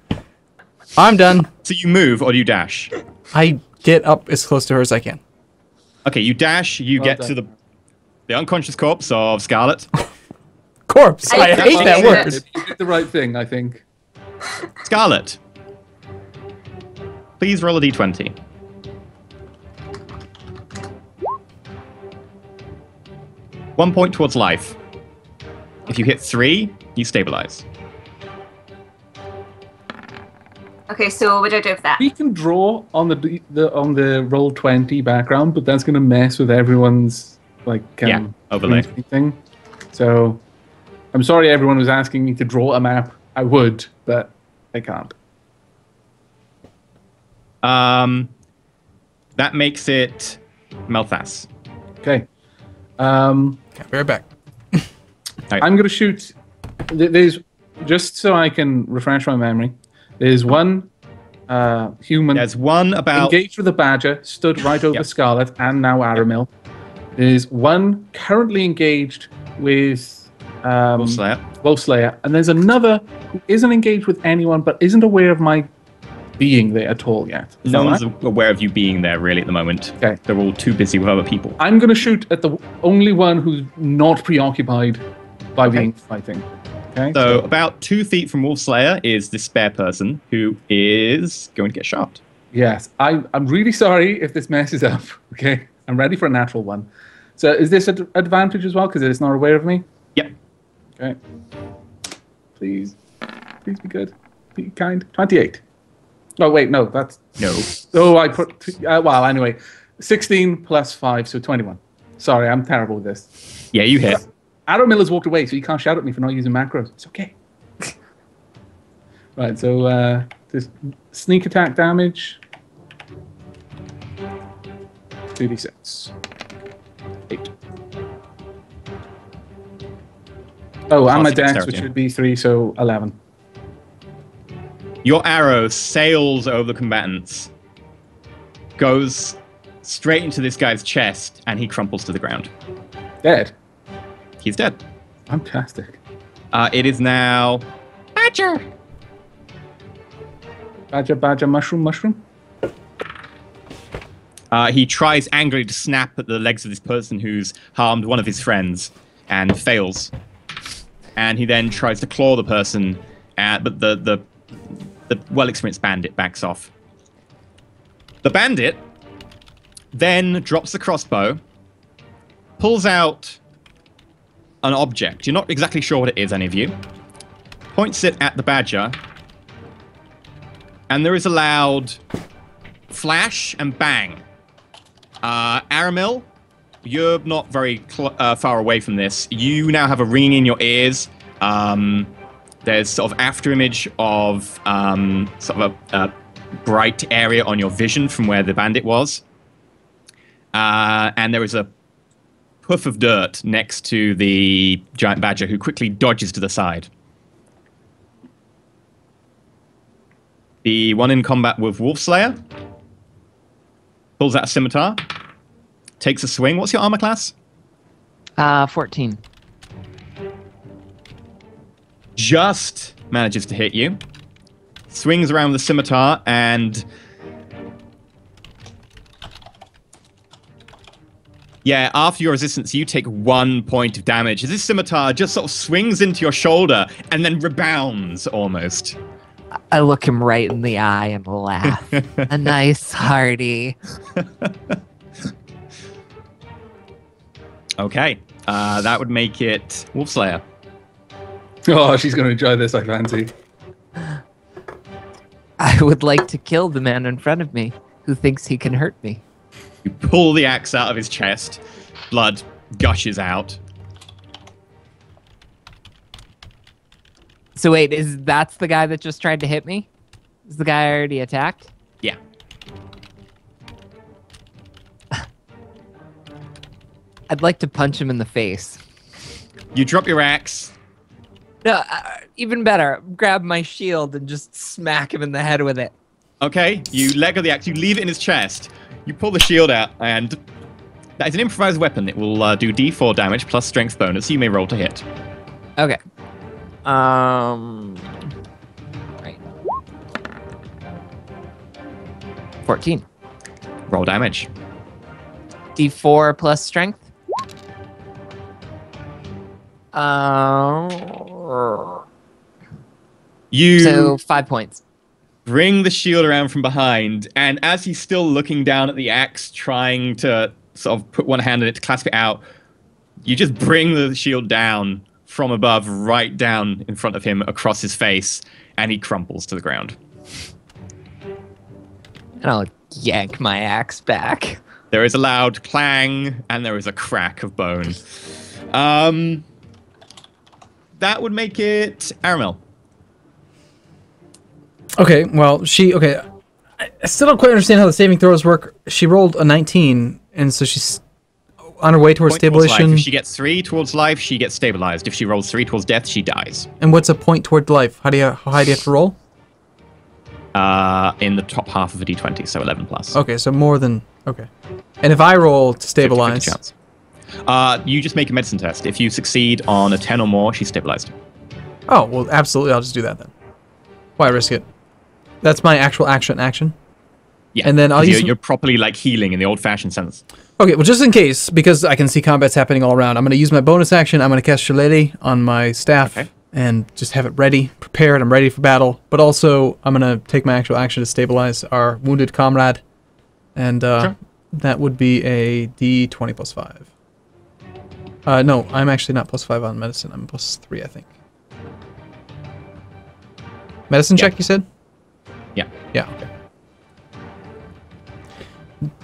I'm done. So you move or do you dash? I get up as close to her as I can. Okay, you dash. You Well get done. to the unconscious corpse of Scarlet. Corpse. I hate that Yeah. word. You did the right thing, I think. Scarlet, please roll a d20. One point towards life. If you hit 3, you stabilize. Okay, so what do I do with that? We can draw on the roll 20 background, but that's going to mess with everyone's overlay. green screen thing. So I'm sorry everyone was asking me to draw a map. I would, but I can't. That makes it Malthas. Okay. Okay, be right back. I'm going to shoot. There's just so I can refresh my memory. There's one human There's one about engaged with the badger, stood right over Yep. Scarlet, and now Aramil. There's one currently engaged with Wolfslayer. Wolfslayer, and there's another who isn't engaged with anyone but isn't aware of my being there at all yet. Is No that one's right? aware of you being there really at the moment. Okay. They're all too busy with other people. I'm going to shoot at the only one who's not preoccupied by being fighting. Okay. So about 2 feet from Wolfslayer is this spare person who is going to get shot. Yes, I'm really sorry if this messes up. Okay, I'm ready for a natural one. So is this an advantage as well because it's not aware of me? Yep. Okay. Please be good. Be kind. 28. Oh wait, no, that's No. Oh, I put. Well, anyway, 16 plus 5, so 21. Sorry, I'm terrible with this. Yeah, you hit. Arrow Miller's walked away, so you can't shout at me for not using macros. It's okay. Right, so this sneak attack damage. 2d6. 8. Oh, and my Classic dex, dexterity. which would be 3, so 11. Your arrow sails over the combatants, goes straight into this guy's chest, and he crumples to the ground. Dead. He's dead. Fantastic. It is now Badger. Badger, mushroom. He tries angrily to snap at the legs of this person who's harmed one of his friends and fails. And he then tries to claw the person, but the well-experienced bandit backs off. The bandit then drops the crossbow, pulls out an object. You're not exactly sure what it is, any of you. Points it at the badger, and there is a loud flash and bang. Aramil, you're not very far away from this. You now have a ringing in your ears. There's sort of afterimage of sort of a bright area on your vision from where the bandit was. And there is a puff of dirt next to the giant badger who quickly dodges to the side. The one in combat with Wolfslayer pulls out a scimitar, takes a swing. What's your armor class? 14. Just manages to hit you. Swings around with the scimitar and... yeah, after your resistance, you take 1 point of damage as this scimitar just sort of swings into your shoulder and then rebounds almost. I look him right in the eye and laugh. A nice hearty. Okay, that would make it Wolfslayer. Oh, she's going to enjoy this, I fancy. I would like to kill the man in front of me who thinks he can hurt me. You pull the axe out of his chest. Blood gushes out. So wait, that's the guy that just tried to hit me? Is the guy I already attacked? Yeah. I'd like to punch him in the face. You drop your axe. No, even better, grab my shield and just smack him in the head with it. Okay, you let go of the axe. You leave it in his chest. You pull the shield out, and that is an improvised weapon. It will do d4 damage plus strength bonus. You may roll to hit. Okay. Right. 14. Roll damage. D4 plus strength. You So 5 points. bring the shield around from behind, and as he's still looking down at the axe, trying to sort of put one hand on it to clasp it out, you just bring the shield down from above, right down in front of him, across his face, and he crumples to the ground. And I'll yank my axe back. There is a loud clang, and there is a crack of bone. That would make it Aramil. Okay, well, okay. I still don't quite understand how the saving throws work. She rolled a 19, and so she's on her way towards Point towards life. stabilization. If she gets 3 towards life, she gets stabilized. If she rolls 3 towards death, she dies. And what's a point toward life? How high do you have to roll? In the top half of a d20, so 11 plus. Okay, so more than... Okay. And if I roll to 50 stabilize... chance. You just make a medicine test. If you succeed on a 10 or more, she's stabilized. Oh, well, absolutely, I'll just do that then. Why risk it? That's my actual action. Yeah, And then I'll 'cause use... you're properly like healing in the old-fashioned sense. Okay, well, just in case, because I can see combats happening all around, I'm going to use my bonus action. I'm going to cast Shillelagh on my staff and just have it ready, prepared. I'm ready for battle. But also, I'm going to take my actual action to stabilize our wounded comrade. And that would be a D20 plus 5. No, I'm actually not +5 on medicine. I'm +3, I think. Medicine check, you said? Yeah. Yeah, okay.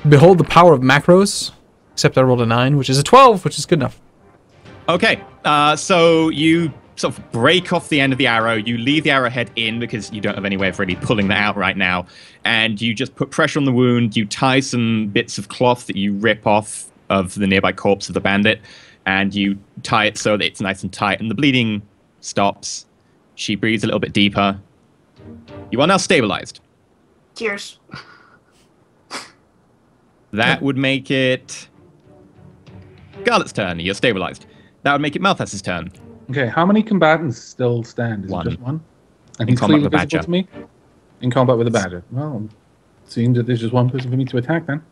Behold the power of macros. Except I rolled a 9, which is a 12, which is good enough. Okay, so you sort of break off the end of the arrow. You leave the arrowhead in because you don't have any way of really pulling that out right now. And you just put pressure on the wound. You tie some bits of cloth that you rip off of the nearby corpse of the bandit. And you tie it so that it's nice and tight. And the bleeding stops. She breathes a little bit deeper. You are now stabilized. Cheers. That would make it Scarlet's turn. You're stabilized. That would make it Malthus's turn. Okay, how many combatants still stand? Is One. it just one? And In he's combat clearly with a visible badger. to me? In combat with a badger. Well, it seems that there's just one person for me to attack then.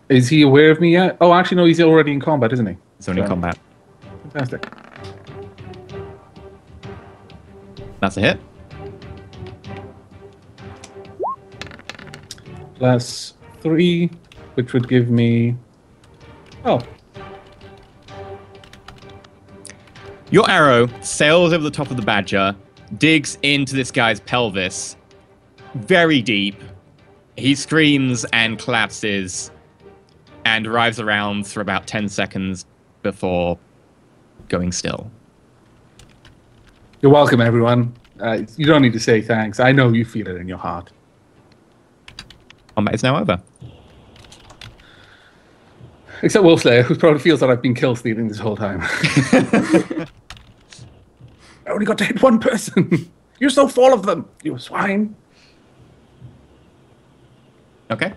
Is he aware of me yet? Oh, actually, no, he's already in combat, isn't he? It's only So, combat. Fantastic. That's a hit. Plus 3, which would give me... Oh, Your arrow sails over the top of the badger, digs into this guy's pelvis, very deep. He screams and collapses and writhes around for about 10 seconds before going still. you're welcome, everyone. You don't need to say thanks. I know you feel it in your heart. Combat is now over. Except Wolfslayer, who probably feels that I've been kill stealing this whole time. I only got to hit one person. You're so full of them, you swine. Okay.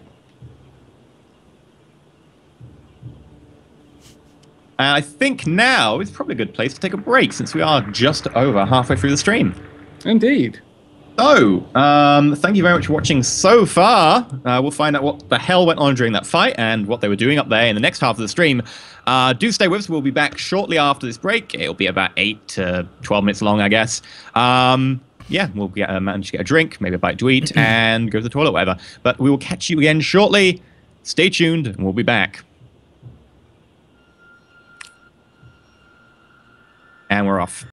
I think now is probably a good place to take a break since we are just over halfway through the stream. Indeed. So, thank you very much for watching so far. We'll find out what the hell went on during that fight and what they were doing up there in the next half of the stream. Do stay with us. We'll be back shortly after this break. It'll be about 8 to 12 minutes long, I guess. Yeah, we'll manage to get a drink, maybe a bite to eat, and go to the toilet, whatever. But we will catch you again shortly. Stay tuned, and we'll be back. And we're off.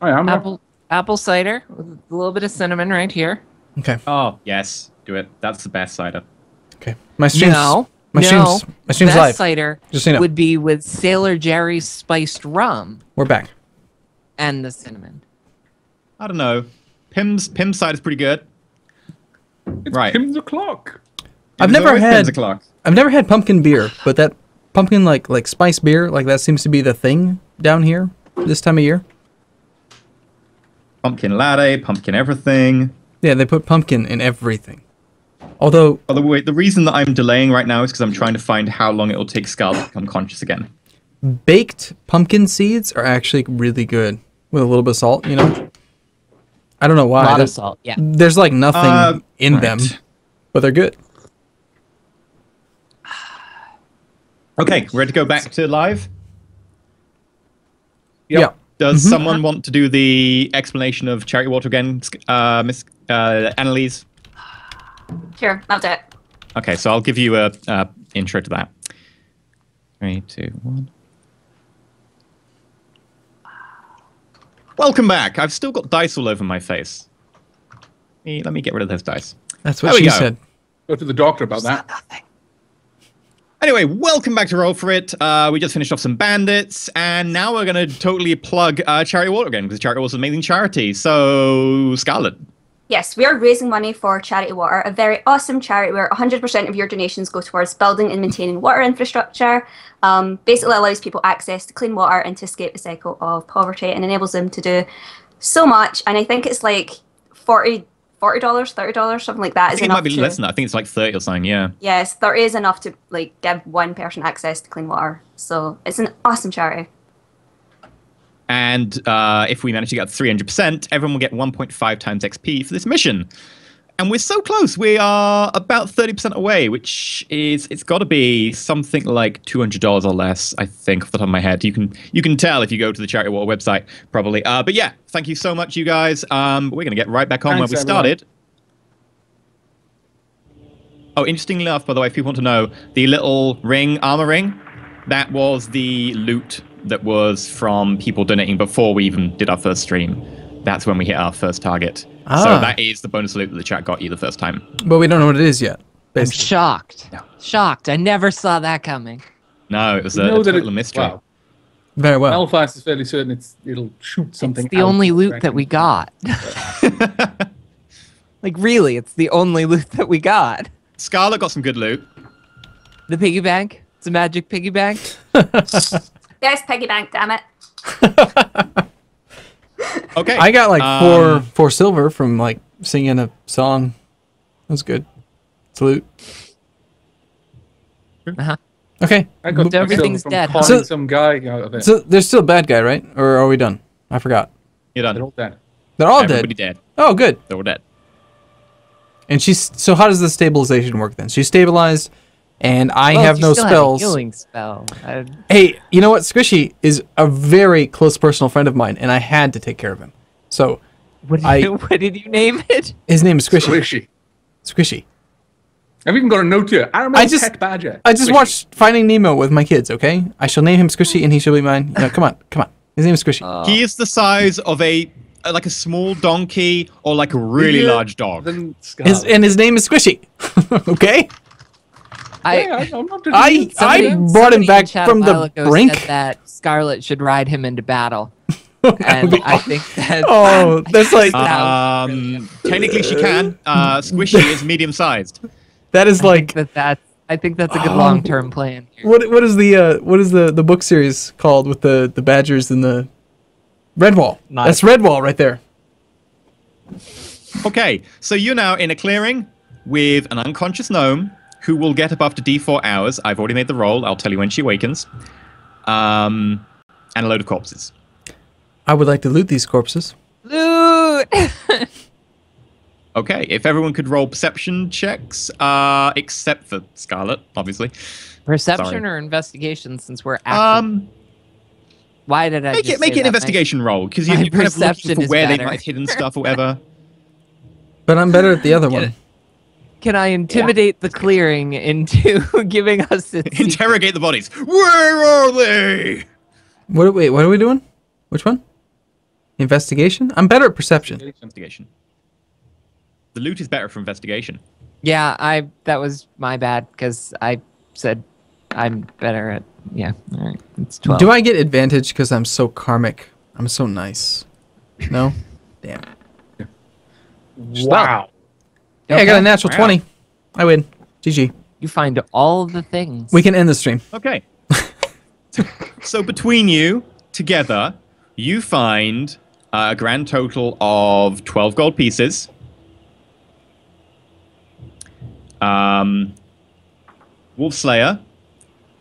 Oh, yeah, apple cider with a little bit of cinnamon right here. Okay. Oh, yes. Do it. That's the best cider. Okay. My stream's Best live. cider Just so you know. would be with Sailor Jerry's spiced rum We're back. and the cinnamon. I don't know. Pim's cider's pretty good. It's Right. Pim's o'clock. I've It's never always had 10 o'clock. I've never had pumpkin beer, but that pumpkin like spice beer, like that seems to be the thing down here this time of year. Pumpkin latte, pumpkin everything. Yeah, they put pumpkin in everything. Although By the way, the reason that I'm delaying right now is because I'm trying to find how long it will take Scarlet to become conscious again. baked pumpkin seeds are actually really good with a little bit of salt, you know? I don't know why. A lot of There's- salt, yeah. There's like nothing in right. them, but they're good. Okay, ready to go back to live? Yep. Yeah. Does someone want to do the explanation of Charity Water again, Miss Annalise? Sure, I'll do it. Okay, so I'll give you a intro to that. 3, 2, 1. Welcome back. I've still got dice all over my face. Let me get rid of those dice. That's There what we she go. said. Go to the doctor about that. Anyway, welcome back to Roll For It. We just finished off some bandits, and now we're going to totally plug Charity Water again, because Charity Water is an amazing charity. So, Scarlett. Yes, we are raising money for Charity Water, a very awesome charity where 100% of your donations go towards building and maintaining water infrastructure. Basically allows people access to clean water and to escape the cycle of poverty and enables them to do so much. And I think it's like $40, $30, something like that. I think it might be less than that. I think it's like 30 or something, yeah. Yes, 30 is enough to like give one person access to clean water. So it's an awesome charity. And if we manage to get 300%, everyone will get 1.5 times XP for this mission. And we're so close. We are about 30% away, which is, it's got to be something like $200 or less, I think, off the top of my head. You can tell if you go to the Charity Water website, probably. But yeah, thank you so much, you guys. We're going to get right back on Thanks, where we started. Oh, interestingly enough, by the way, if people want to know, the little ring, armor ring, that was the loot that was from people donating before we even did our first stream. That's when we hit our first target. So that is the bonus loot that the chat got you the first time. But we don't know what it is yet. I'm basically. shocked. No. Shocked. I never saw that coming. No, it was a You know that total mystery. Wow. Very well. Belfast is fairly certain it'll shoot something. It's the out only loot directly. that we got. Like, really, it's the only loot that we got. Scarlet got some good loot. The piggy bank. It's a magic piggy bank. Yes, piggy bank, damn it. Okay. I got like four silver from like singing a song. That was good. Salute. Uh-huh. Okay. I got two Everything's silver from dead, huh? calling So- some guy out of it. So there's still a bad guy, right? Or are we done? I forgot. You're done. They're all dead. They're all Everybody dead. dead. Oh, good. They're all dead. And so how does the stabilization work then? She's stabilized, and I have she no still had a spells. healing spell. Hey, you know what? Squishy is a very close personal friend of mine, and I had to take care of him. So What did you name it? his name is Squishy. Squishy. Squishy. I've even got a note here. I just- pet badger. I just Squishy. watched Finding Nemo with my kids. Okay, I shall name him Squishy, and he shall be mine. No, come on. His name is Squishy. He is the size of like a small donkey or like a really Bigger large dog. than Scarlet. And his name is Squishy. Okay. Yeah, I'm not I Somebody- brought him somebody back in chat from a while the ago brink. said that Scarlet should ride him into battle, and I think that. Oh, that's like Technically she can. Squishy is medium sized. that is like I think that's a good long-term plan. Here. what is the book series called with the badgers and the Redwall? That's Redwall right there. Okay, so you're now in a clearing with an unconscious gnome who will get up after D4 hours. I've already made the roll. I'll tell you when she awakens. And a load of corpses. I would like to loot these corpses. Loot. Okay, if everyone could roll perception checks, except for Scarlet, obviously. Perception Sorry. or investigation, since we're active. Why did I Make just it an say that? investigation roll because my you're kind of looking perception for is where they better. might have hidden stuff or whatever. But I'm better at the other one. Can I intimidate the clearing into giving us its Interrogate the bodies. Where are they? Wait, what are we doing? Which one? Investigation? I'm better at perception. Investigation. The loot is better for investigation. Yeah, that was my bad because I said I'm better at. Yeah, all right. It's 12. Do I get advantage because I'm so karmic? I'm so nice. No? Damn. Wow. Hey, I got a natural 20. I win. GG. You find all of the things. We can end the stream. Okay. So between you, together, you find a grand total of 12 gold pieces. Wolf Slayer.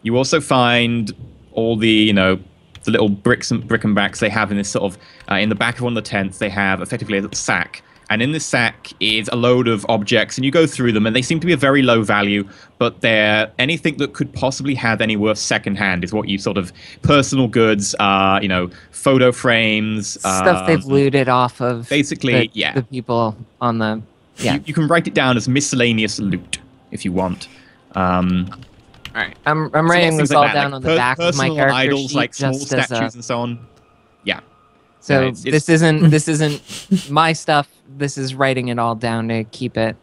You also find all the, the little brick and backs they have in this sort of, in the back of one of the tents, they have effectively a sack. And in this sack is a load of objects, and you go through them, and they seem to be of very low value, but they're anything that could possibly have any worth secondhand is what you sort of, personal goods, photo frames. Stuff they've looted off of basically, the people on the, You can write it down as miscellaneous loot, if you want. All right, I'm writing this all down on the back of my character idols, sheet, like small just as statues and so on. Yeah. So it's this isn't my stuff. This is writing it all down to keep it.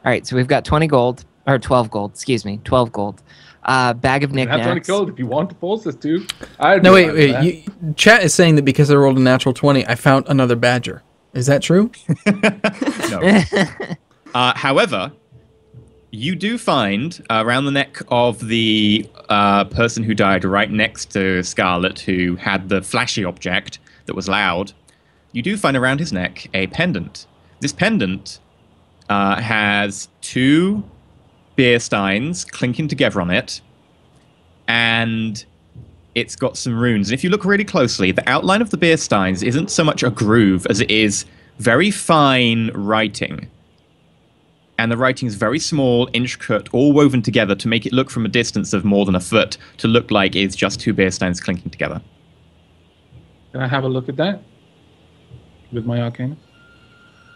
All right, so we've got 20 gold, or 12 gold, excuse me, 12 gold. Bag of knickknacks. That's 20 gold if you want to pause this too. No, wait. Chat is saying that because I rolled a natural 20, I found another badger. Is that true? No. However, you do find around the neck of the person who died right next to Scarlet, who had the flashy object that was loud, you do find around his neck a pendant. This pendant has 2 beer steins clinking together on it, and it's got some runes. And if you look really closely, the outline of the beer steins isn't so much a groove as it is very fine writing. And the writing is very small, intricate, all woven together to make it look from a distance of more than a foot to look like it's just 2 beer steins clinking together. Can I have a look at that with my arcana?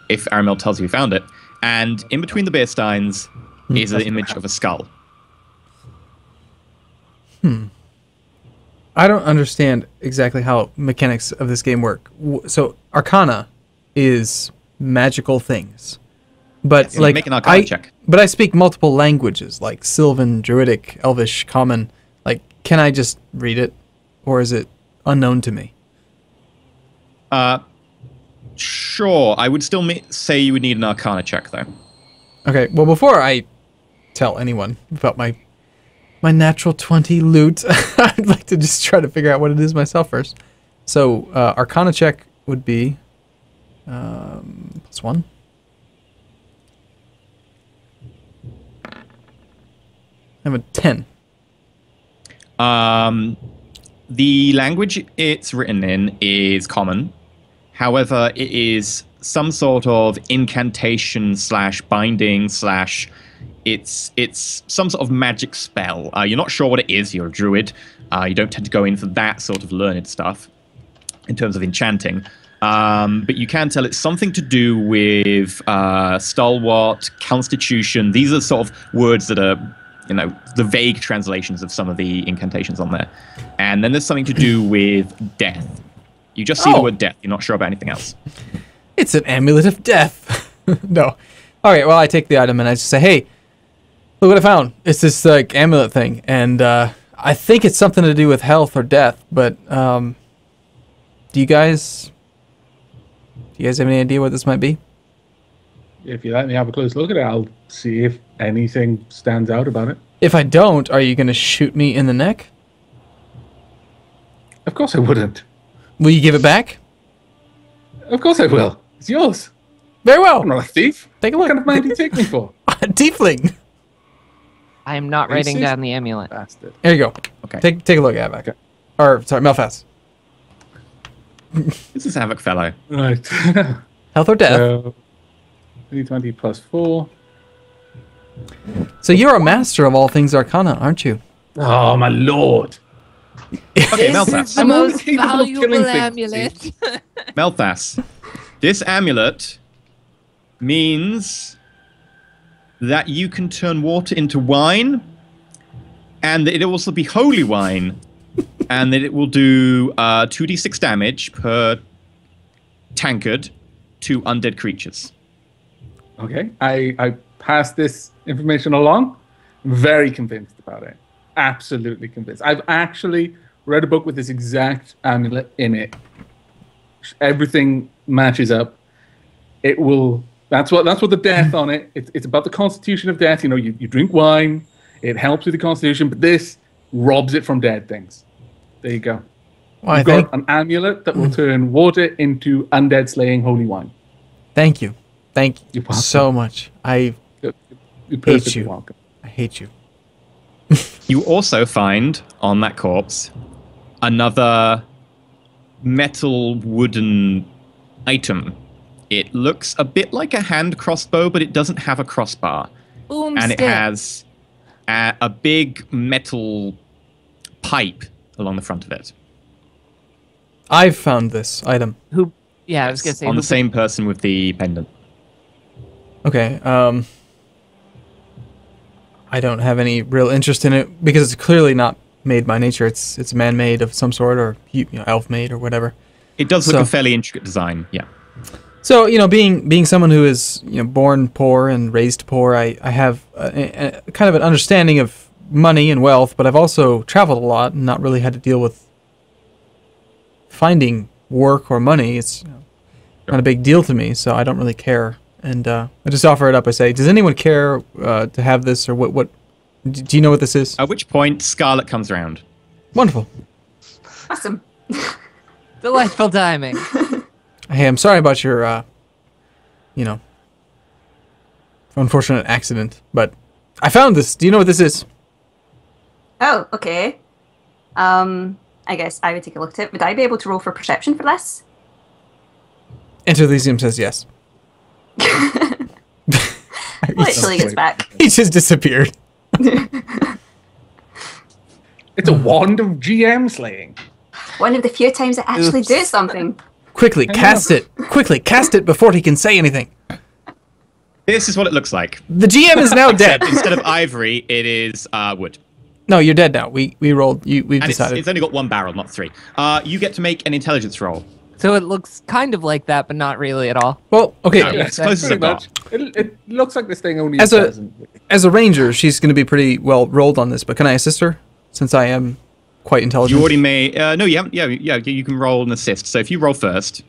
If Aramel tells you found it. And in between the beer steins is an image of a skull. I don't understand exactly how mechanics of this game work. So Arcana is magical things. But Yes, make an Arcana check. But I speak multiple languages, like Sylvan, Druidic, Elvish, Common. Like, can I just read it? Or is it unknown to me? Sure. I would still say you would need an Arcana check, though. Okay, well, before I tell anyone about my natural 20 loot, I'd like to just try to figure out what it is myself first. So, Arcana check would be +1. I have a 10. The language it's written in is Common. However, it is some sort of incantation / binding / it's some sort of magic spell. You're not sure what it is. You're a druid. You don't tend to go in for that sort of learned stuff in terms of enchanting. But you can tell it's something to do with stalwart, constitution. These are sort of words that are, the vague translations of some of the incantations on there. And then there's something to do with death. You just see the word death. You're not sure about anything else. It's an amulet of death. No. All right, well, I take the item and I just say, hey, look what I found. It's this amulet thing. And I think it's something to do with health or death. But do you guys have any idea what this might be? If you let me have a close look at it, I'll see if anything stands out about it. If I don't, are you going to shoot me in the neck? Of course I wouldn't. Will you give it back? Of course I will. It's yours. Very well. I'm not a thief. Take a look. What kind of man do you take me for? Tiefling. I am not writing down the amulet. Bastard. There you go. Okay. Take a look at it. Okay. Or, sorry, Melfast. This is Havoc Fellow. Right. Health or death? 20 plus 4. So you're a master of all things Arcana, aren't you? Oh, my lord. Okay, This Melfast. is the I'm only most capable of killing valuable things, amulet. Melfast. This amulet means that you can turn water into wine, and that it'll also be holy wine, and that it will do 2d6 damage per tankard to undead creatures. Okay, I passed this information along. Very convinced about it. Absolutely convinced. I've actually read a book with this exact amulet in it. Everything matches up. It will. That's what the death on it. It's about the constitution of death. You know, you drink wine. It helps with the constitution, but this robs it from dead things. There you go. Well, You've got an amulet that will turn water into undead slaying holy wine. Thank you. Thank you You're welcome. so much. You're hate perfectly you. welcome. I hate you. You also find on that corpse another metal wooden item. It looks a bit like a hand crossbow, but it doesn't have a crossbar. And it has a big metal pipe along the front of it. I've found this item. Who? Yeah, I was gonna say on who the same person with the pendant. Okay. I don't have any real interest in it because it's clearly not made by nature. It's man-made of some sort, or elf-made or whatever. It does look a fairly intricate design. Yeah. So, being someone who is, born poor and raised poor, I have a kind of an understanding of money and wealth, but I've also traveled a lot and not really had to deal with finding work or money. It's not a big deal to me, so I don't really care. And I just offer it up. I say, does anyone care to have this, or what? Do you know what this is? At which point, Scarlet comes around. Wonderful. Awesome. delightful timing. Hey, I'm sorry about your, unfortunate accident, but I found this. Do you know what this is? Oh, okay. I guess I would take a look at it. Would I be able to roll for perception for this? Enter Elysium says yes. Literally gets back. He just disappeared. It's a wand of GM slaying. One of the few times I actually do something. Quickly, cast it. Quickly, cast it before he can say anything. This is what it looks like. The GM is now dead. Instead of ivory, it is wood. No, you're dead now. We rolled. We've And decided. it's only got one barrel, not three. You get to make an intelligence roll. So it looks kind of like that, but not really at all. Well, okay. No, it's close as Pretty it got. much. It looks like this thing only As is a present. as a ranger, she's going to be pretty well rolled on this. But can I assist her since I am quite intelligent? You already made. No, you haven't. Yeah, you can roll an assist. So if you roll first.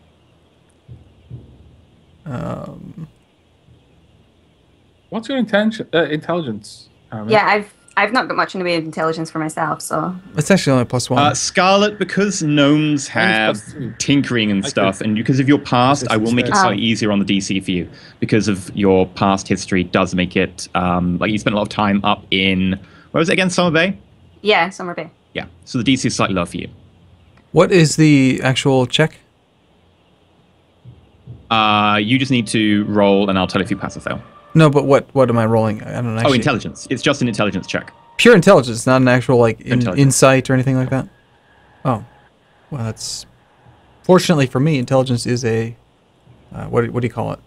What's your intelligence? Aaron? Yeah, I've not got much in the way of intelligence for myself, so It's actually only +1. Scarlet, because gnomes have +3. tinkering and I stuff, could- and because of your past, I will make it Oh. slightly easier on the DC for you. Because of your past history does make it, like you spent a lot of time up in, where was it again, Summer Bay? yeah, Summer Bay. Yeah, so the DC is slightly low for you. What is the actual check? You just need to roll, and I'll tell you if you pass or fail. No, but what am I rolling? I don't actually. Oh, intelligence. It's just an intelligence check. Pure intelligence, not an actual Intelligence. insight or anything like that. Oh, well, that's fortunately for me. Intelligence is a what do you call it?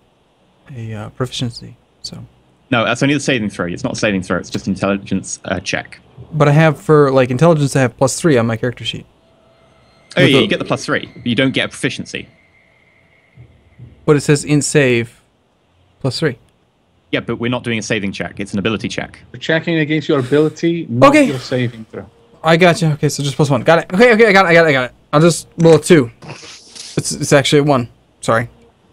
A proficiency. So, No, that's only the saving throw. It's not a saving throw. It's just intelligence check. but I have for intelligence, I have +3 on my character sheet. Oh With yeah, a- you get the +3, but you don't get a proficiency. But it says in save +3. Yeah, but we're not doing a saving check. It's an ability check. You're checking against your ability, not Okay. your saving throw. I got you. Okay, so just +1. Got it. Okay, I got it. I'll just roll a 2. It's actually a 1. Sorry.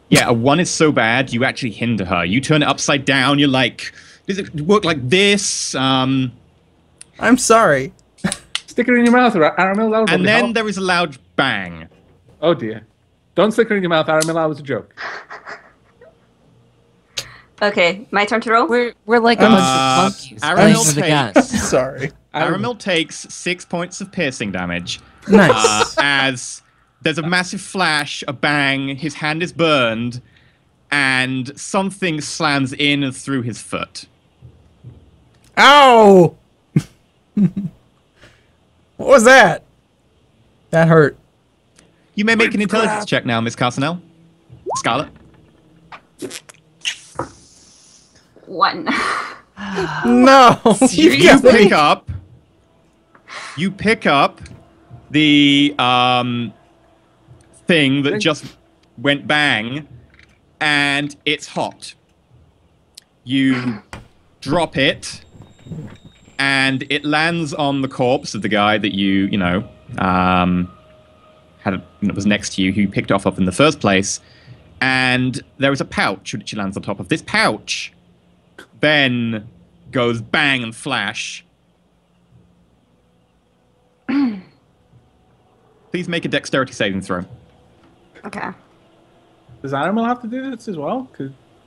Yeah, a 1 is so bad, you actually hinder her. You turn it upside down, you're like, does it work like this? I'm sorry. Stick it in your mouth, Aramil. That'll And probably then help. there is a loud bang. Oh dear. Don't stick it in your mouth, Aramil. That was a joke. Okay, my turn to roll. We're like a bunch of monkeys. Ariel playing with the takes- guns. Sorry. Aramil takes 6 points of piercing damage. Nice. As there's a massive flash, a bang, his hand is burned, and something slams in and through his foot. Ow! What was that? That hurt. You may make an intelligence check now, Miss Carcinell. Scarlet. 1. No. You pick up the thing that just went bang, and it's hot. You drop it, and it lands on the corpse of the guy that was next to you, who you picked off of in the first place. And there is a pouch which he lands on top of. This pouch then goes bang and flash. Please make a dexterity saving throw. Okay. Does Aramil have to do this as well?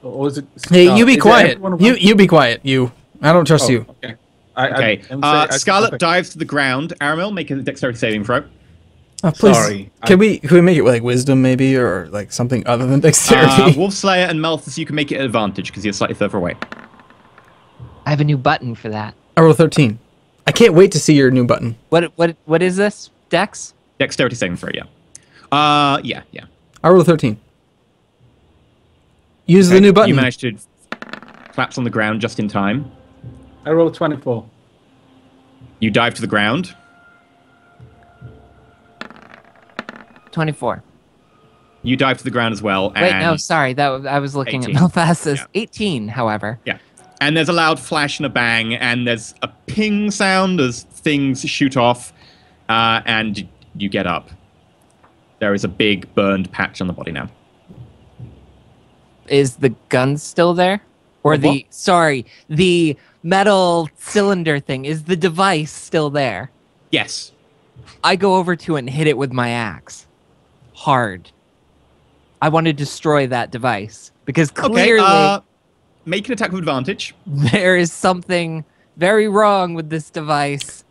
Or is it? Hey, you be quiet. You be quiet. I don't trust you. Okay. Okay. Scarlet dives to the ground. Aramil, make a dexterity saving throw. Please. Sorry. Can we make it with like wisdom maybe, or like something other than dexterity? Wolfslayer and Malthus, you can make it an advantage because you're slightly further away. I have a new button for that. I rolled 13. I can't wait to see your new button. What is this? Dex? Dexterity saving throw, yeah. Yeah. I rolled 13. Use the new button. You managed to collapse on the ground just in time. I rolled 24. You dive to the ground. 24. You dive to the ground as well. Wait, no, sorry. I was looking 18. at Malphas's. Yeah. 18, however. Yeah. And there's a loud flash and a bang, and there's a ping sound as things shoot off, and you get up. There is a big burned patch on the body now. Is the gun still there? Or the metal cylinder thing, is the device still there? Yes. I go over to it and hit it with my axe. Hard. I want to destroy that device. Because clearly... Okay, make an attack with advantage. there is something very wrong with this device.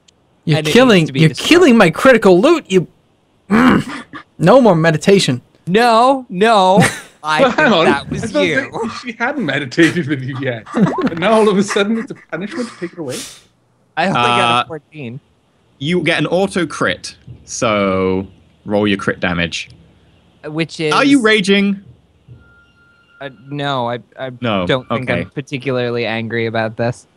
You're killing my critical loot. You no more meditation. No. I think hang on. that was you. She hadn't meditated with you yet. And now all of a sudden it's a punishment to take it away? I only got a 14. You get an auto crit, so roll your crit damage. Which is... Are you raging? No, I No, don't think okay. I'm particularly angry about this.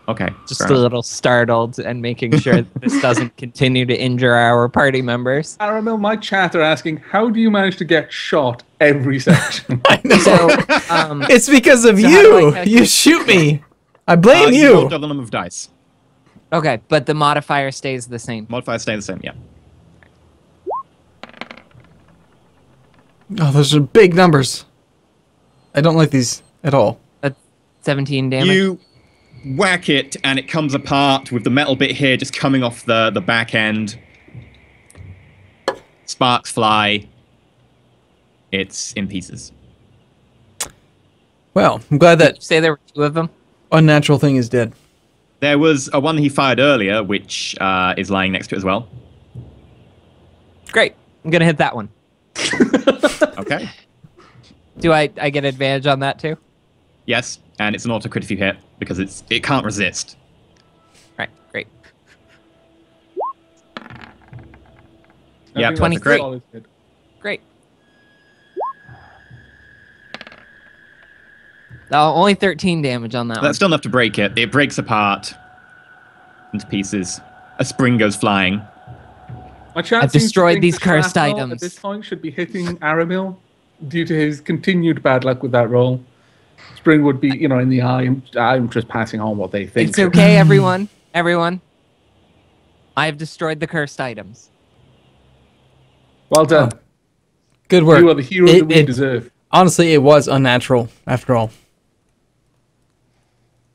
Okay. Just a little startled and making sure that this doesn't continue to injure our party members. Aramil, my chat are asking, how do you manage to get shot every section? I know. So, it's because of so how do I you. calculate- You shoot me. I blame You you. rolled double number of dice. okay, but the modifier stays the same. Modifiers stay the same, yeah. Oh, those are big numbers. I don't like these at all. That's 17 damage. You whack it, and it comes apart with the metal bit here just coming off the back end. Sparks fly. It's in pieces. Well, I'm glad Did you that say there were 2 of them? unnatural thing is dead. There was a one he fired earlier, which is lying next to it as well. Great. I'm going to hit that one. Okay. Do I get advantage on that too? Yes, and it's an auto crit if you hit because it can't resist. Right, great. Yeah, I think 23. that's all good. Great. Only 13 damage on that one. That's still enough to break it. It breaks apart into pieces. A spring goes flying. My chat I've seems to destroyed think these the cursed shrapnel items. At this point should be hitting Aramil due to his continued bad luck with that roll. Spring would be, in the eye. I'm just passing on what they think. It's okay, everyone. Everyone. I have destroyed the cursed items. Well done. Good work. You are the hero that we deserve. Honestly, it was unnatural after all.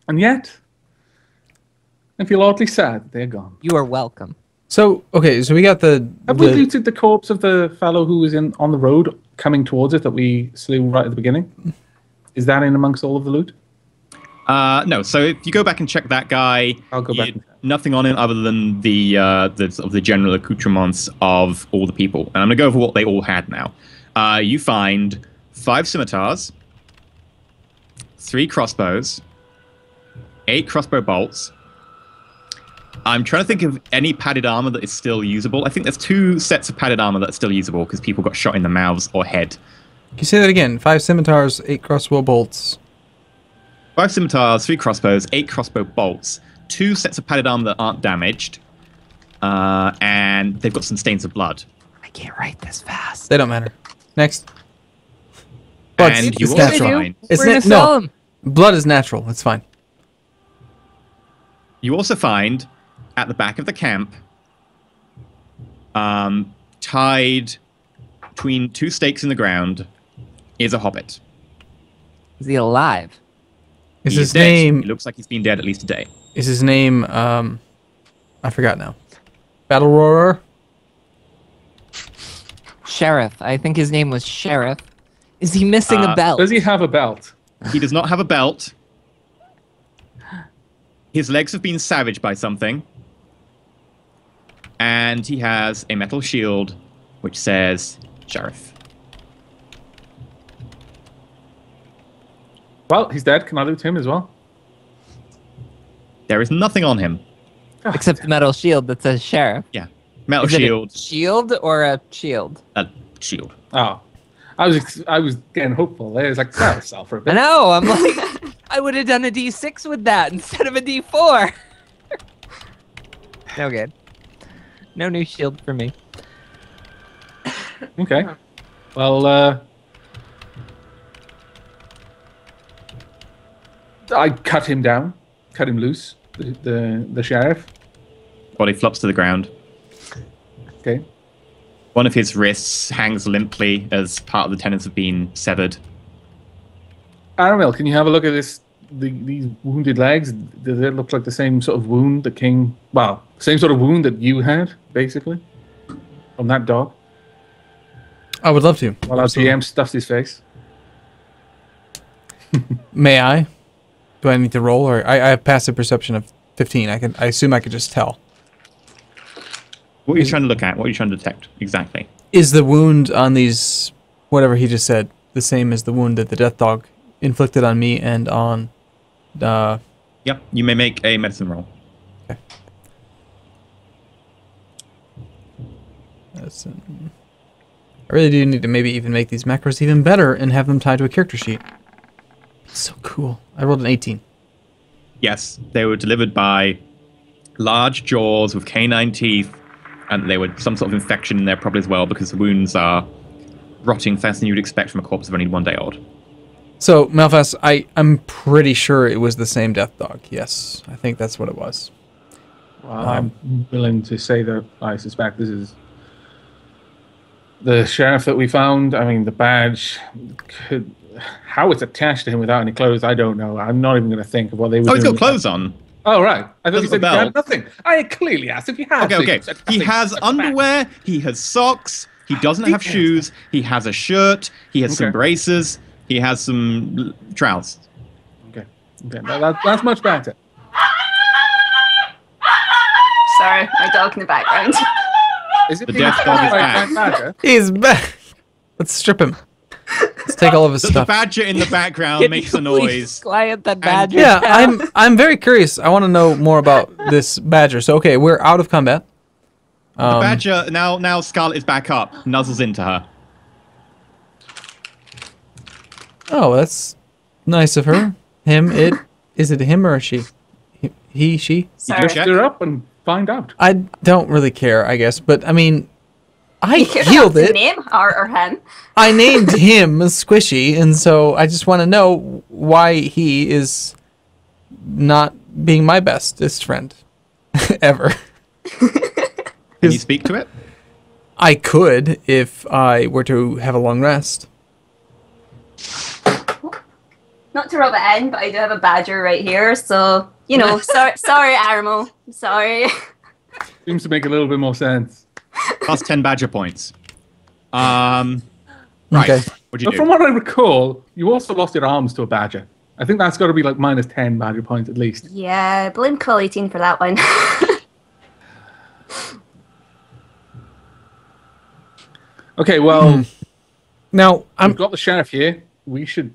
And yet, I feel oddly sad that they're gone. You are welcome. So, okay, so we got the... Have we looted the corpse of the fellow who was on the road coming towards it that we slew right at the beginning? Is that in amongst all of the loot? No, so if you go back and check that guy, I'll go back and check. nothing on it other than the sort of the general accoutrements of all the people. And I'm going to go over what they all had now. You find 5 scimitars, 3 crossbows, 8 crossbow bolts. I'm trying to think of any padded armor that is still usable. I think there's 2 sets of padded armor that are still usable because people got shot in the mouths or head. Can you say that again? 5 scimitars, 8 crossbow bolts. 5 scimitars, 3 crossbows, 8 crossbow bolts, 2 sets of padded armor that aren't damaged, and they've got some stains of blood. I can't write this fast. They don't matter. Next. Blood's- And you it's also natural. find It's We're gonna no, sell him. blood is natural. It's fine. you also find at the back of the camp, tied between two stakes in the ground, is a hobbit. Is he alive? Is He his dead. name? He looks like he's been dead at least a day. Is his name? I forgot now. Battle Roarer. Sheriff. I think his name was Sheriff. Is he missing a belt? Does he have a belt? He does not have a belt. His legs have been savaged by something. And he has a metal shield which says Sheriff. Well, he's dead. Can I loot him as well? There is nothing on him. Except the metal shield that says Sheriff. Yeah. Metal Is it a shield. shield or a shield? A shield. Oh, I was getting hopeful there. It's like sell for a I bit. know. I'm like, I would have done a D6 with that instead of a D4. No good. No new shield for me. Okay. Well, I cut him down, cut him loose. The sheriff. Body flops to the ground. Okay. One of his wrists hangs limply as part of the tendons have been severed. Aramil, can you have a look at these wounded legs? Does it look like the same sort of wound the king? Well, same sort of wound that you had, basically, from that dog. I would love to. While our GM stuffs his face. May I? Do I need to roll, or I have passive perception of 15? I assume I could just tell. What are you trying to look at? What are you trying to detect exactly? Is the wound on these, whatever he just said, the same as the wound that the death dog inflicted on me and on? Yep. You may make a medicine roll. Okay. That's, I really do need to maybe even make these macros even better and have them tied to a character sheet. So cool. I rolled an 18. Yes, they were delivered by large jaws with canine teeth, and they were some sort of infection in there probably as well, because the wounds are rotting faster than you'd expect from a corpse of only 1 day old. So, Malphas, I'm pretty sure it was the same death dog. Yes, I think that's what it was. Well, I'm willing to say that I suspect this is the sheriff that we found. I mean, the badge could... How it's attached to him without any clothes, I don't know. I'm not even going to think of what they were doing. Oh, he's got with clothes that. on. Oh, right. I thought you Doesn't said he belt. had nothing. I clearly asked if he had Okay. things. He has underwear, he has socks, he doesn't have shoes, he has a shirt, he has some Okay. braces, he has some trousers. Okay. That's much better. Sorry, my dog in the background. Is it The death dog is back. badger? He's back. Let's strip him. Let's take all of his The stuff. badger in the background Can makes you a please noise. quiet that badger Yeah, down? I'm very curious. I want to know more about this badger. So, okay, we're out of combat. The badger, now Scarlet is back up, nuzzles into her. Oh, that's nice of her. Him, it. Is it him or a she? He, she? Sorry. Check. Lift her up and find out. I don't really care, I guess. But, I mean, I You could healed have the it. name or him. I named him Squishy, and so I just want to know why he is not being my bestest friend ever. Can you speak to it? I could if I were to have a long rest. Not to rub it in, but I do have a badger right here, so you know. Sorry, Armo. Sorry. Seems to make a little bit more sense. Plus 10 badger points. Right. Okay. What'd you But do? from what I recall, you also lost your arms to a badger. I think that's got to be like minus 10 badger points at least. Yeah, blame Quality for that one. Okay, well, Now, we've got the sheriff here. We should,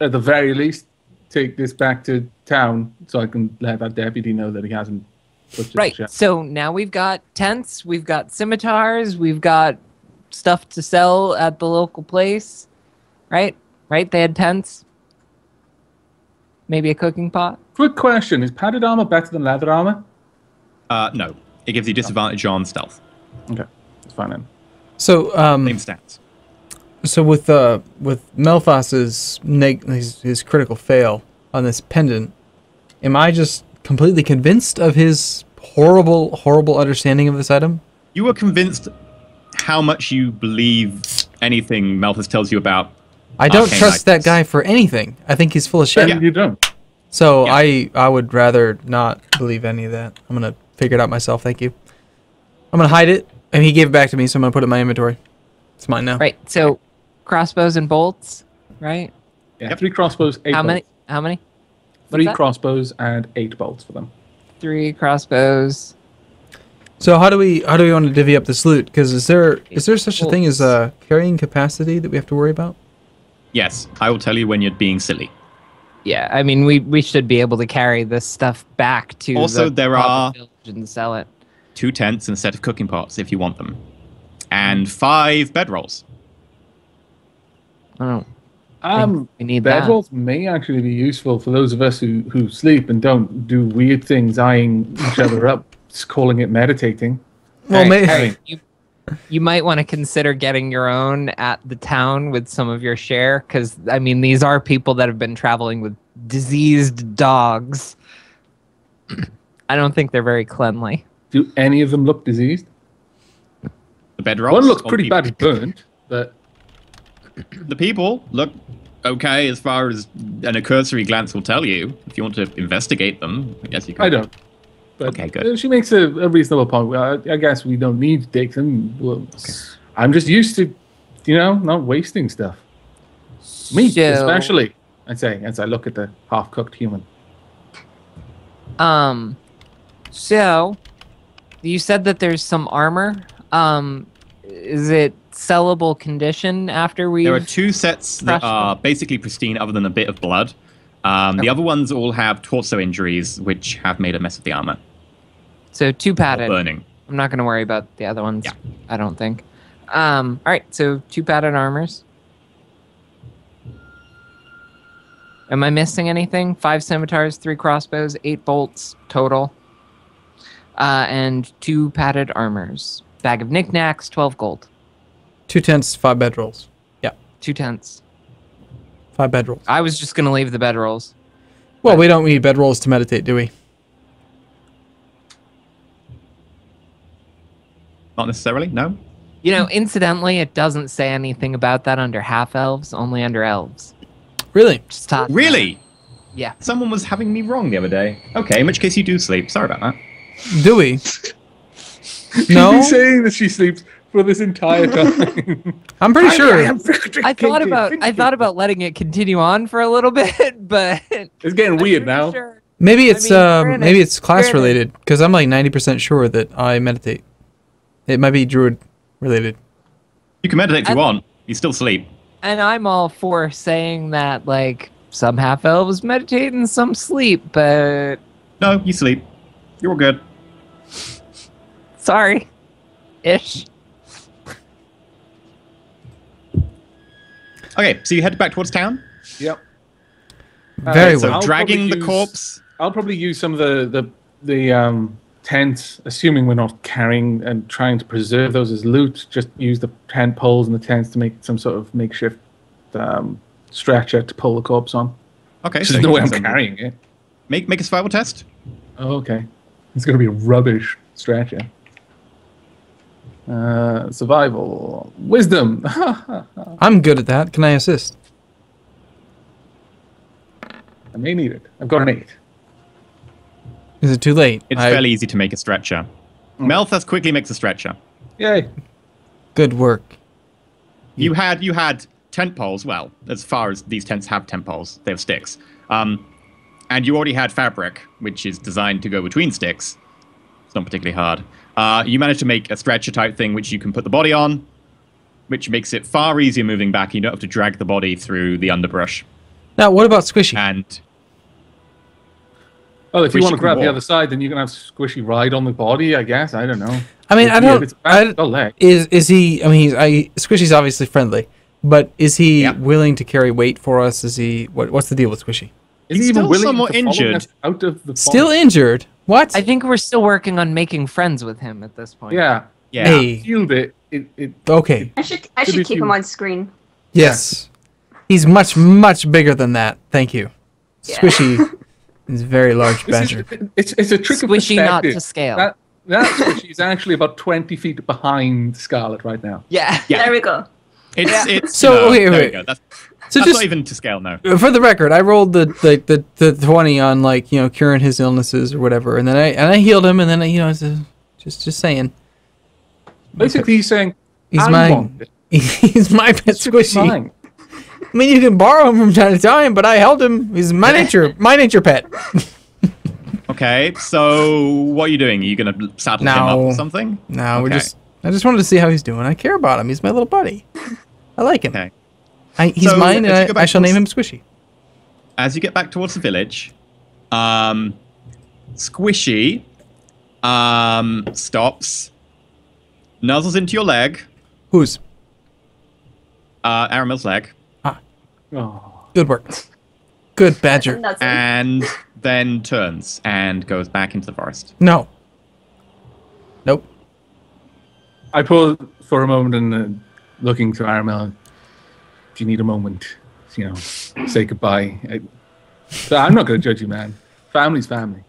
at the very least, take this back to town so I can let that deputy know that he hasn't pushed Right. it. So now we've got tents, we've got scimitars, we've got stuff to sell at the local place. Right? Right? They had tents. Maybe a cooking pot. Quick question: is padded armor better than leather armor? No. It gives you disadvantage on stealth. Okay, that's fine then. so Same stats. So with Melphas's his critical fail on this pendant, am I just completely convinced of his horrible understanding of this item? You were convinced how much you believe anything Malthus tells you about. I don't arcane trust that items. guy for anything. I think he's full of shit. Then you don't. So Yeah. I would rather not believe any of that. I'm gonna figure it out myself. Thank you. I'm gonna hide it, and he gave it back to me, so I'm gonna put it in my inventory. It's mine now. Right. So crossbows and bolts, right? Yeah, 3 crossbows, 8 How bolts. many? How many? 3 that? crossbows and 8 bolts for them. 3 crossbows. So how do we want to divvy up this loot? Because is there such a thing as carrying capacity that we have to worry about? Yes, I will tell you when you're being silly. Yeah, I mean, we should be able to carry this stuff back to Also, the there top of are- the village and sell it. 2 tents and a set of cooking pots if you want them. And 5 bedrolls. I don't we need that. Bedrolls may actually be useful for those of us who sleep and don't do weird things, eyeing each other up, calling it meditating. Well, Hey, may- hey, you might want to consider getting your own at the town with some of your share, because I mean, these are people that have been traveling with diseased dogs. I don't think they're very cleanly. Do any of them look diseased? The bedrolls. One looks or pretty people? badly burnt, but The people look okay as far as a cursory glance will tell you. If you want to investigate them, I guess you can. I don't. But Okay, good. She makes a reasonable point. Well, I guess we don't need to take them. Well, I'm just used to, not wasting stuff. Meat, So- especially, I'd say, as I look at the half-cooked human. So you said that there's some armor. Is it sellable condition after we? There are 2 sets that crushed are basically pristine other than a bit of blood. The other ones all have torso injuries, which have made a mess of the armor. So 2 Or padded. burning. I'm not going to worry about the other ones. Yeah. I don't think. All right, so 2 padded armors. Am I missing anything? 5 scimitars, 3 crossbows, 8 bolts total, and 2 padded armors. Bag of knickknacks, 12 gold. 2 tents, 5 bedrolls. 2 tents. 5 bedrolls. I was just gonna leave the bedrolls. Well, we don't need bedrolls to meditate, do we? Not necessarily, no? Incidentally, it doesn't say anything about that under half elves, only under elves. Really? Just toss Really? Yeah. Someone was having me wrong the other day. Okay, in which case you do sleep. Sorry about that. Do we? She's No? been saying that she sleeps for this entire time. I'm pretty sure. I thought about letting it continue on for a little bit, but It's getting weird now. Sure. Maybe it's granted- maybe it's class granted. related, because I'm like 90% sure that I meditate. It might be druid related. You can meditate if you And- want. You still sleep. And I'm all for saying that, like, some half elves meditate and some sleep, but No, you sleep. You're all good. sorry. Ish. Okay, so you head back towards town? Yep. Very So well. I'll dragging probably the use- corpse. I'll probably use some of the tents, assuming we're not carrying and trying to preserve those as loot. Just use the tent poles and the tents to make some sort of makeshift stretcher to pull the corpse on. Okay, There's so no you way I'm can carrying it. Make a survival test. Oh, okay. It's going to be a rubbish stretcher. Survival. Wisdom. I'm good at that. Can I assist? I may need it. I've got an 8. Is it too late? It's fairly easy to make a stretcher. Malthus quickly makes a stretcher. Yay. Good work. You had tent poles. Well, as far as these tents have tent poles, they have sticks. And you already had fabric, which is designed to go between sticks. It's not particularly hard. You managed to make a stretcher type thing, which you can put the body on, which makes it far easier moving back. You don't have to drag the body through the underbrush. Now, what about Squishy? And Well, if you Squishy want to can grab the walk. other side, then you can have Squishy ride on the body, I guess. I don't know. I mean, I don't. It's back the leg. Is he? I mean, Squishy's obviously friendly, but is he Yeah. willing to carry weight for us? Is he? What's the deal with Squishy? Is He's he even still willing somewhat to follow injured. us out of the Still forest? injured? What? I think we're still working on making friends with him at this point. Yeah. yeah, Hey. Healed it. It Okay. I should Could be keep him few. on screen. Yes. He's much, much bigger than that. Thank you. Yeah. Squishy is a very large badger. It's a trick of Squishy, not perspective. to scale. That Squishy is actually about 20 feet behind Scarlet right now. Yeah. There we go. It's So, no, okay, there wait. we go. That's So not even to scale, no. for the record, I rolled the 20 on, like, you know, curing his illnesses or whatever, and then I healed him, and then just saying. Basically, he's saying, He's I mine. want it. He's my pet Squishy. Mine. I mean, you can borrow him from time to time, but I held him. He's my nature pet. Okay, so what are you doing? Are you going to saddle him up or something? No, Okay. I just wanted to see how he's doing. I care about him. He's my little buddy. I like him. Okay. He's So, mine, if you and go I back shall name him towards- Squishy. As you get back towards the village, Squishy stops, nuzzles into your leg, Who's? Aramel's leg, Oh. Good work. Good badger. That's it. and then turns and goes back into the forest. No. Nope. I pause for a moment and looking to Aramel. Do you need a moment? You know, say goodbye. I'm not going to judge you, man. Family's family.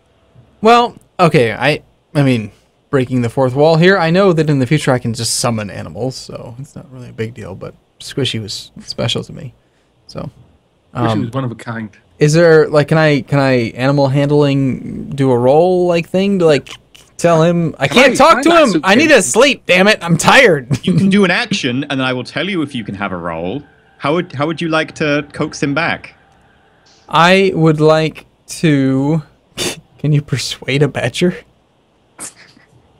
Well, okay. I mean, breaking the fourth wall here. I know that in the future I can just summon animals, so it's not really a big deal. But Squishy was special to me. So, Wish he was one of a kind. is there like can I animal handling do a role like thing to like tell him I can't talk to him. I need to sleep. Damn it, I'm tired. You can do an action, and then I will tell you if you can have a roll. How would you like to coax him back? I would like to. Can you persuade a badger?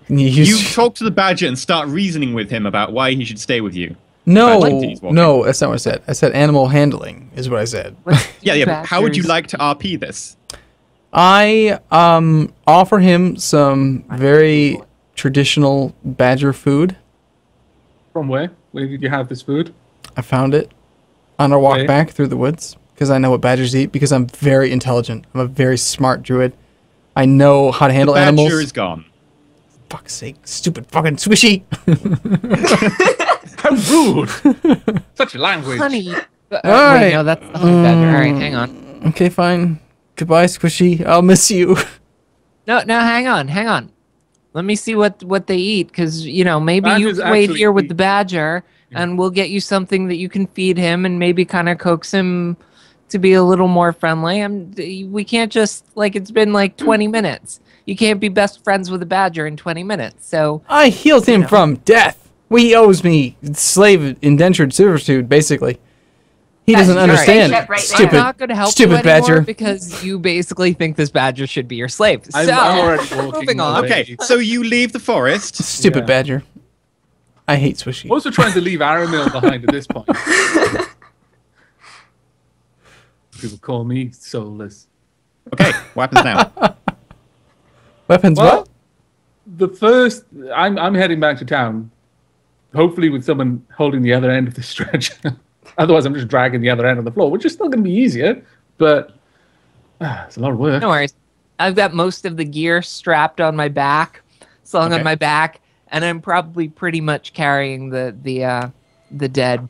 Can you use? You talk to the badger and start reasoning with him about why he should stay with you. No, Badger he's walking. no, that's not what I said. I said animal handling is what I said. Yeah, but how would you like to RP this? I offer him some very traditional badger food. From where? Where did you have this food? I found it on our walk Okay. back through the woods because I know what badgers eat because I'm very intelligent. I'm a very smart druid. I know how to handle Badger animals. is gone. Fuck's sake, stupid fucking Squishy. How rude! Such a language. Honey. All Wait, right. no, that's the honey badger. All right, hang on. Okay, fine. Goodbye, Squishy. I'll miss you. No, hang on. Let me see what they eat, because maybe Badgers you wait actually here with eat- the badger, and we'll get you something that you can feed him, and maybe kind of coax him to be a little more friendly. We can't just it's been like 20 minutes. You can't be best friends with a badger in 20 minutes. So I healed him from death. He owes me slave indentured servitude, basically. He That's doesn't your understand. friendship right there. Stupid, I'm not going to help stupid you anymore badger. because you basically think this badger should be your slave. So I'm already walking moving on. away. Okay, so you leave the forest. Stupid Yeah. badger. I hate Swishy. I'm also trying to leave Aramil behind at this point. People call me soulless. Okay, what happens now? Weapons Well, what? I'm heading back to town, hopefully with someone holding the other end of the stretch. Otherwise, I'm just dragging the other end of the floor, which is still going to be easier, but it's a lot of work. No worries. I've got most of the gear strapped on my back, slung on Okay. my back, and I'm probably pretty much carrying the dead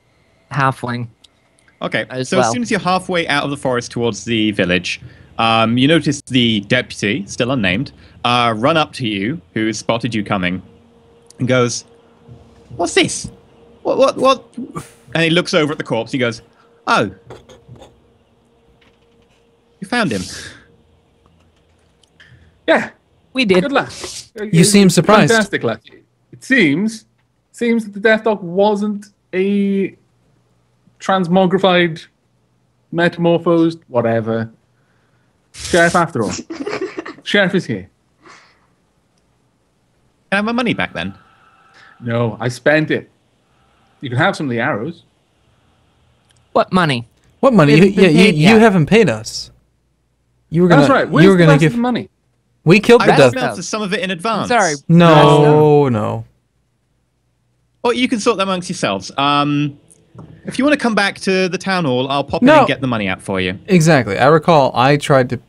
halfling. Okay, As so as well. soon as you're halfway out of the forest towards the village, you notice the deputy, still unnamed, run up to you, who has spotted you coming, and goes, "What's this? What?" And he looks over at the corpse. He goes, "Oh, you found him." Yeah, We did. good luck. You seem surprised. Fantastic luck. It seems that the Death Dog wasn't a transmogrified, metamorphosed, whatever. Sheriff after all. Sheriff is here. Can I have my money back then? No, I spent it. You can have some of the arrows. What money? What money? We haven't been paid You yet. haven't paid us. You were gonna. That's right. Where's You were the gonna rest give. of the money? We killed the I death. bounced some of it in advance. Sorry. No. Or you can sort that amongst yourselves. If you want to come back to the town hall, I'll pop in No. and get the money out for you. Exactly. I recall I tried to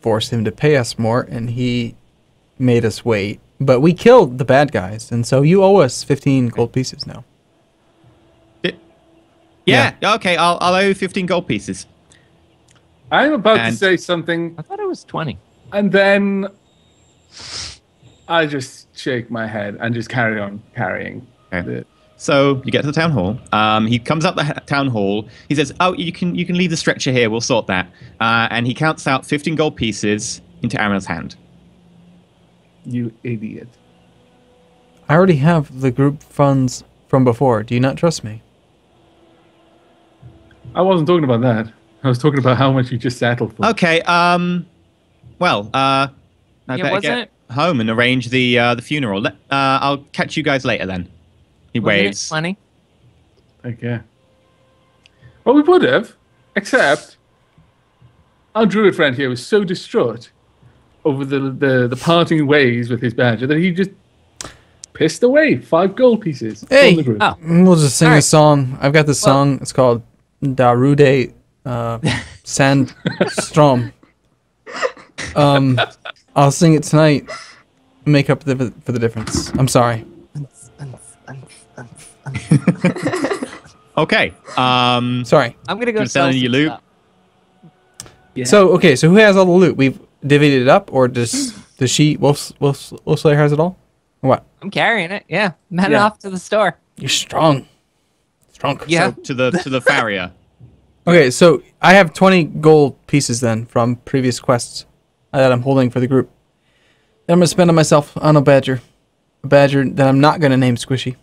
force him to pay us more, and he made us wait. But we killed the bad guys, and so you owe us 15 gold pieces now. Yeah. Okay. I'll owe you 15 gold pieces. I'm about to And- say something, I thought it was 20. and then I just shake my head and just carry on carrying. Okay. So you get to the town hall. He comes up the town hall. He says, "Oh, you can leave the stretcher here. We'll sort that." And he counts out 15 gold pieces into Aaron's hand. You idiot. I already have the group funds from before. Do you not trust me? I wasn't talking about that. I was talking about how much you just settled for. Okay. Well, I better wasn't get it- home and arrange the funeral. I'll catch you guys later then. He Wasn't it waves. 20? Okay. Well, we would have, except our druid friend here was so distraught over the parting ways with his badger that he just pissed away 5 gold pieces Hey! from the group. Oh. We'll just sing a Alright. song. I've got this song. It's called Darude Sandstrom. I'll sing it tonight. Make up for the difference. I'm sorry. Okay. Sorry. I'm gonna go Just sell selling you some loot? stuff. Yeah. So who has all the loot? We've divvied it up, or does she? Wolfslayer has it all. Or what? I'm carrying it. Yeah, I'm heading Yeah. off to the store. You're strong. Strong. Yeah. So to the farrier. Okay, so I have 20 gold pieces then from previous quests that I'm holding for the group. That I'm gonna spend on myself on a badger that I'm not gonna name Squishy.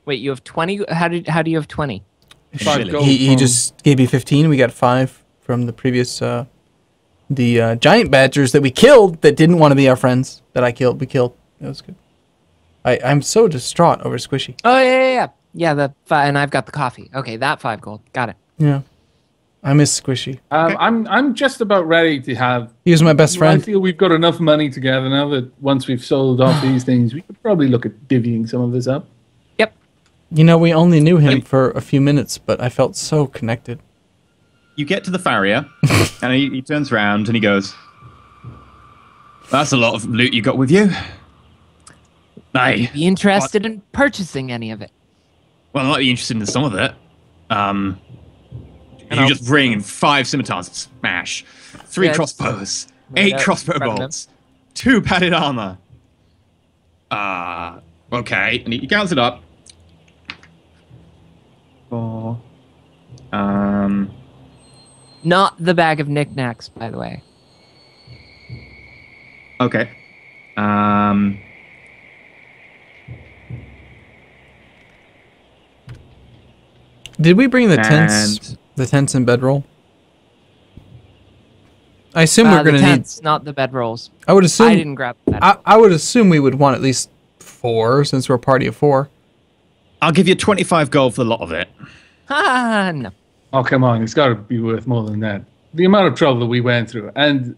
Wait, you have 20? How do you have 20? 5 Really? gold He from- just gave me 15. We got 5 from the previous the giant badgers that we killed that didn't want to be our friends that I killed. We killed. That was good. I'm so distraught over Squishy. Oh yeah. Yeah, and I've got the coffee. Okay, that 5 gold. Got it. Yeah, I miss Squishy. I'm just about ready to have. He was my best I friend. feel we've got enough money together now that once we've sold off these things, we could probably look at divvying some of this up. Yep. You know, we only knew him for a few minutes, but I felt so connected. You get to the farrier, and he turns around and he goes, "That's a lot of loot you got with you." Aye. Be interested in purchasing any of it? Well, I might be interested in some of it. And You I'll- just bring in 5 scimitars, smash, 3 Yeah, crossbows, Right 8 out crossbow in front of him. bolts, 2 padded armor. Okay, and he counts it up. 4. Not the bag of knickknacks, by the way. Okay. Did we bring the tents? And- The tents and bedroll? I assume we're The gonna need. tents, not the bedrolls. I would assume. I didn't grab the bedroll. I would assume we would want at least 4 since we're a party of 4. I'll give you 25 gold for the lot of it. No. Oh, come on. It's got to be worth more than that. The amount of trouble that we went through. And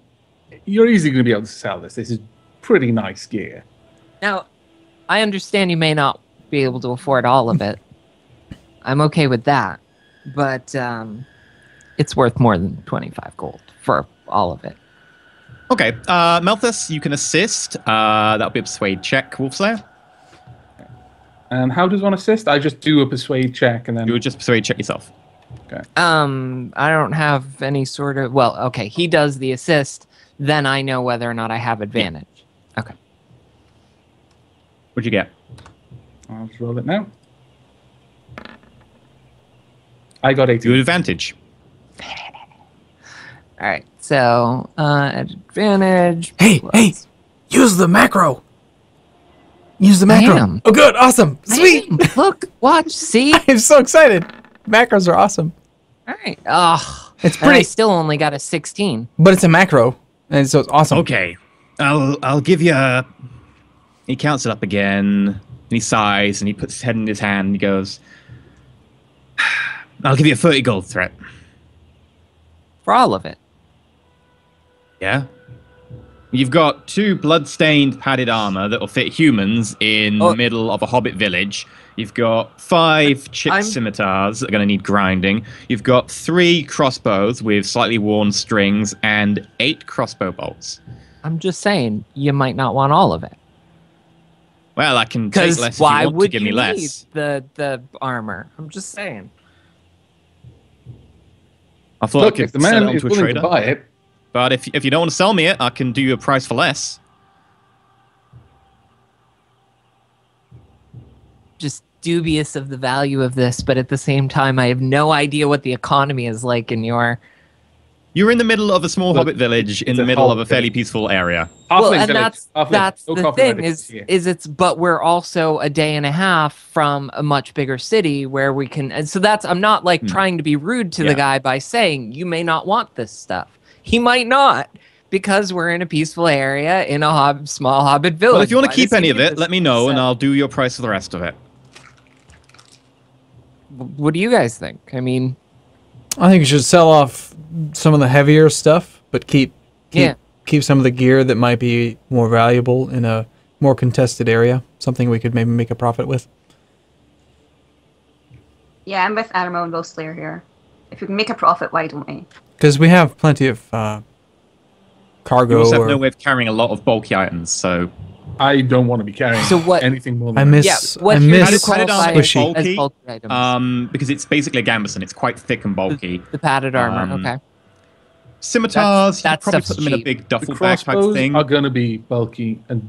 you're easily going to be able to sell this. This is pretty nice gear. Now, I understand you may not be able to afford all of it. I'm okay with that. But it's worth more than 25 gold for all of it. Okay, Melthus, you can assist. That'll be a persuade check, Wolfslayer. And how does one assist? I just do a persuade check and then. You would just persuade check yourself. I don't have any sort of... Well, okay, he does the assist. Then I know whether or not I have advantage. Okay. What'd you get? I'll just roll it now. I got 18. Good advantage. All right, so advantage. Hey, use the macro. Use the macro. am. Oh, good, awesome, sweet. Look, watch, see. I'm so excited. Macros are awesome. All right. Oh, It's and I pretty, still only got a 16. but it's a macro, and so it's awesome. Okay, I'll give you. He counts it up again, and he sighs, and he puts his head in his hand, and he goes, "I'll give you a 30 gold threat." For all of it. Yeah. You've got 2 blood-stained padded armor that will fit humans in the middle of a hobbit village. You've got 5 chipped scimitars that are going to need grinding. You've got 3 crossbows with slightly worn strings and 8 crossbow bolts. I'm just saying, you might not want all of it. Well, I can take less Because if you why want to would give you me need less. the armor? I'm just saying. I thought Look, I if could the sell it man on is to a willing to trader. buy it, But if you don't want to sell me it, I can do you a price for less. Just dubious of the value of this, but at the same time, I have no idea what the economy is like in your. You're in the middle of a small Well, hobbit village in it's the a middle of a hobbit fairly village. peaceful area. Well, Halfling and village. Halfling. that's No the coffee thing medicines here. but we're also a day and a half from a much bigger city where we can, and so that's, I'm not like trying to be rude to Yeah. the guy by saying you may not want this stuff. He might not, because we're in a peaceful area in a small hobbit village. Well, if you want Why to keep does he any of need it, this let me know, and stuff? I'll do your price for the rest of it. What do you guys think? I mean, I think you should sell off some of the heavier stuff, but keep some of the gear that might be more valuable in a more contested area. Something we could maybe make a profit with. Yeah, I'm with Adamo and Slayer here. If we can make a profit, why don't we? Because we have plenty of You cargo. also have Or, no way of carrying a lot of bulky items, so I don't want to be carrying So what- anything more than I that. miss. what I do you miss How did it squishy. as bulky? bulky items? because it's basically a gambeson. It's quite thick and bulky. The padded armor. um, Okay. Scimitars, that you could probably stuff's put them in a cheap. big The duffel bag type crossbows thing. are going to be bulky, and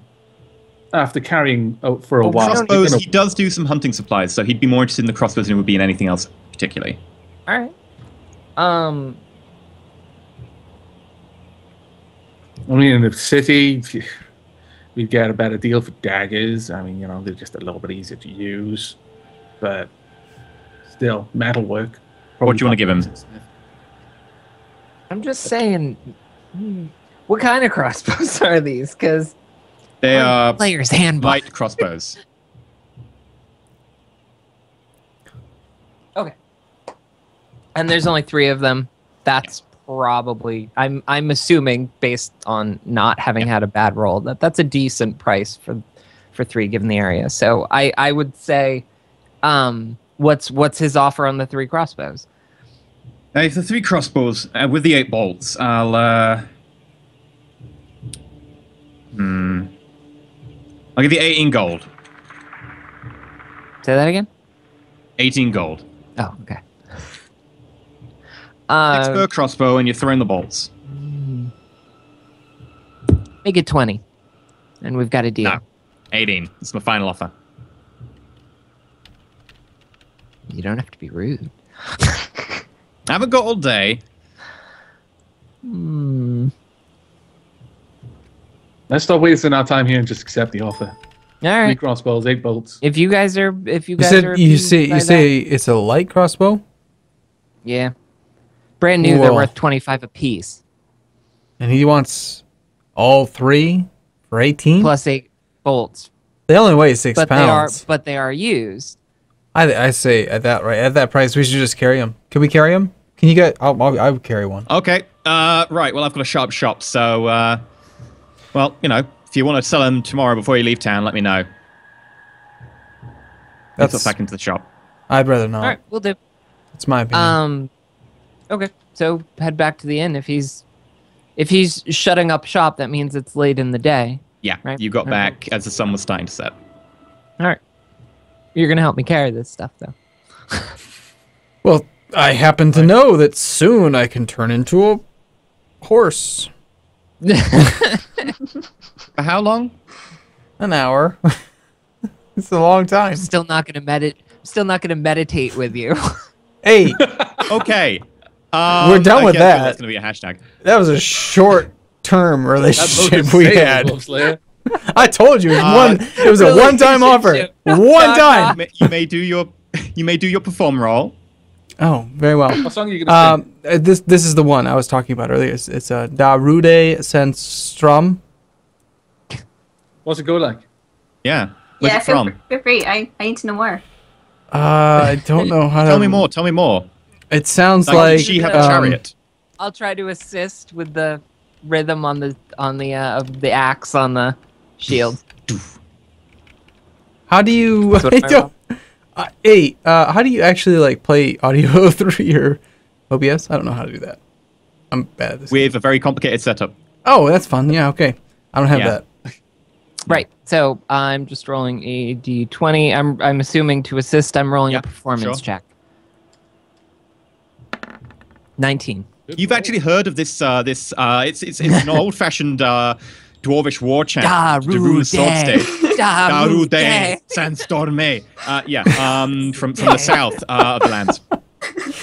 after carrying out for a Well, while, crossbows, they're he does do some hunting supplies, so he'd be more interested in the crossbows than he would be in anything else particularly. All right. I mean, in the city, we'd get a better deal for daggers. I mean, they're just a little bit easier to use, but still, metalwork. What do you wanna give him? I'm just saying, what kind of crossbows are these? Because They are player's handbook. light crossbows. Okay. And there's only 3 of them. That's probably, I'm assuming, based on not having had a bad roll, that's a decent price for 3 given the area. So I would say, what's his offer on the 3 crossbows? Now, if the 3 crossbows with the 8 bolts, I'll give you 18 gold. Say that again. 18 gold. Oh, okay. 6 per crossbow, and you're throwing the bolts. Make it 20, and we've got a deal. No, 18. It's my final offer. You don't have to be rude. I haven't got all day. Let's stop wasting our time here and just accept the offer. All 3 right. crossbows, 8 bolts. If you guys are, You said are you appeased by say it's a light crossbow. that- yeah, brand new. They're Whoa. worth 25 apiece, And he wants all 3 for 18? plus 8 bolts. They only weigh 6 But pounds. they are used. I say at that price, we should just carry them. Can we carry them? Can you get? I would carry one. Okay. Right. Well, I've got a sharp shop, so well, if you want to sell them tomorrow before you leave town, let me know. Let's That's. put back into the shop. I'd rather not. All right, we'll do. It's my opinion. Okay, so head back to the inn. If he's shutting up shop, that means it's late in the day. Yeah. Right. You got Okay. back as the sun was starting to set. All right, you're gonna help me carry this stuff, though. Well, I happen to know that soon I can turn into a horse. For how long? An hour. It's a long time. Still not gonna meditate with you. Hey, Okay. We're done I with guess that. That's going to be a hashtag. that was a short-term relationship we had. Slayer. I told you, it was a one-time offer. relationship. One time. You may do your perform roll. Oh, very well. What song are you going to sing? This is the one I was talking about earlier. It's Da Rude Senstrom. What's it go like? Yeah. Where's Yeah, it from? feel free. I need to know more. I don't know how to. Tell me more. Tell me more. It sounds Like, like did she have a chariot? I'll try to assist with the rhythm on the of the axe on the shield. How do you? That's what I I don't. How do you actually like play audio through your OBS? I don't know how to do that. I'm bad at this. With a very complicated setup. Oh, that's fun. Yeah, okay. I don't have Yeah. that. Right. So I'm just rolling a d20. I'm assuming to assist. I'm rolling Yeah, a performance sure. check. 19. You've actually heard of this? It's an old-fashioned dwarvish war chant. Darude, Darude, Sandstorme. From the south of the lands.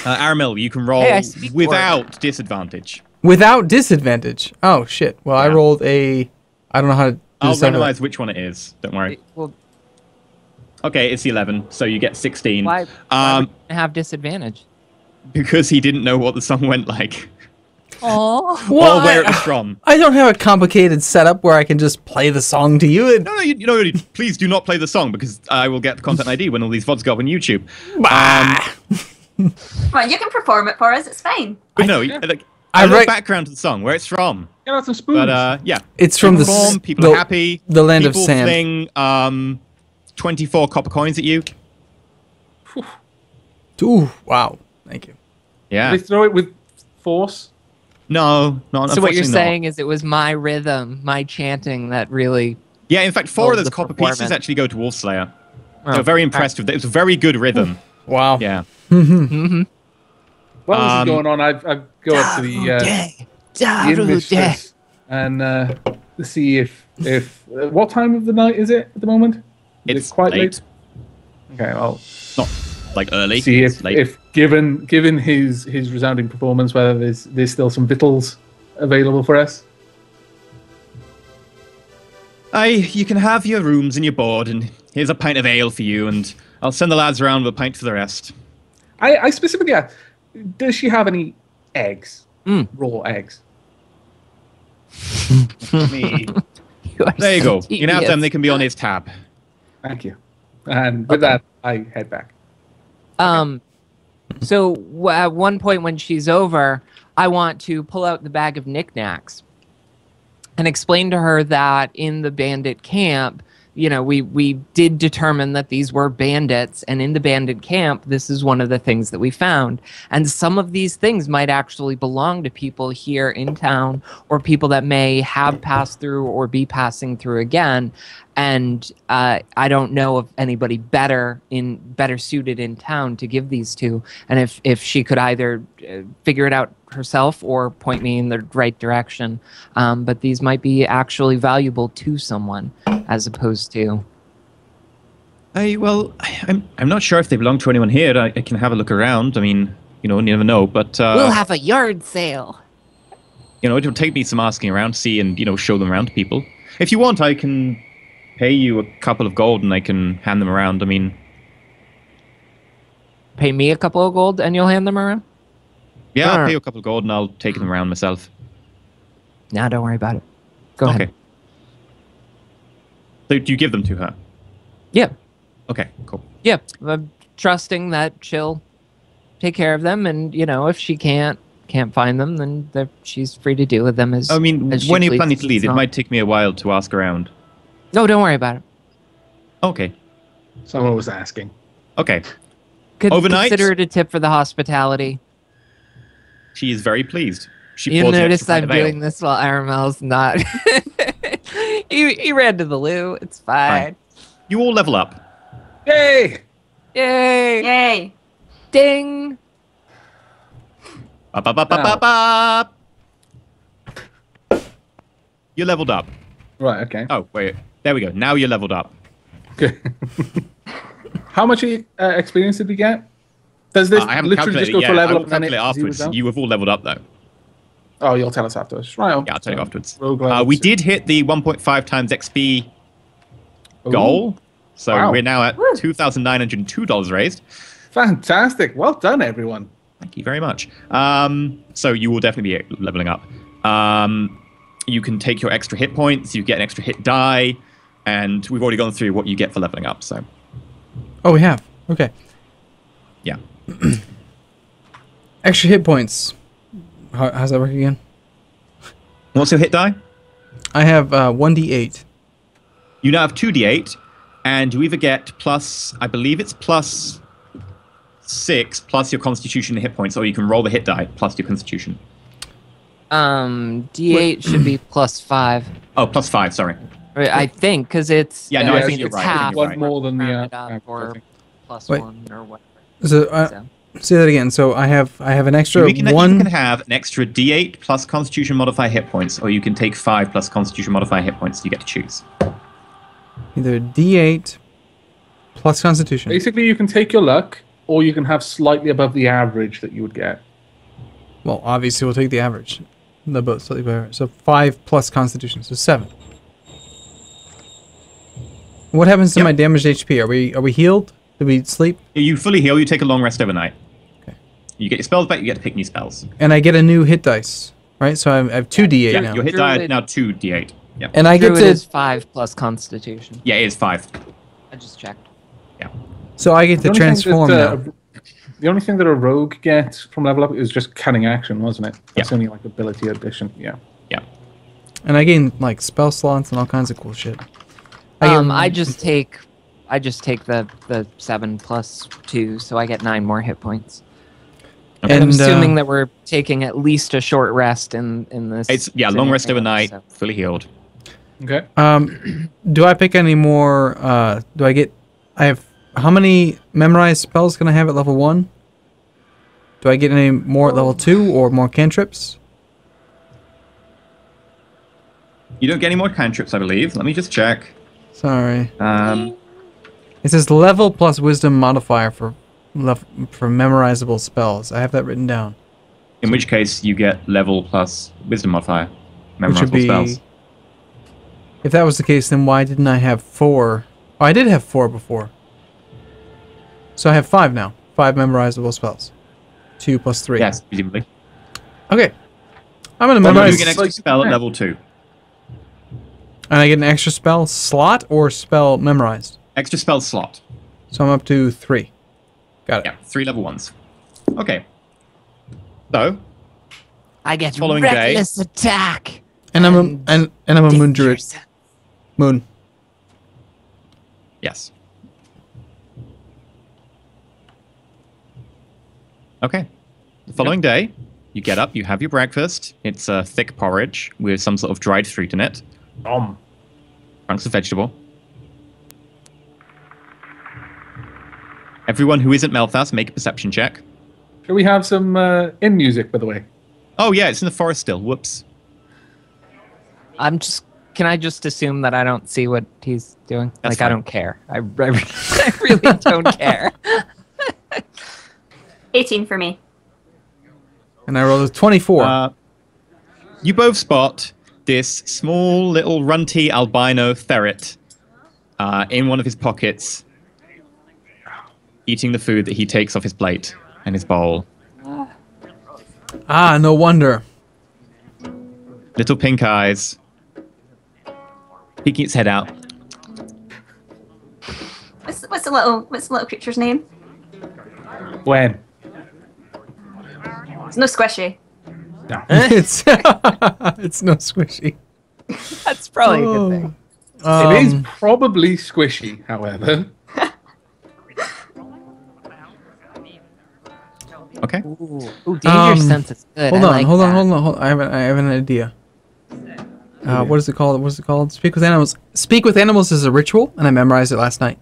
Aramil, you can roll Hey, I speak without disadvantage. Without disadvantage. Oh shit. Well, I Yeah. rolled a. I don't know how to. I'll this other- randomize which one it is. Don't worry. Well, Okay, it's the 11, so you get 16. why would you have disadvantage? Because he didn't know what the song went like. Oh. Or where it was from. I don't have a complicated setup where I can just play the song to you. No, please do not play the song because I will get the content ID when all these VODs go up on YouTube. Come on, you can perform it for us. It's fine. But no, I write- background to the song, where it's from. Get out some spoons. But yeah, It's from the perform, s- people are happy. the land of people sand. fling 24 copper coins at you. Ooh, wow. Thank you. Yeah. They throw it with force. No, So what you're unfortunately not. saying is it was my rhythm, my chanting that really. Yeah, in fact, 4 Oh, of those the copper performance. pieces actually go to Wolfslayer. Oh. They were very impressed with it. It was a very good rhythm. Wow. Yeah. While this is going on, I go up to the inn mistress and see if what time of the night is it at the moment? Is It's it quite late. late? Okay, well, Not like early. see It's late. if given his resounding performance, whether there's still some victuals available for us. You can have your rooms and your board, and here's a pint of ale for you, and I'll send the lads around with a pint for the rest. I specifically asked, does she have any eggs? Raw eggs. Me. There you go. You can have them. They can be on his tab. Thank you. And with that, I head back. So at one point when she's over, I want to pull out the bag of knickknacks and explain to her that in the bandit camp, you know, we did determine that these were bandits, and in the bandit camp, this is one of the things that we found. And some of these things might actually belong to people here in town, or people that may have passed through or be passing through again. And I don't know of anybody better suited in town to give these to. And if she could either figure it out herself or point me in the right direction, but these might be actually valuable to someone as opposed to. I'm not sure if they belong to anyone here. I can have a look around. I mean, you never know. But We'll have a yard sale. it'll take me some asking around, see, and show them around to people. If you want, I can pay you a couple of gold and I can hand them around. I mean, Pay me a couple of gold and you'll hand them around? yeah, I'll Sure. pay you a couple of gold and I'll take them around myself. Nah, don't worry about it. Go Okay. ahead. So do you give them to her? Yeah. Okay, cool. Yeah. I'm trusting that she'll take care of them, and if she can't find them, then she's free to do with them as. I mean, as she when are you pleases. planning to leave? It's It not- might take me a while to ask around. No, don't worry about it. Okay. Someone was asking. Okay. Overnight? Consider it a tip for the hospitality. She is very pleased. She You pours an notice extra pint I'm of ale. doing this while Aramel's not. he ran to the loo. It's fine. You all level up. Yay! Yay! Yay. Ding! Ba, ba, ba, ba, ba, ba. You're leveled up. Right, okay. Oh, wait. There we go. Now you're leveled up. Good. How much experience did we get? Does this I haven't literally just calculated go it to yet. level I will up and it calculate zeroes afterwards. out? You have all leveled up, though. Oh, you'll tell us afterwards. Right on. Yeah, I'll tell you afterwards. Rogue level We 2. did hit the 1.5 times XP Ooh, goal. So Wow. we're now at Woo. $2,902 raised. Fantastic. Well done, everyone. Thank you very much. So you will definitely be leveling up. You can take your extra hit points. You get an extra hit die. And we've already gone through what you get for leveling up. So, Oh, we have. Okay. yeah. Extra hit points. How's that work again? What's your hit die? I have 1d8. You now have 2d8. And you either get plus, I believe it's plus 6 plus your constitution and hit points, or you can roll the hit die plus your constitution. D8 should be +5. Oh, plus 5, sorry. I think, because it's. Yeah, no, I Yeah, think you're it's right. half. I think you're One right. more than the Rounded up average, I or think. plus Wait. 1 or whatever. So, So. Say that again. So I have an extra You can one. have an extra D8 plus Constitution modifier hit points, or you can take 5 plus Constitution modifier hit points. You get to choose. Either D8 plus Constitution. Basically, you can take your luck, or you can have slightly above the average that you would get. Well, obviously we'll take the average. They're both slightly better. So 5 plus Constitution, so 7. What happens to my damaged HP? Are we healed? Do we sleep? You fully heal. You take a long rest overnight. Okay. You get your spells back. You get to pick new spells. And I get a new hit dice, right? So I have 2 D8 now. Your hit die is now 2 D8. Yeah. And I get Druid to is 5 plus Constitution. Yeah, it is 5. I just checked. Yeah. so I get to The only thing transform that, now. The only thing that a rogue gets from level up is just cutting action, wasn't it? That's Yeah. only like ability addition. Yeah. Yeah. And I gain like spell slots and all kinds of cool shit. get- I just take the 7 plus 2, so I get 9 more hit points. And And I'm assuming that we're taking at least a short rest in this. It's long rest scenario, overnight, so- fully healed. Okay. do I pick any more? Do I get? I have how many memorized spells can I have at level 1? Do I get any more at level 2 or more cantrips? You don't get any more cantrips, I believe. Let me just check. Sorry. It It says level plus wisdom modifier for memorizable spells. I have that written down. in which case, you get level plus wisdom modifier. Which would Memorizable be. spells. If that was the case, then why didn't I have 4? Oh, I did have 4 before. So I have 5 now. 5 memorizable spells. 2 plus 3. Yes, presumably. Okay. I'm gonna Well, no, memorize. you get an extra spell at level 2. And I get an extra spell slot or spell memorized. Extra spell slot. So I'm up to 3. Got it. Yeah, 3 level 1s. Okay. So, I get Following day. reckless attack. And I'm a moon druid. Danger Moon. yes. Okay. The following day, you get up, you have your breakfast. It's a thick porridge with some sort of dried fruit in it. Chunks of vegetable. Everyone who isn't Melthas, make a perception check. Shall we have some in music, by the way? Oh yeah, it's in the forest still. Whoops. Can I just assume that I don't see what he's doing? That's I fine. don't care. I really don't care. 18 for me. And I rolled a 24. You both spot this small little runty albino ferret in one of his pockets, eating the food that he takes off his plate and his bowl. No wonder. Little pink eyes, peeking its head out. What's the little creature's name? When? It's no squishy. No. it's it's no squishy. That's probably a good thing. It is probably squishy, however. Okay. Ooh, danger sense is good. Hold on, hold that. on. I have an idea. What is it called? What is it called? Speak with animals. Speak with animals is a ritual, and I memorized it last night.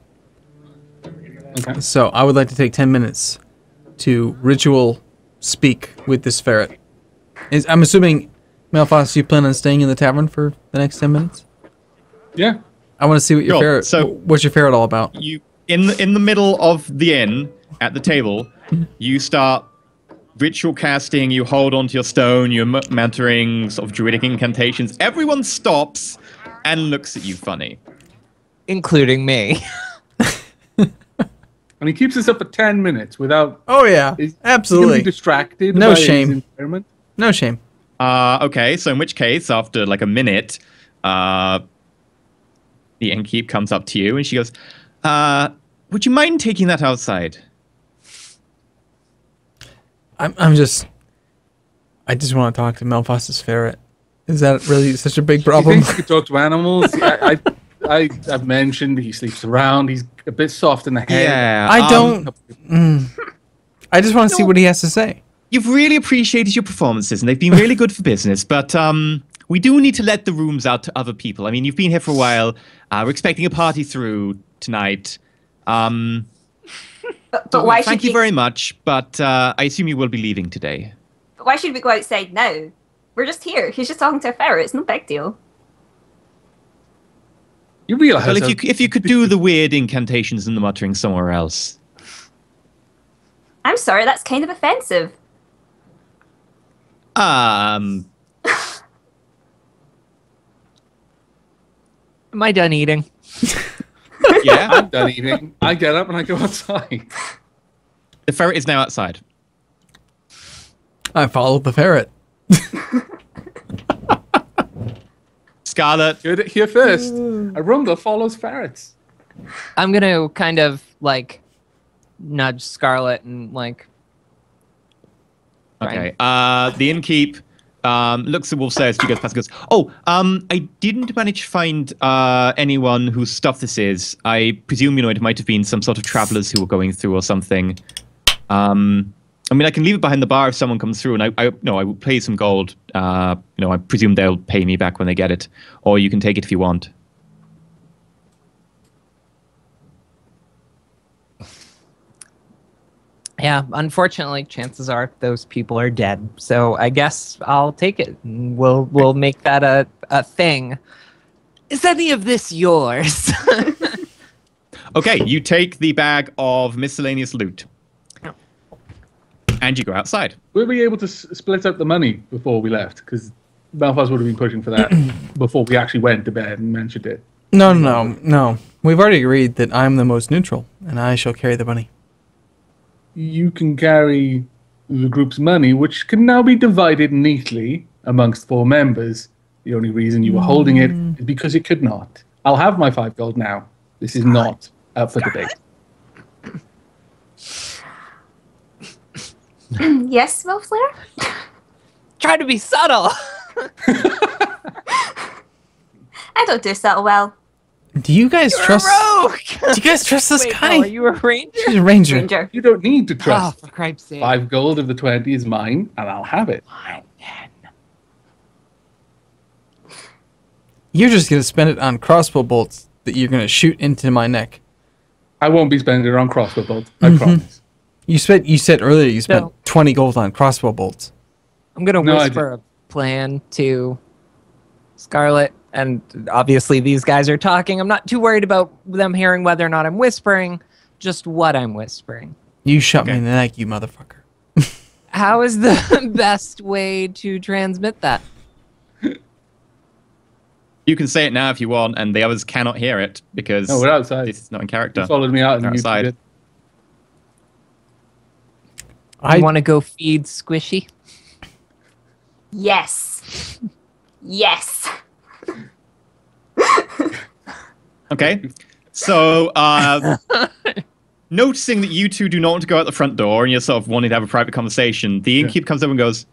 Okay. So I would like to take 10 minutes to ritual speak with this ferret. I'm assuming, Malphas, you plan on staying in the tavern for the next 10 minutes? Yeah. I want to see what your Sure, ferret. so- what's your ferret all about? You in the middle of the inn at the table, you start ritual casting. You hold onto your stone. You're muttering sort of druidic incantations. Everyone stops and looks at you funny. Including me. And he keeps this up for 10 minutes without... Oh yeah, Is he absolutely. gonna be distracted No by shame. his environment? No shame. Okay, so in which case, after like a minute, the innkeep comes up to you and she goes, would you mind taking that outside? I just want to talk to Malphas's ferret. Is that really such a big He problem? thinks he can talk to animals. I've mentioned he sleeps around. He's a bit soft in the head. Yeah. I don't. I just want to see what he has to say. You've really appreciated your performances and they've been really good for business, but we do need to let the rooms out to other people. I mean, you've been here for a while. We're expecting a party through tonight. Okay, But why Thank should you very much, but I assume you will be leaving today. Why should we go outside now? We're just here. He's just talking to a ferret. It's no big deal. You realize? Well, if you could do the weird incantations and the muttering somewhere else. I'm sorry, that's kind of offensive. Am I done eating? Yeah. I'm done eating. I get up and I go outside. The ferret is now outside. I followed the ferret. Scarlet. Heard it here first. Arunda follows ferrets. I'm gonna kind of like nudge Scarlet and like. Okay. The innkeep looks at Wolf's as she goes past and goes, "Oh, I didn't manage to find anyone whose stuff this is. I presume, it might have been some sort of travelers who were going through or something. I mean, I can leave it behind the bar if someone comes through, and I will pay you some gold. I presume they'll pay me back when they get it, or you can take it if you want." Yeah, unfortunately, chances are those people are dead. So I guess I'll take it. We'll make that a thing. Is any of this yours? Okay, you take the bag of miscellaneous loot, and you go outside. Were we able to split up the money before we left? Because Belfast would have been pushing for that before we actually went to bed and mentioned it. No. We've already agreed that I'm the most neutral, and I shall carry the money. You can carry the group's money, which can now be divided neatly amongst 4 members. The only reason you were holding it is because you could not. I'll have my 5 gold now. This is not up for debate. Yes, Wolfslayer? Try to be subtle. I don't do subtle well. Do you guys trust? Rogue. Do you guys trust this Wait, guy? no, are you a ranger? She's a ranger. Ranger. You don't need to Oh, trust. for Christ's sake. 5 gold of the 20 is mine, and I'll have it. You're just gonna spend it on crossbow bolts that you're gonna shoot into my neck. I won't be spending it on crossbow bolts. I promise. You said earlier you spent No. 20 gold on crossbow bolts. I'm gonna No, I whisper a plan to Scarlet, and obviously these guys are talking. I'm not too worried about them hearing whether or not I'm whispering, just what I'm whispering. You shot me in the neck, you motherfucker. How is the best way to transmit that? You can say it now if you want, and the others cannot hear it because No, we're outside. this is not in character. You followed me out and They're you outside. did. You want to go feed Squishy? Yes. Yes. Okay. So, noticing that you two do not want to go out the front door and you're sort of wanting to have a private conversation, the innkeep comes up and goes,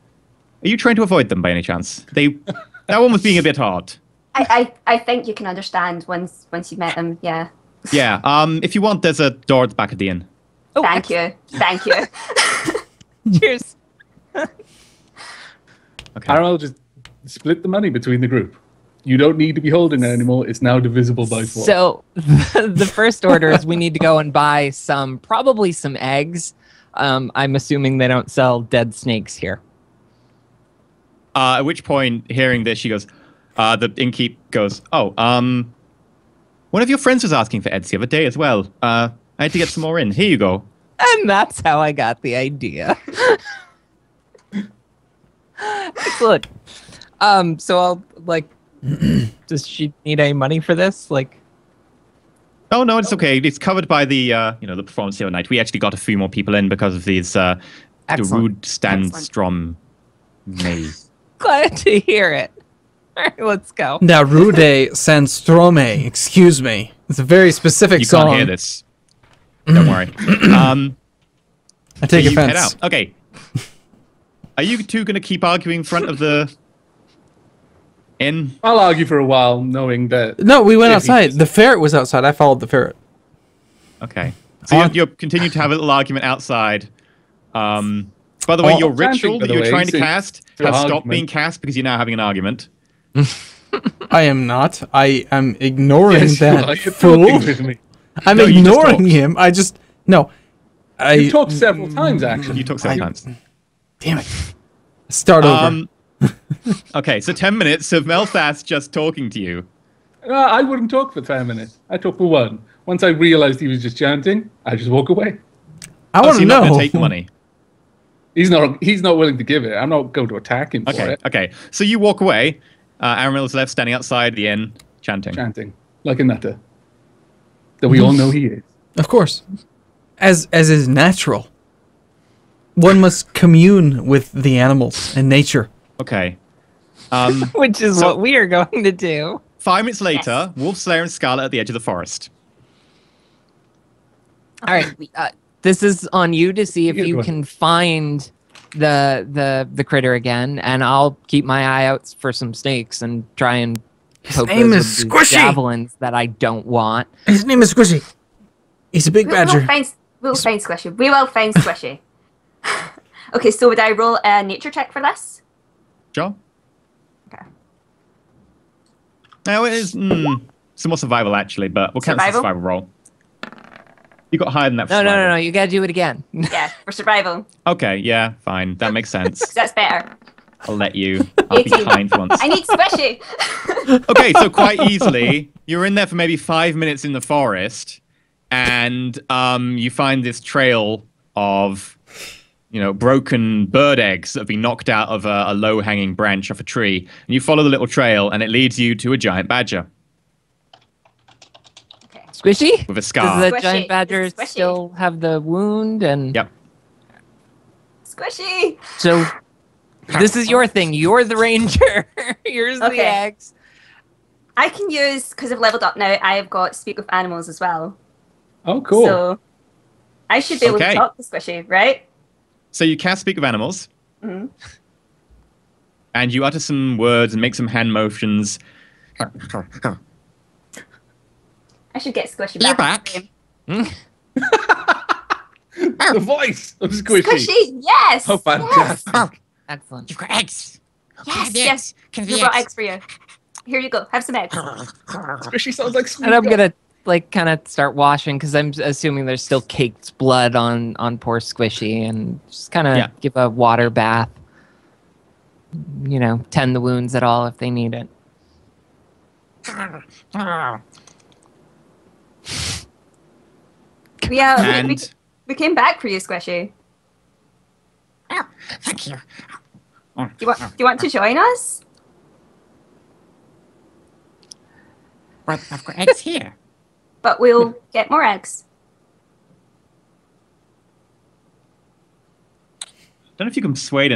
"Are you trying to avoid them by any chance? That one was being a bit hard." I think you can understand once you've met them, yeah. Yeah. If you want, there's a door at the back of the inn. Oh, Thank you. Thank you. Cheers. Okay. I'll just split the money between the group. You don't need to be holding it anymore. It's now divisible by 4. So the first order is we need to go and buy probably some eggs. I'm assuming they don't sell dead snakes here. At which point, hearing this, she goes, the innkeep goes, "Oh, one of your friends was asking for eggs the other day as well. I had to get some more in. Here you go." And that's how I got the idea. Excellent. So I'll does she need any money for this? Oh no, it's okay. It's covered by the the performance the other night. We actually got a few more people in because of these the Excellent. rude Standstrom maze. Glad to hear it. All right, let's go. Da Rude Sanstrome, excuse me. It's a very specific You song. can't hear this. Don't worry. I take you head offense. out. Okay. Are you two going to keep arguing in front of the inn? I'll argue for a while, knowing that. No, we went Yeah, outside. The ferret was outside. I followed the ferret. Okay. So you're continuing to have a little argument outside. By the way, your chanting, ritual by that the you were way, trying to since cast the has stopped argument. being cast because you're now having an argument. I am not. I am ignoring Yes, that you're fool. talking with me. I'm No, you just ignoring talked. him. I just no. You talked several times, actually. You talk several times. Damn it. Start over. Okay, so 10 minutes of Melfast just talking to you. I wouldn't talk for 10 minutes. I talk for one. Once I realized he was just chanting, I just walk away. I want So to you're not going know. to take the money. He's not willing to give it. I'm not going to attack him for Okay, it. okay. So you walk away. Aaron is left standing outside the inn, chanting. Chanting like a nutter. That we all know he is. Of course. As is natural. One must commune with the animals and nature. Okay. Which is what we are going to do. 5 minutes later, Wolf Slayer and Scarlet at the edge of the forest. All right. This is on you to see if you can find the critter again, and I'll keep my eye out for some snakes and try and poke name those is with these Squishy. javelins that I don't want. His name is Squishy. He's a big badger. We'll find Squishy. We will find Squishy. Okay, so would I roll a nature check for this? Sure. Okay. No, it is some more survival, actually, but we'll count it as a survival roll. You got higher than that for survival. No. You got to do it again. Yeah, for survival. Okay, yeah, fine. That makes sense. That's better. I'll let you. I'll be 18. kind for once. I need Squishy. Okay, so quite easily, you're in there for maybe 5 minutes in the forest, and you find this trail of, broken bird eggs that have been knocked out of a low-hanging branch off a tree. And you follow the little trail, and it leads you to a giant badger Squishy? with a scar. Does the Squishy. giant badger Squishy. still have the wound? And Yep. Squishy. So this is your thing. You're the ranger. Here's the Okay. eggs. I can use, because I've leveled up now, I have got Speak with Animals as well. Oh, cool. So I should be able Okay. to talk to Squishy, right? So you cast Speak of Animals, Mhm. and you utter some words and make some hand motions. I should get Squishy You're back. back. The voice of Squishy. Squishy, yes! Oh, fantastic. Yes, Excellent. You've got eggs. yes. Can We brought eggs for you. Here you go. Have some eggs. Squishy sounds like sweet. And I'm gonna kind of start washing because I'm assuming there's still caked blood on poor Squishy, and just kind of give a water bath. Tend the wounds at all if they need it. Yeah, And we came back for you, Squishy. Oh, thank you. Do you want to join us? Well, I've got eggs here. But we'll get more eggs. don't know if you can persuade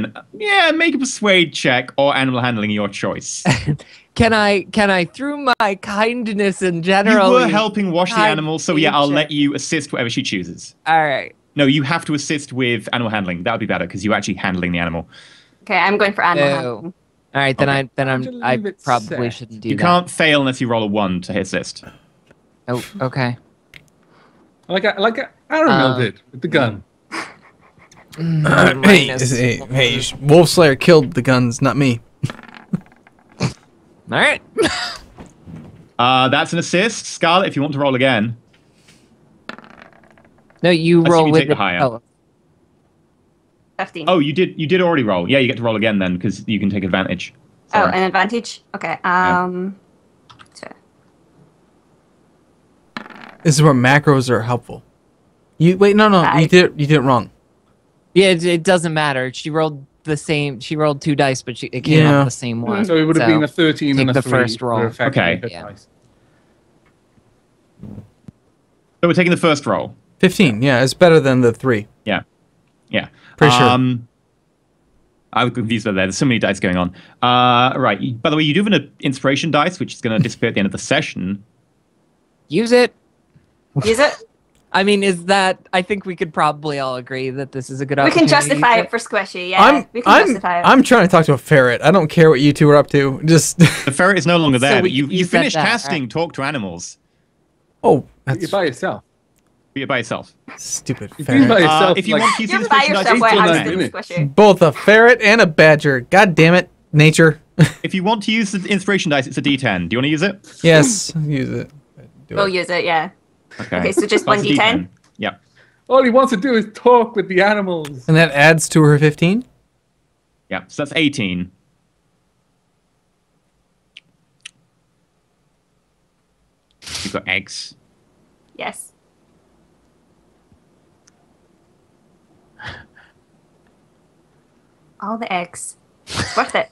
make a persuade check or animal handling, your choice. Can I through my kindness and general? You were helping wash the animal, so yeah, I'll nature. let you assist whatever she chooses. All right. No, you have to assist with animal handling. That would be better because you're actually handling the animal. Okay, I'm going for animal No. handling. All right, then Okay. I leave it probably set. shouldn't do You that. can't fail unless you roll a 1 to assist. Oh, okay. Like Aramil did with the gun. Hey, Wolf Slayer killed the guns, not me. All right. That's an assist. Scarlet, if you want to roll again. No, you Assume roll you with take the higher. Oh, 15. Oh, you did already roll. Yeah, you get to roll again then because you can take advantage. Oh, Sorry. an advantage? Okay. So- This is where macros are helpful. You wait, no, you did it wrong. yeah, it doesn't matter. She rolled the same. She rolled 2 dice, but it came Yeah. out the same one. So it would have been a 13 take and a the 3. first roll. for effectively Okay. hit Yeah. dice. So we're taking the first roll. 15, yeah, it's better than the 3. Yeah. Pretty sure. I was confused by that. There's so many dice going on. Right. By the way, you do have an inspiration dice, which is going to disappear at the end of the session. Use it. Use it. I mean, I think we could probably all agree that this is a good We opportunity. can justify to- it for Squishy. Yeah, we can justify it. I'm trying to talk to a ferret. I don't care what you two are up to. Just The ferret is no longer there, So we but you can use that finished back, casting right. Talk to Animals. oh, You're that's by yourself. Be it by yourself. stupid You've been by ferret. yourself. If you want to use the You're by inspiration yourself. dice, Why till I'm 9 still minutes. Squishy. Both a ferret and a badger. God damn it, nature. if you want to use the inspiration dice, it's a D10. Do you want to use it? Yes, use it. Do We'll it. use it. Yeah. Okay. Okay, so just That's a 1d10? Yep. All he wants to do is talk with the animals. And that adds to her 15? Yeah, so that's 18. You've got eggs. Yes. All the eggs. It's worth it.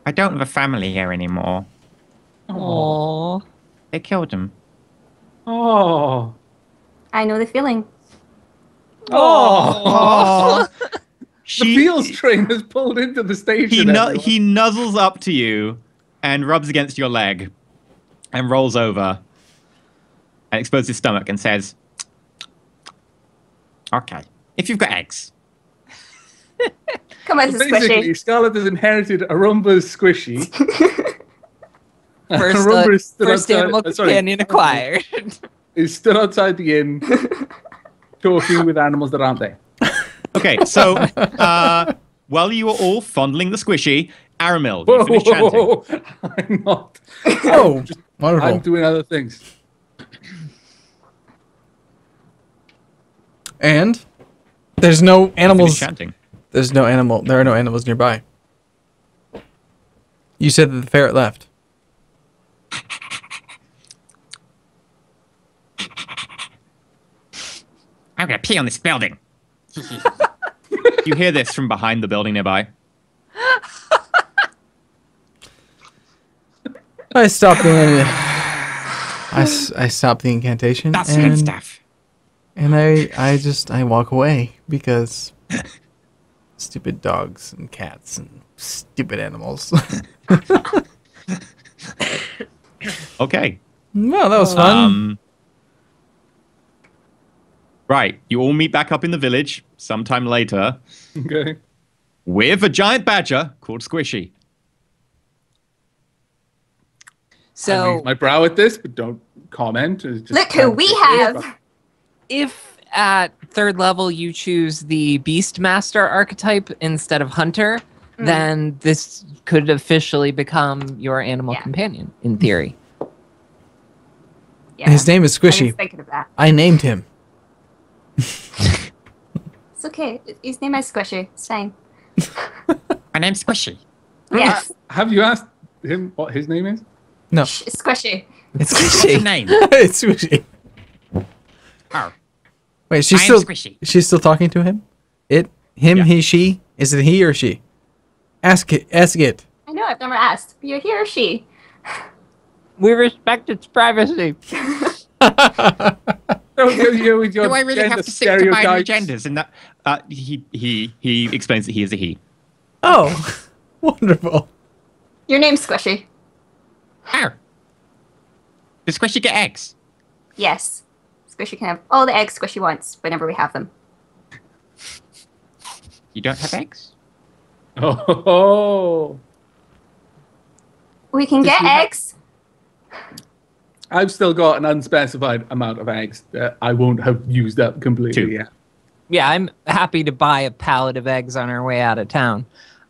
I don't have a family here anymore. Aww. They killed him. Oh. I know the feeling. Oh. The She, Fields train has pulled into the station. everyone. he nuzzles up to you and rubs against your leg and rolls over and exposes his stomach and says, Okay. If you've got eggs. Come on, this is Basically, squishy. Scarlett has inherited Arumba's squishy. First, Arumba is stood first outside- animal sorry. companion acquired. Is stood outside the inn, talking with animals that aren't there. okay, so while you were all fondling the squishy, Aramil, you finished chanting. Whoa, I'm not. Oh, wonderful. I'm doing other things. And there's no Finished animals. chanting. There are no animals nearby. You said that the ferret left. I'm gonna pee on this building. You hear this from behind the building nearby. I stopped the I stopped the incantation That's good stuff. and I walk away because stupid dogs and cats and stupid animals. Okay. Well, that was fun. Right, you all meet back up in the village sometime later Okay. with a giant badger called Squishy. I So raise my brow at this, but don't comment. It's just Look who we have. if at third level you choose the Beastmaster archetype instead of Hunter, then this could officially become your animal Yeah. companion, in theory. Yeah. His name is I was Squishy. thinking of that. I named him. It's okay. His name is Squishy. It's fine. My name's Squishy. Yes. Have you asked him what his name is? No, It's Squishy. it's What's your Squishy. name? It's Squishy. Oh, Wait, she's I am still Squishy. she's still talking to him? Him, Yeah. he, she? Is it he or she? Ask it. Ask it. I know I've never asked. You're he or she? We respect its privacy. With your Do I really gender have to stick to binary stereotypes. genders in that? He explains that he is a he. Oh, wonderful. Your name's Squishy. Oh. Does Squishy get eggs? Yes. Squishy can have all the eggs Squishy wants whenever we have them. You don't have eggs? Oh. We can get we have- eggs. I've still got an unspecified amount of eggs that I won't have used up completely 2. yet. Yeah, I'm happy to buy a pallet of eggs on our way out of town.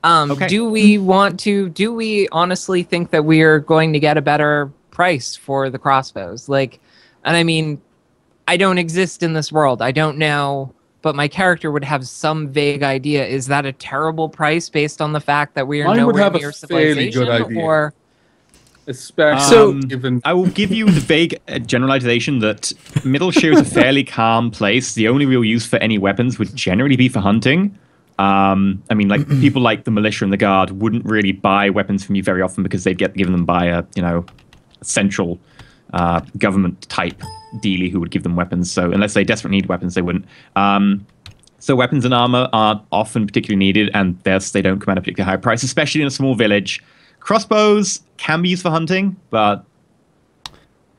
Okay. Do we honestly think that we are going to get a better price for the crossbows? And I mean, I don't exist in this world. I don't know, but my character would have some vague idea. Is that a terrible price based on the fact that we are Mine would nowhere have a near fairly good civilization? idea. Or Especially So- given I will give you the vague generalization that Middleshire is a fairly calm place. The only real use for any weapons would generally be for hunting. I mean, like people like the militia and the guard wouldn't really buy weapons from you very often because they'd get given them by a central government type dealie who would give them weapons. So unless they desperately need weapons, they wouldn't. So weapons and armor aren't often particularly needed, and thus they don't command a particularly high price, especially in a small village. Crossbows can be used for hunting, but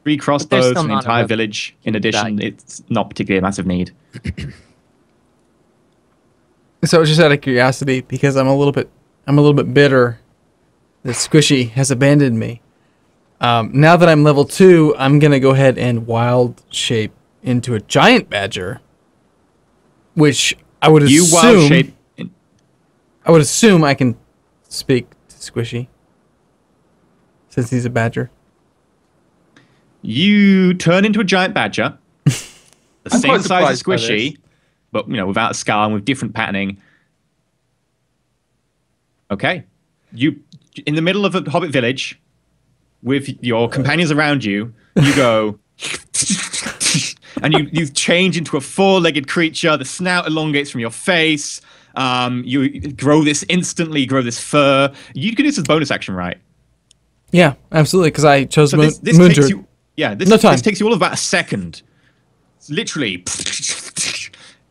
3 crossbows still for an not entire of village, in addition, value. it's not particularly a massive need. So just out of curiosity, because I'm a little bit bitter that Squishy has abandoned me. Now that I'm level 2, I'm gonna go ahead and wild shape into a giant badger, which I would You wild assume shape. I would assume I can speak to Squishy since he's a badger. You turn into a giant badger, the I'm same quite size as surprised by Squishy, this. but without a skull and with different patterning. Okay, you in the middle of a hobbit village with your companions around you. You go. And you change into a four-legged creature. The snout elongates from your face. You grow this fur. You can do this as bonus action, right? Yeah, absolutely, because I chose So Moon this takes Druid. you. Yeah, No time. this takes you all of about a second. It's literally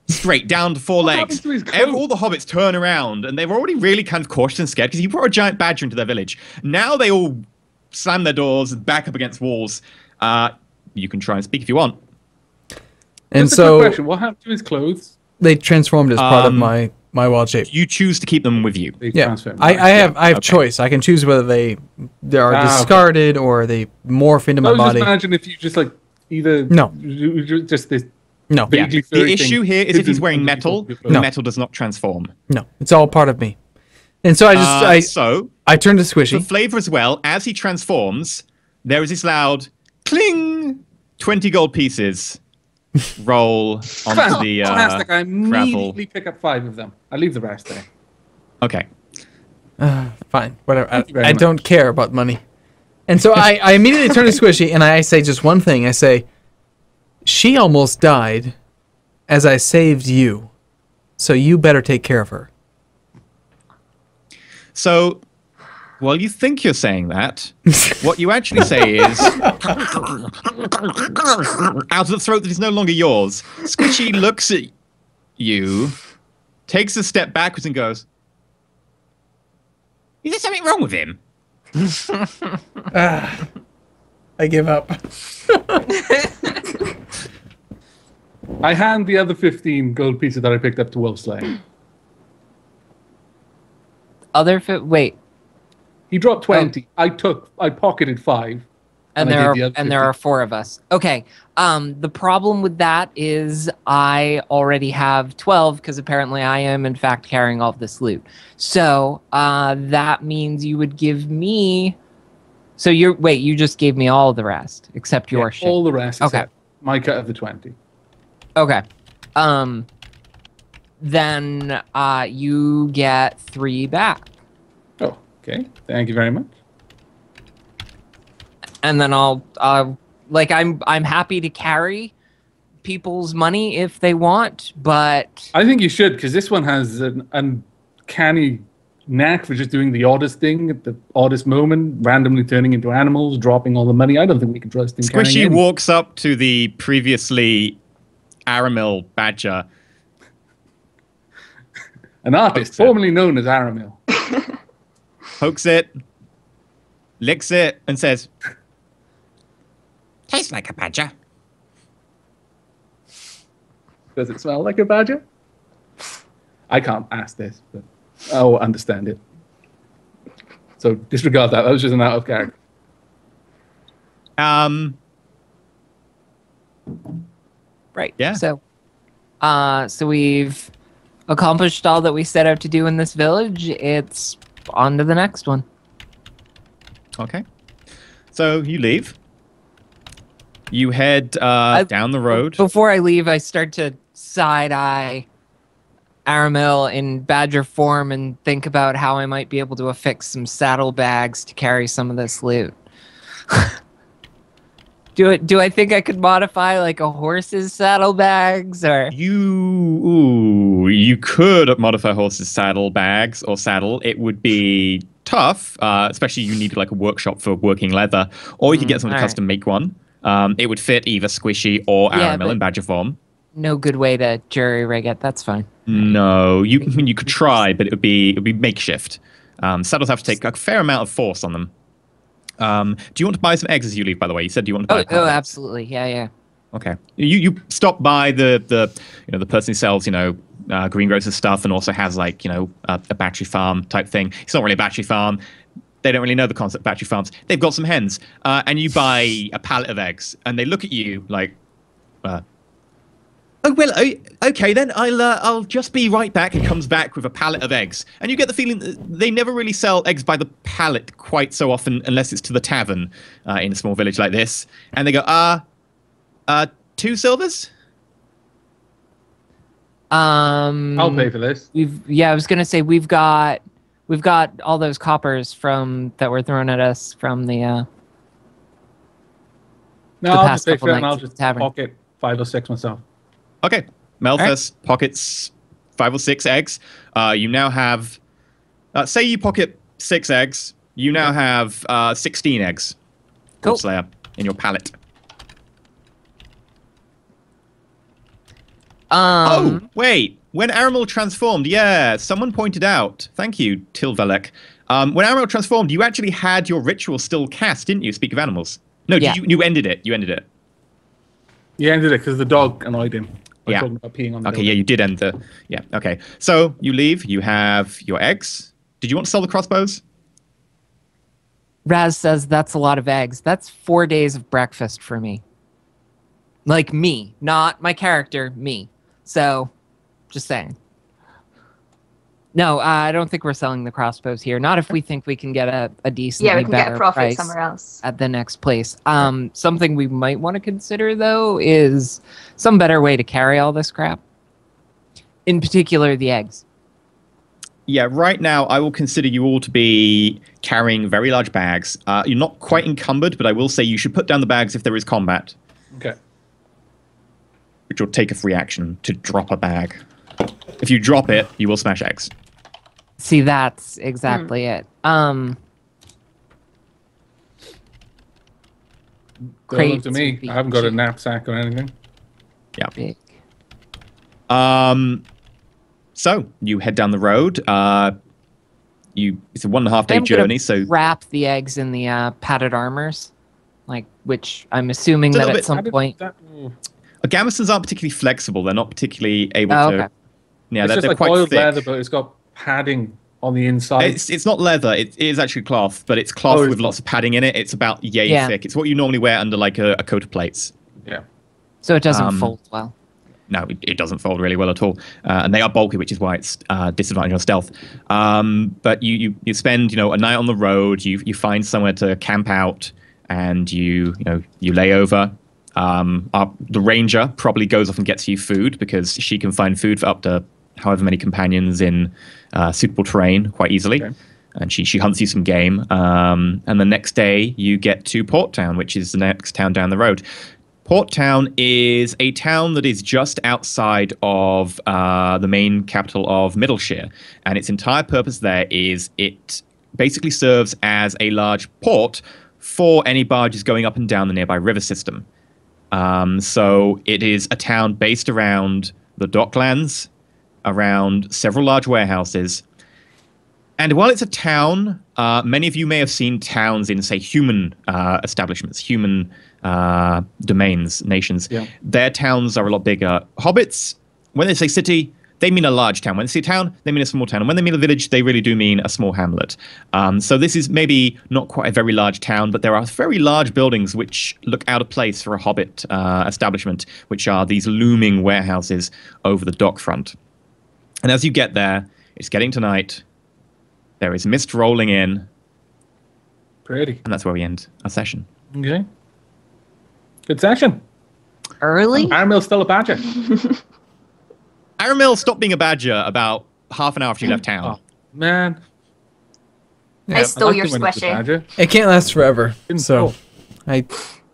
straight down to four What legs. happened to his coat? All the hobbits turn around, and they were already really kind of cautious and scared because you brought a giant badger into their village. Now they all slam their doors and back up against walls. You can try and speak if you want. And Just a quick so question. What happened to his clothes? they transformed as part of my wild shape. You choose to keep them with you. They Yeah, transformed. I have okay. choice. I can choose whether they are okay. discarded or they morph into I my was just body. imagine if you just like either No. just this No, Yeah. vaguely The furry issue thing here is if he's hidden wearing underneath metal, your the clothes. metal does not transform. no, it's all part of me. And so So, I turned to for Squishy. flavor as well, as he transforms, there is this loud cling, 20 gold pieces roll onto the Fantastic! I gravel. immediately pick up 5 of them. I leave the rest there. Okay. Fine, whatever. Thank you very I much. don't care about money. And so I immediately turn to Squishy and I say just one thing. I say, she almost died as I saved you. So you better take care of her. So, while you think you're saying that, what you actually say is, out of the throat that is no longer yours, Squishy looks at you, takes a step backwards and goes, is there something wrong with him? I give up. I hand the other 15 gold pieces that I picked up to Wolfslayer. Wait, He dropped 20. I pocketed 5. and I there gave are the other and there 50. are 4 of us. Okay. The problem with that is I already have 12 because apparently I am in fact carrying all of this loot. So that means you would give me. So you just gave me all the rest except your shit. All the rest. Okay. Except my cut of the 20. Okay. Then you get 3 back. Oh, okay. Thank you very much. And then I'm happy to carry people's money if they want, but I think you should, because this one has an uncanny knack for just doing the oddest thing at the oddest moment, randomly turning into animals, dropping all the money. I don't think we can trust him. Squishy carrying any. walks up to the previously Aramil badger. An artist, Pokes it. formerly known as Aramil. Pokes it, licks it, and says, Tastes like a badger. Does it smell like a badger? I can't ask this, but I'll understand it. So disregard that. That was just an out of character. right. Yeah. So we've accomplished all that we set out to do in this village. It's on to the next one. okay. So you leave. You head down the road. Before I leave, I start to side-eye Aramil in badger form and think about how I might be able to affix some saddlebags to carry some of this loot. Do I think I could modify like a horse's saddlebags or? You could modify a horse's saddlebags or saddle. It would be tough, especially you need like a workshop for working leather, or you could get someone to alright. custom make one. It would fit either Squishy or Yeah, Aramil but- in badger form. No good way to jury rig it. That's fine. No, you could try, but it would be makeshift. Saddles have to take a fair amount of force on them. Do you want to buy some eggs as you leave? By the way, you said you want to buy. Oh, absolutely. Yeah. Okay. You stop by the person who sells greengrocers stuff and also has like a battery farm type thing. It's not really a battery farm. They don't really know the concept of battery farms. They've got some hens, and you buy a pallet of eggs, and they look at you like, oh well, okay then. I'll just be right back. And comes back with a pallet of eggs, and you get the feeling that they never really sell eggs by the pallet quite so often, unless it's to the tavern in a small village like this. And they go, 2 silvers. I'll pay for this. I was gonna say we've got all those coppers that were thrown at us from the No, the I'll past just pay couple for it and nights I'll at just the tavern. pocket 5 or 6 myself. Okay. Malthus pockets 5 or 6 eggs. You now have, say you pocket 6 eggs. You now have 16 eggs. Cool. Slayer in your pallet. Oh, wait. When Aramil transformed, someone pointed out. Thank you, Tilvalek. When Aramil transformed, you actually had your ritual still cast, didn't you? Speak of animals. No, Yeah. you ended it. You ended it. He ended it because the dog annoyed him. By Yeah. talking about peeing on the Okay, building. yeah, you did end the... Yeah, okay. So, you leave. You have your eggs. Did you want to sell the crossbows? Raz says that's a lot of eggs. That's 4 days of breakfast for me. Like me, not my character, me. So, just saying. No, I don't think we're selling the crossbows here. Not if we think we can get a decently Yeah, we can better get a profit price somewhere else. at the next place. Something we might want to consider, though, is some better way to carry all this crap. In particular, the eggs. Yeah, right now I will consider you all to be carrying very large bags. You're not quite encumbered, but I will say you should put down the bags if there is combat, Okay. which will take a free action to drop a bag. If you drop it, you will smash eggs. See, that's exactly it. Don't look Crates to me. would be I haven't got a cheap. knapsack or anything. Yeah. Big. So you head down the road. It's a 1.5 day I'm gonna journey. So wrap the eggs in the padded armors, which I'm assuming It's a that little at bit- some point. Gamisons aren't particularly flexible. They're not particularly able Oh, to. okay. Yeah, It's they're just like quite oiled thick. leather, but it's got padding on the inside. It's not leather. It is actually cloth, but it's cloth Oh, it's with cloth. lots of padding in it. It's about yay Yeah. thick. It's what you normally wear under like a coat of plates. Yeah. So it doesn't Um, fold well. No, it doesn't fold really well at all, and they are bulky, which is why it's disadvantage on stealth. But you spend a night on the road. You find somewhere to camp out, and you lay over. The ranger probably goes off and gets you food because she can find food for up to however many companions in suitable terrain quite easily. Okay. And she hunts you some game. And the next day you get to Port Town, which is the next town down the road. Port Town is a town that is just outside of the main capital of Middleshire. And its entire purpose there is it basically serves as a large port for any barges going up and down the nearby river system. So it is a town based around the docklands, around several large warehouses. And while it's a town, many of you may have seen towns in, say, human establishments, human domains, nations. Yeah. Their towns are a lot bigger. Hobbits, when they say city, they mean a large town. When they say town, they mean a small town. And when they mean a village, they really do mean a small hamlet. So this is maybe not quite a very large town, but there are very large buildings which look out of place for a Hobbit establishment, which are these looming warehouses over the dock front. And as you get there, it's getting to night. There is mist rolling in, Pretty. and that's where we end our session. Okay. Good session. Early? Aramil's still a badger. Aramil stopped being a badger about half an hour after you left town. Oh, man. I stole liked your it when it was a squishy. badger. It can't last forever. Didn't So know. I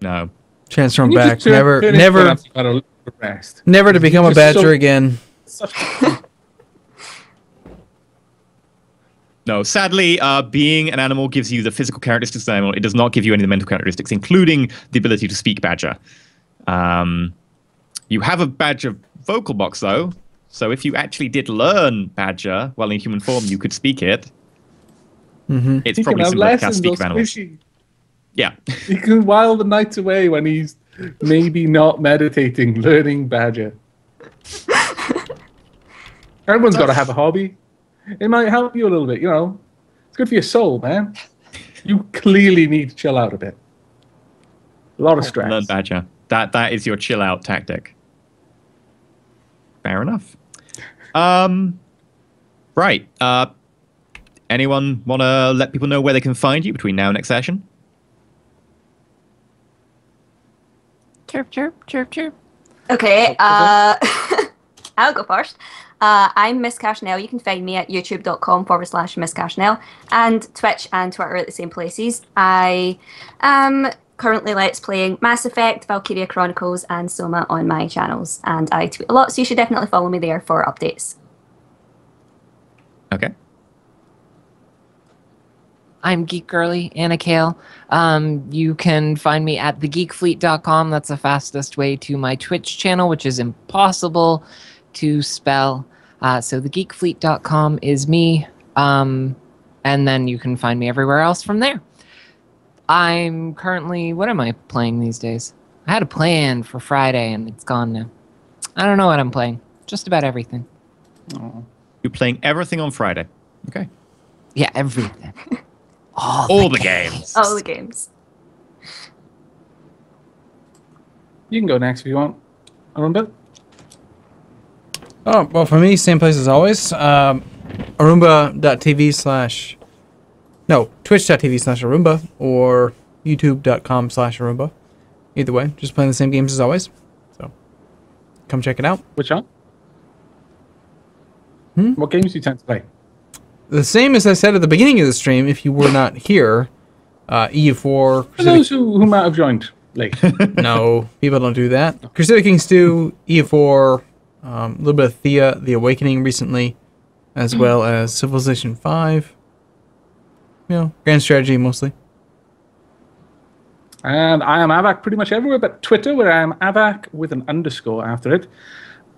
No. transform You back. just turn into Never an absolute battle of rest. never to become a Just badger so- again. Such No, sadly, being an animal gives you the physical characteristics of an animal. It does not give you any of the mental characteristics, including the ability to speak badger. You have a badger vocal box, though. So if you actually did learn badger while in human form, you could speak it. Mm-hmm. It's He can probably have similar to lessons speak or of animals. squishy. Yeah. He can while the nights away when he's maybe not meditating, learning badger. Everyone's got to have a hobby. It might help you a little bit, It's good for your soul, man. You clearly need to chill out a bit. A lot of stress. Learn badger. That is your chill out tactic. Fair enough. Right. Anyone want to let people know where they can find you between now and next session? Chirp, chirp, chirp, chirp. Okay. I'll go first. I'm Miss Cashnell. You can find me at youtube.com/Miss Cashnell, and Twitch and Twitter at the same places. I am currently Let's Playing Mass Effect, Valkyria Chronicles, and Soma on my channels. And I tweet a lot, so you should definitely follow me there for updates. Okay. I'm Geek Girly, Anna Kale. You can find me at thegeekfleet.com. That's the fastest way to my Twitch channel, which is impossible to spell. So thegeekfleet.com is me. And then you can find me everywhere else from there. I'm currently... What am I playing these days? I had a plan for Friday, and it's gone now. I don't know what I'm playing. Just about everything. Oh. You're playing everything on Friday. Okay. Yeah, everything. All the games. All the games. You can go next if you want. Arumba? Oh, well, for me, same place as always. Arumba.tv/ No, twitch.tv/Arumba or youtube.com/Arumba. Either way, just playing the same games as always. So, come check it out. Which one? Hmm? What games do you tend to play? The same as I said at the beginning of the stream, if you were not here, EU4... For those who might have joined late. No, people don't do that. Crusader Kings 2, EU4, a little bit of Thea, The Awakening recently, as well as Civilization 5. You know, Grand Strategy mostly. And I am Avak pretty much everywhere, but Twitter, where I am Avak with an underscore after it.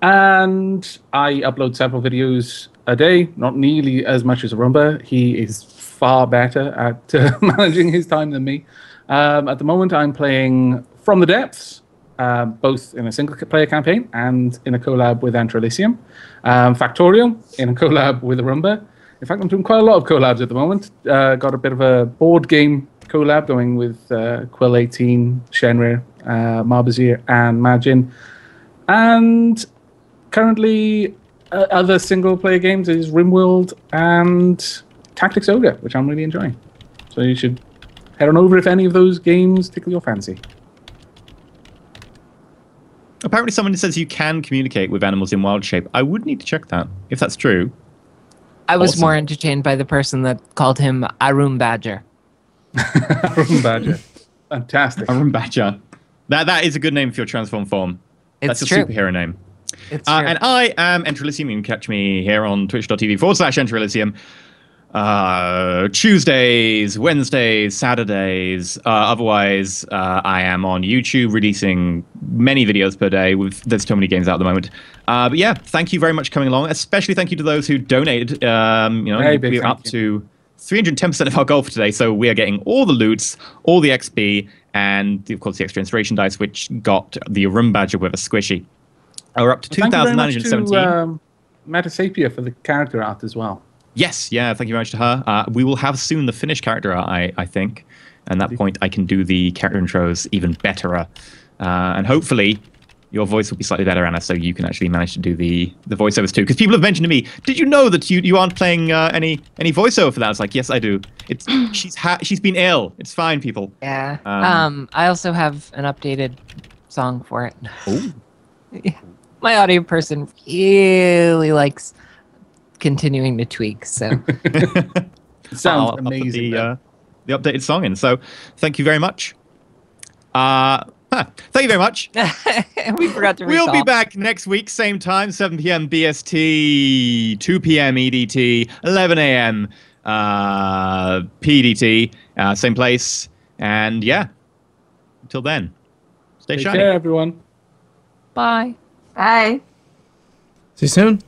And I upload several videos a day, not nearly as much as Arumba. He is far better at managing his time than me. At the moment, I'm playing From the Depths, both in a single-player campaign and in a collab with Intermission. Factorial, in a collab with Arumba. In fact, I'm doing quite a lot of collabs at the moment. Got a bit of a board game collab going with Quill 18, Shenrir, Marbazir, and Majin. And currently, other single-player games is RimWorld and Tactics Ogre, which I'm really enjoying. So you should head on over if any of those games tickle your fancy. Apparently someone says you can communicate with animals in wild shape. I would need to check that, if that's true. I was Awesome. more entertained by the person that called him Arum Badger. Arum Badger. Fantastic. Arum Badger. That is a good name for your transform form. It's That's true. a superhero name. It's true. And I am Intermission. You can catch me here on twitch.tv/Intermission. Tuesdays, Wednesdays, Saturdays. Otherwise, I am on YouTube releasing many videos per day. There's so many games out at the moment. But yeah, thank you very much for coming along. Especially thank you to those who donated. We're up to 310% of our goal for today. So we are getting all the loots, all the XP, and of course the extra inspiration dice, which got the Room Badger with a squishy. We're up to 2,917. Thank you very much to Metasapia for the character art as well. Yes, yeah, thank you very much to her. We will have soon the finished character art, I think. And at that point, I can do the character intros even better. And hopefully, your voice will be slightly better, Anna, so you can actually manage to do the voiceovers too. Because people have mentioned to me, did you know that you aren't playing any voiceover for that? I was like, yes, I do. She's been ill. It's fine, people. Yeah. I also have an updated song for it. Oh. Yeah. My audio person really likes continuing to tweak, so Sounds I'll put amazing. the updated song in. So thank you very much. Thank you very much. we forgot to We'll be recall. back next week, same time, 7 p.m. BST, 2 p.m. EDT, 11 a.m. PDT, same place. And yeah, until then, stay Take shiny. care, everyone. Bye. Bye. See you soon.